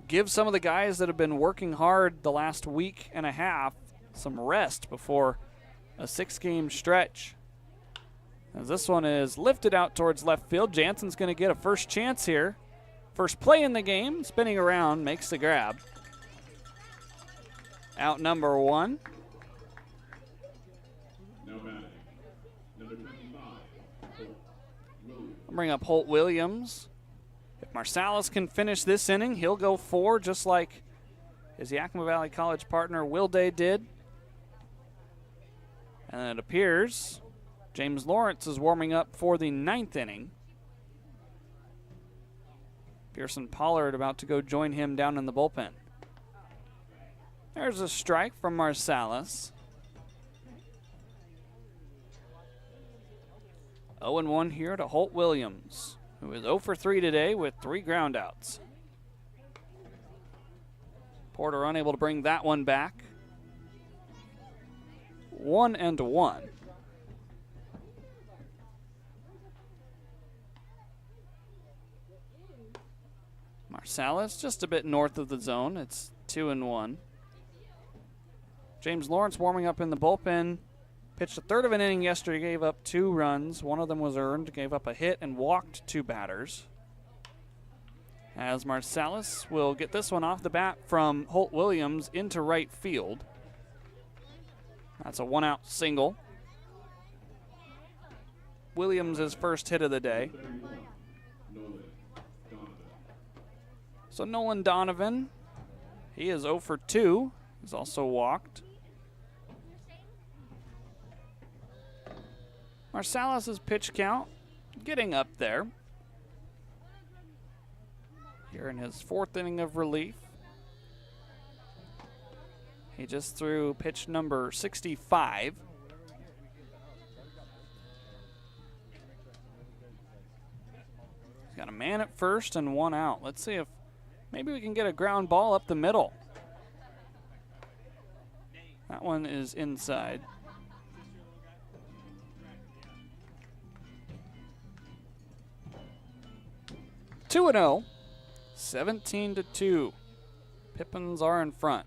give some of the guys that have been working hard the last week and a half some rest before a 6-game stretch. As this one is lifted out towards left field, Jansen's going to get a first chance here. First play in the game, spinning around, makes the grab. Out number 1. I'll bring up Holt Williams. If Marsalis can finish this inning, he'll go 4, just like his Yakima Valley College partner Will Day did. And it appears James Lawrence is warming up for the 9th inning. Pearson Pollard about to go join him down in the bullpen. There's a strike from Marsalis. 0-1 here to Holt Williams, who is 0 for 3 today with 3 groundouts. Porter unable to bring that one back. 1-1. Marsalis just a bit north of the zone. It's 2-1. James Lawrence warming up in the bullpen. Pitched a third of an inning yesterday, gave up 2 runs. One of them was earned, gave up a hit and walked 2 batters. As Marsalis will get this one off the bat from Holt Williams into right field. That's a 1-out single. Williams' first hit of the day. So Nolan Donovan, he is 0 for 2. He's also walked. Marsalis' pitch count getting up there. Here in his 4th inning of relief. He just threw pitch number 65. He's got a man at first and 1 out. Let's see if maybe we can get a ground ball up the middle. That one is inside. Two and 0, 17-2. Pippins are in front.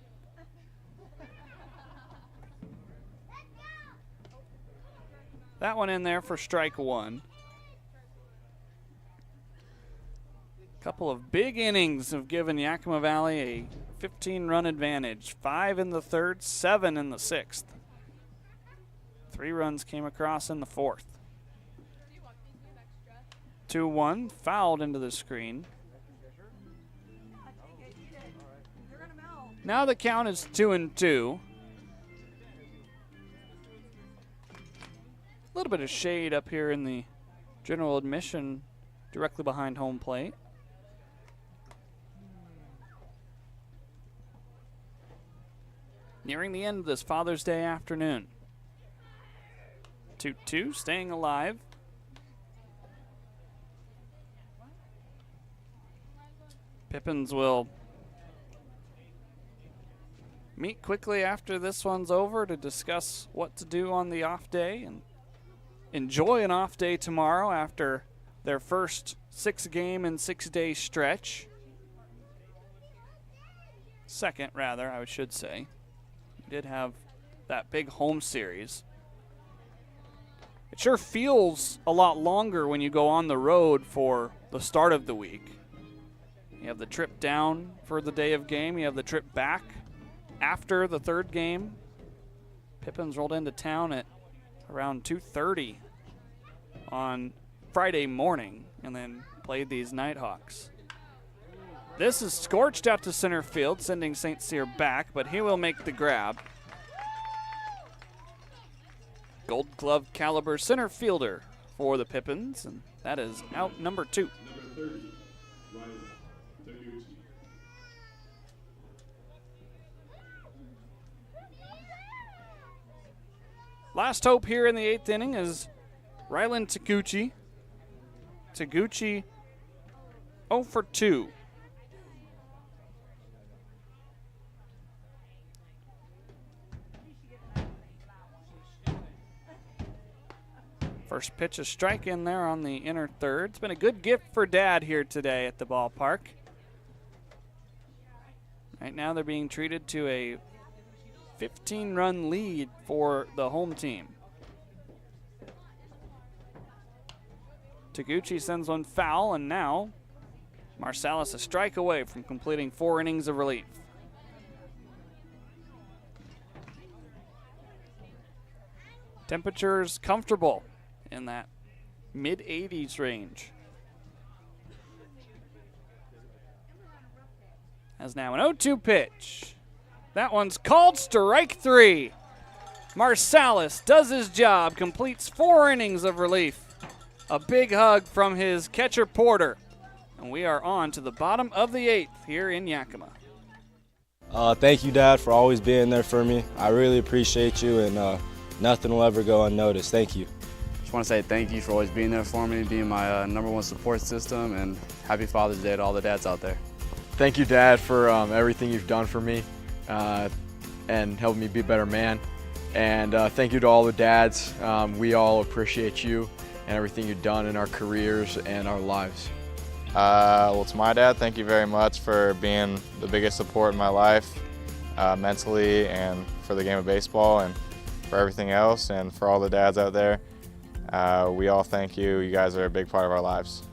That one in there for strike 1. Couple of big innings have given Yakima Valley a 15-run advantage. 5 in the 3rd, 7 in the 6th. 3 runs came across in the 4th. 2-1, fouled into the screen. Now the count is 2-2. A little bit of shade up here in the general admission directly behind home plate. Nearing the end of this Father's Day afternoon. 2-2, staying alive. Pippins will meet quickly after this one's over to discuss what to do on the off day and enjoy an off day tomorrow after their first 6-game and 6-day stretch. Second, rather, I should say. We did have that big home series. It sure feels a lot longer when you go on the road for the start of the week. You have the trip down for the day of game. You have the trip back after the 3rd game. Pippins rolled into town at around 2:30 on Friday morning and then played these Nighthawks. This is scorched out to center field, sending St. Cyr back, but he will make the grab. Gold Glove caliber center fielder for the Pippins, and that is out number 2. Last hope here in the 8th inning is Rylan Taguchi. Taguchi 0 for 2. First pitch, a strike in there on the inner 3rd. It's been a good gift for Dad here today at the ballpark. Right now they're being treated to a 15-run lead for the home team. Taguchi sends one foul, and now Marsalis a strike away from completing 4 innings of relief. Temperatures comfortable in that mid-80s range. As now an 0-2 pitch. That one's called strike 3. Marsalis does his job, completes 4 innings of relief. A big hug from his catcher Porter. And we are on to the bottom of the 8th here in Yakima. Thank you, Dad, for always being there for me. I really appreciate you, and nothing will ever go unnoticed. Thank you. Just want to say thank you for always being there for me, being my #1 support system, and happy Father's Day to all the dads out there. Thank you, Dad, for everything you've done for me and helping me be a better man. And thank you to all the dads. We all appreciate you and everything you've done in our careers and our lives. Well, to my dad, thank you very much for being the biggest support in my life, mentally, and for the game of baseball, and for everything else, and for all the dads out there. We all thank you. You guys are a big part of our lives.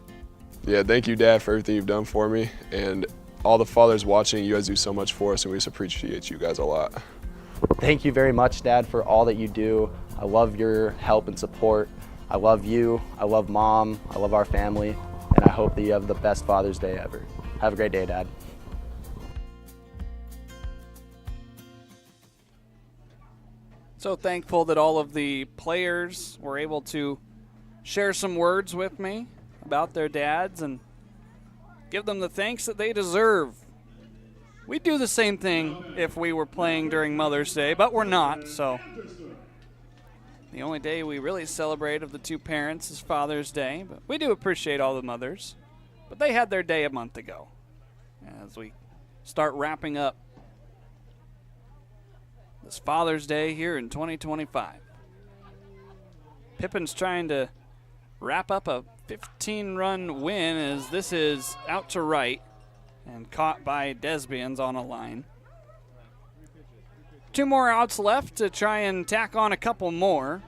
Yeah, thank you, Dad, for everything you've done for me. And all the fathers watching, you guys do so much for us, and we just appreciate you guys a lot. Thank you very much, Dad, for all that you do. I love your help and support. I love you. I love Mom. I love our family. And I hope that you have the best Father's Day ever. Have a great day, Dad. So thankful that all of the players were able to share some words with me about their dads and give them the thanks that they deserve. We'd do the same thing if we were playing during Mother's Day, but we're not, so the only day we really celebrate of the two parents is Father's Day, but we do appreciate all the mothers. But they had their day a month ago. As we start wrapping up this Father's Day here in 2025. Pippins trying to wrap up a 15-run win as this is out to right and caught by Desbians on a line. 2 more outs left to try and tack on a couple more.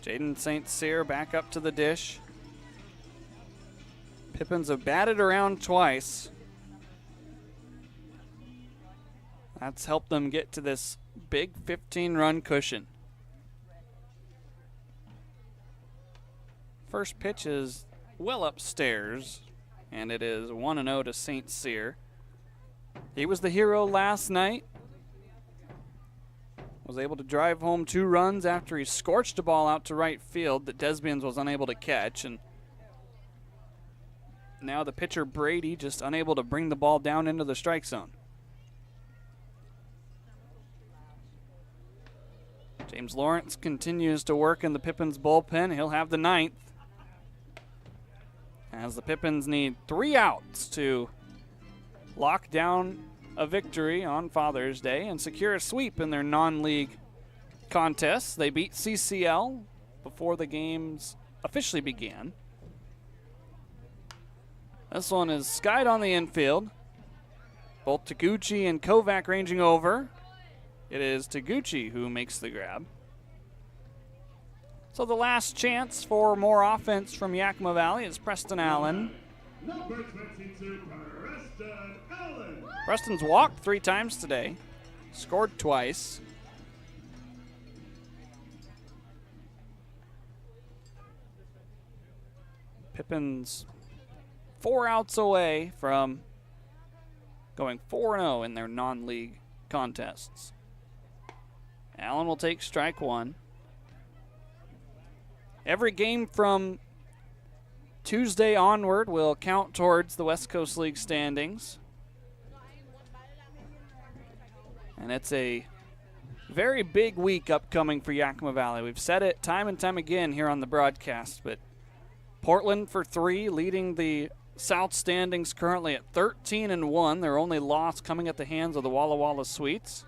Jaden St. Cyr back up to the dish. Pippins have batted around twice. That's helped them get to this big 15-run cushion. First pitch is well upstairs, and it is 1-0 to St. Cyr. He was the hero last night. Was able to drive home 2 runs after he scorched a ball out to right field that Desbians was unable to catch. And now the pitcher Brady just unable to bring the ball down into the strike zone. James Lawrence continues to work in the Pippins bullpen. He'll have the 9th. As the Pippins need 3 outs to lock down a victory on Father's Day and secure a sweep in their non-league contests. They beat CCL before the games officially began. This one is skied on the infield. Both Taguchi and Kovac ranging over. It is Taguchi who makes the grab. So the last chance for more offense from Yakima Valley is Preston Allen. Number 22, Preston Allen. Preston's walked 3 times today, scored twice. Pippins 4 outs away from going 4-0 in their non-league contests. Allen will take strike 1. Every game from Tuesday onward will count towards the West Coast League standings. And it's a very big week upcoming for Yakima Valley. We've said it time and time again here on the broadcast, but Portland for 3, leading the South standings currently at 13-1. Their only loss coming at the hands of the Walla Walla Sweets.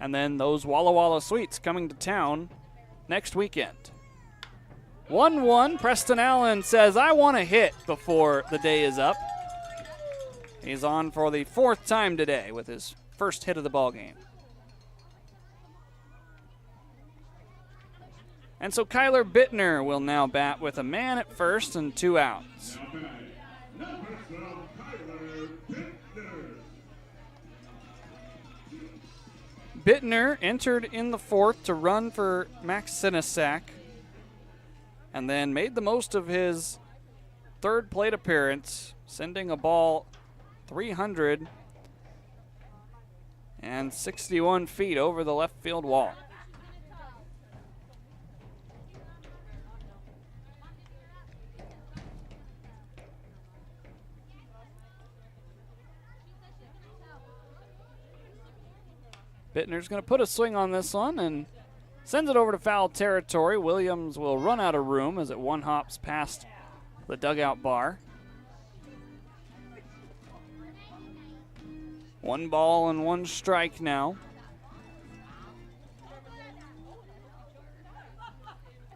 And then those Walla Walla Sweets coming to town next weekend. 1-1, Preston Allen says, I want a hit before the day is up. He's on for the 4th time today with his first hit of the ball game. And so Kyler Bittner will now bat with a man at first and 2 outs. Bittner entered in the 4th to run for Max Sinasak, and then made the most of his 3rd plate appearance, sending a ball 361 feet over the left field wall. Bittner's going to put a swing on this one and sends it over to foul territory. Williams will run out of room as it one hops past the dugout bar. 1 ball and 1 strike now.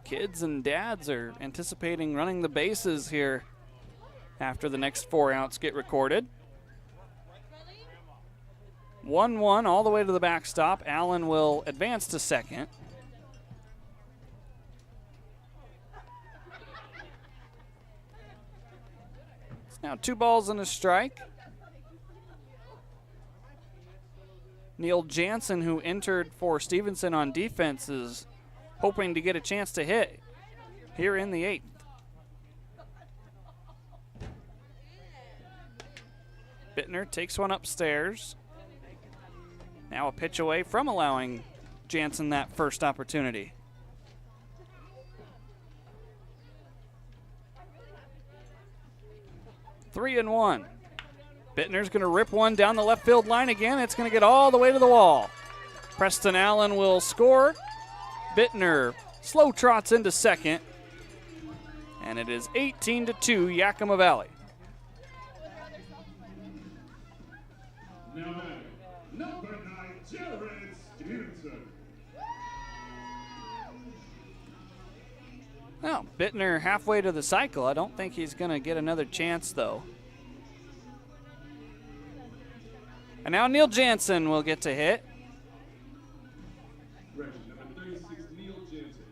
Kids and dads are anticipating running the bases here after the next 4 outs get recorded. 1-1 all the way to the backstop. Allen will advance to second. It's now 2 balls and a strike. Neil Jansen, who entered for Stevenson on defense, is hoping to get a chance to hit here in the 8th. Bittner takes one upstairs. Now a pitch away from allowing Jansen that first opportunity. Three and one. Bittner's going to rip one down the left field line again. It's going to get all the way to the wall. Preston Allen will score. Bittner slow trots into second. And it is 18-2 Yakima Valley. Now batting, number 9, Jared Stevenson. Well, Bittner halfway to the cycle. I don't think he's going to get another chance, though. And now Neil Jansen will get to hit. Number 36, Neil Jansen.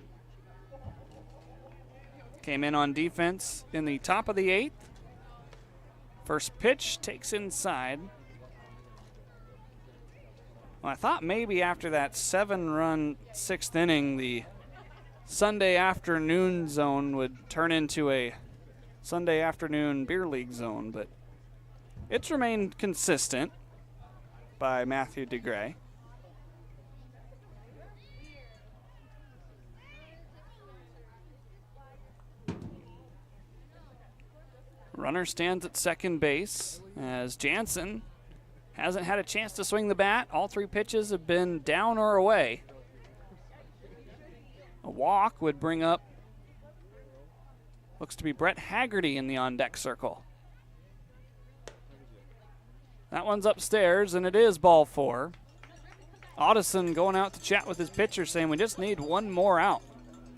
Came in on defense in the top of the 8th. First pitch takes inside. Well, I thought maybe after that 7-run 6th inning, the Sunday afternoon zone would turn into a Sunday afternoon beer league zone, but it's remained consistent by Matthew DeGray. Runner stands at second base as Jansen hasn't had a chance to swing the bat. All 3 pitches have been down or away. A walk would bring up, looks to be Brett Haggerty in the on-deck circle. That one's upstairs, and it is ball 4. Audison going out to chat with his pitcher saying we just need 1 more out.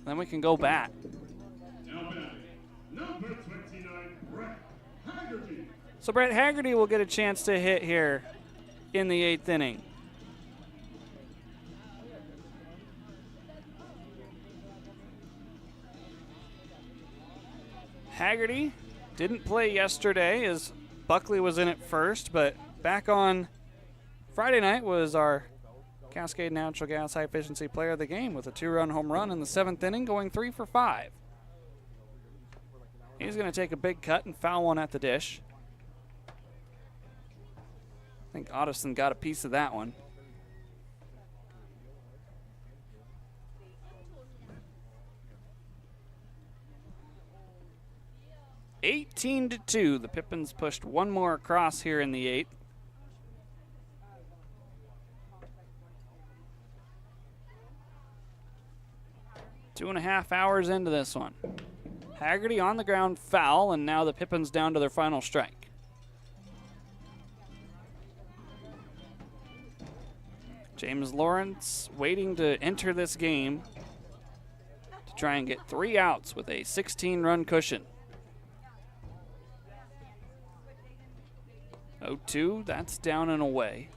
Then we can go bat. Now batting, number 29, Brett Haggerty. So Brett Haggerty will get a chance to hit here in the 8th inning. Haggerty didn't play yesterday as Buckley was in at first, but back on Friday night was our Cascade Natural Gas High Efficiency Player of the Game with a 2-run home run in the 7th inning, going 3 for 5. He's going to take a big cut and foul one at the dish. I think Audison got a piece of that one. (18-2). The Pippins pushed 1 more across here in the 8th. Two and a half hours into this one. Haggerty on the ground, foul, and now the Pippins down to their final strike. James Lawrence waiting to enter this game to try and get 3 outs with a 16-run cushion. 0-2, that's down and away.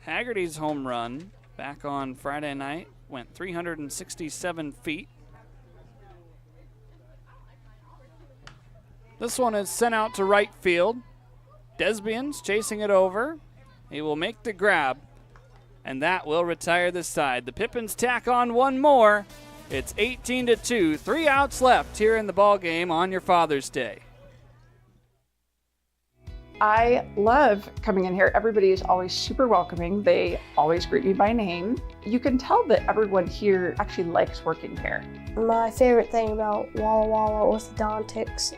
Haggerty's home run back on Friday night went 367 feet. This one is sent out to right field. Desbian's chasing it over. He will make the grab, and that will retire this side. The Pippins tack on 1 more. It's 18-2. 3 outs left here in the ball game on your Father's Day. I love coming in here. Everybody is always super welcoming. They always greet me by name. You can tell that everyone here actually likes working here. My favorite thing about Walla Walla Orthodontics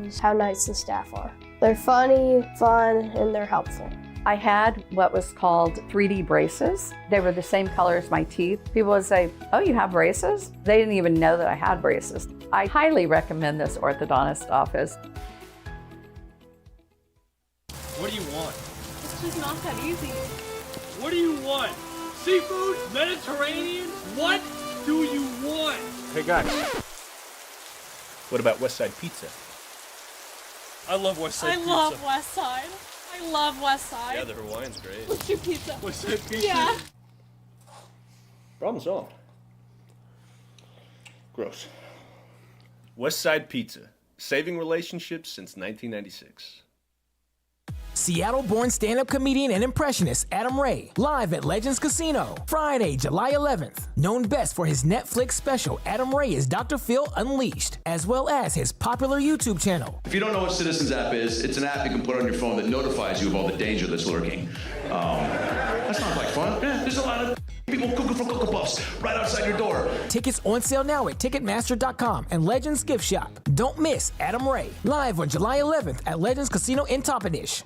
is how nice the staff are. They're funny, fun, and they're helpful. I had what was called 3D braces. They were the same color as my teeth. People would say, "Oh, you have braces?" They didn't even know that I had braces. I highly recommend this orthodontist office. What do you want? It's just not that easy. What do you want? Seafood? Mediterranean? What do you want? Hey guys, what about West Side Pizza? I love West Side Pizza. I love West Side. I love West Side. Yeah, the Hawaiian's great. What's your pizza? West Side Pizza? Yeah. Problem solved. Gross. West Side Pizza, saving relationships since 1996. Seattle-born stand-up comedian and impressionist Adam Ray, live at Legends Casino, Friday, July 11th. Known best for his Netflix special, Adam Ray is Dr. Phil Unleashed, as well as his popular YouTube channel. If you don't know what Citizens app is, it's an app you can put on your phone that notifies you of all the danger that's lurking. That sounds like fun. Yeah, there's a lot of people cooking for Cocoa Puffs right outside your door. Tickets on sale now at Ticketmaster.com and Legends Gift Shop. Don't miss Adam Ray, live on July 11th at Legends Casino in Toppenish.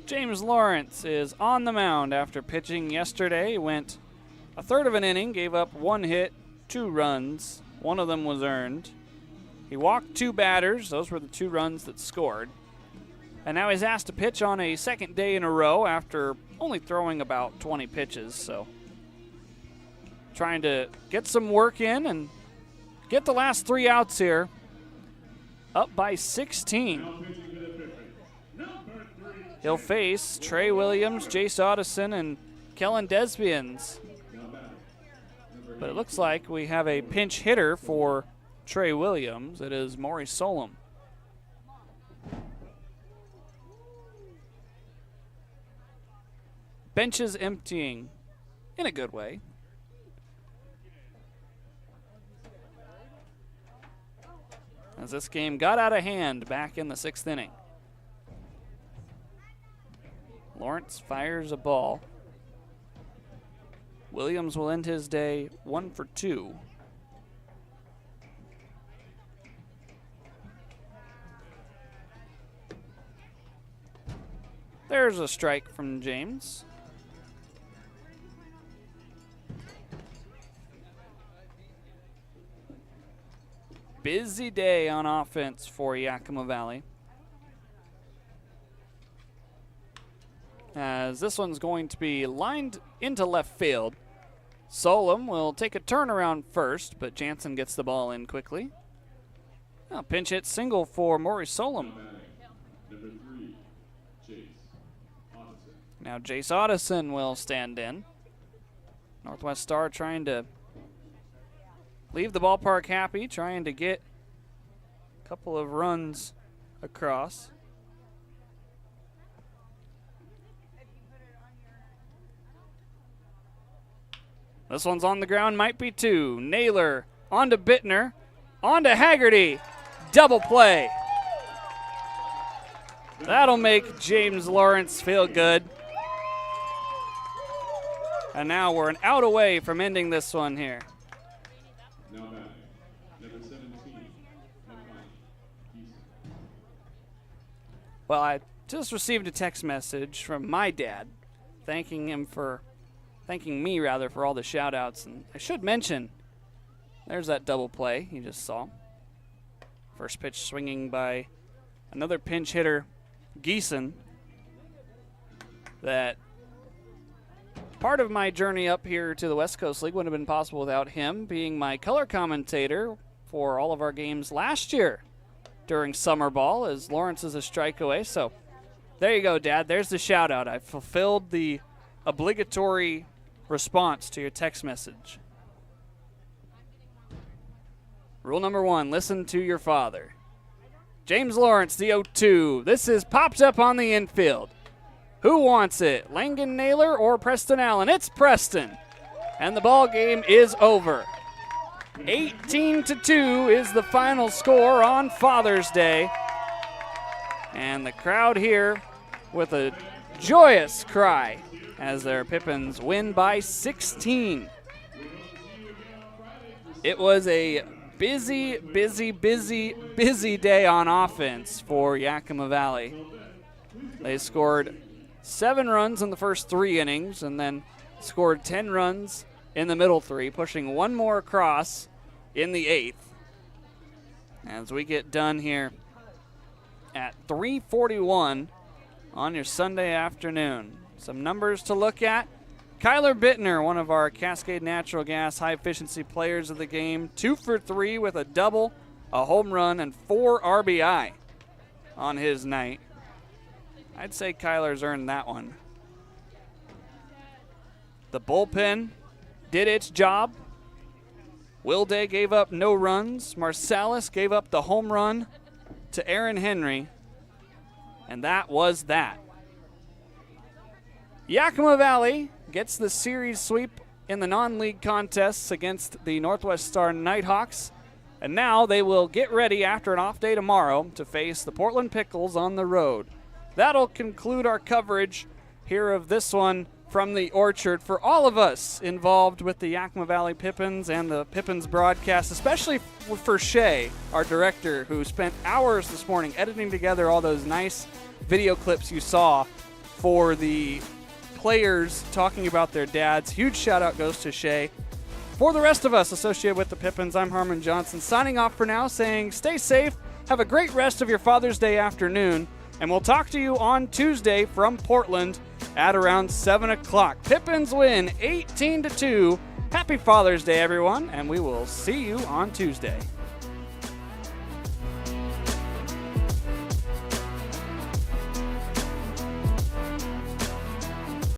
James Lawrence is on the mound after pitching yesterday. He went a third of an inning, gave up 1 hit, 2 runs. 1 of them was earned. He walked 2 batters. Those were the 2 runs that scored. And now he's asked to pitch on a second day in a row after only throwing about 20 pitches. So trying to get some work in and get the last 3 outs here. Up by 16. He'll face Trey Williams, Jace Audison, and Kellen Desbians. But it looks like we have a pinch hitter for Trey Williams. It is Maury Solom. Bench is emptying in a good way. As this game got out of hand back in the 6th inning. Lawrence fires a ball. Williams will end his day 1 for 2. There's a strike from James. Busy day on offense for Yakima Valley. As this one's going to be lined into left field. Solom will take a turnaround first, but Jansen gets the ball in quickly. Now pinch hit single for Maury Solom. Now Jace Audison will stand in. Northwest Star trying to leave the ballpark happy, trying to get a couple of runs across. This one's on the ground, might be 2. Naylor on to Bittner, on to Haggerty. Double play. That'll make James Lawrence feel good. And now we're an out away from ending this one here. Well, I just received a text message from my dad thanking me for all the shout outs. And I should mention, there's that double play you just saw. First pitch swinging by another pinch hitter, Geeson. That part of my journey up here to the West Coast League wouldn't have been possible without him being my color commentator for all of our games last year during summer ball, as Lawrence is a strike away. So there you go, Dad. There's the shout out. I fulfilled the obligatory response to your text message. Rule number 1, listen to your father. James Lawrence, the 0-2. This is popped up on the infield. Who wants it? Langan Naylor or Preston Allen? It's Preston. And the ball game is over. 18-2 is the final score on Father's Day. And the crowd here with a joyous cry as their Pippins win by 16. It was a busy day on offense for Yakima Valley. They scored 7 runs in the first 3 innings and then scored 10 runs in the middle 3, pushing 1 more across in the 8th. As we get done here at 3:41 on your Sunday afternoon. Some numbers to look at. Kyler Bittner, one of our Cascade Natural Gas high-efficiency players of the game, 2 for 3 with a double, a home run, and 4 RBI on his night. I'd say Kyler's earned that one. The bullpen did its job. Wilday gave up no runs. Marsalis gave up the home run to Aaron Henry, and that was that. Yakima Valley gets the series sweep in the non-league contests against the Northwest Star Nighthawks, and now they will get ready after an off day tomorrow to face the Portland Pickles on the road. That'll conclude our coverage here of this one from the Orchard. For all of us involved with the Yakima Valley Pippins and the Pippins broadcast, especially for Shay, our director, who spent hours this morning editing together all those nice video clips you saw for the players talking about their dads. Huge shout out goes to Shay. For the rest of us associated with the Pippins, I'm Harmon Johnson, signing off for now, saying stay safe, have a great rest of your Father's Day afternoon, and we'll talk to you on Tuesday from Portland at around 7 o'clock. Pippins win 18-2. Happy Father's Day, everyone, and we will see you on Tuesday.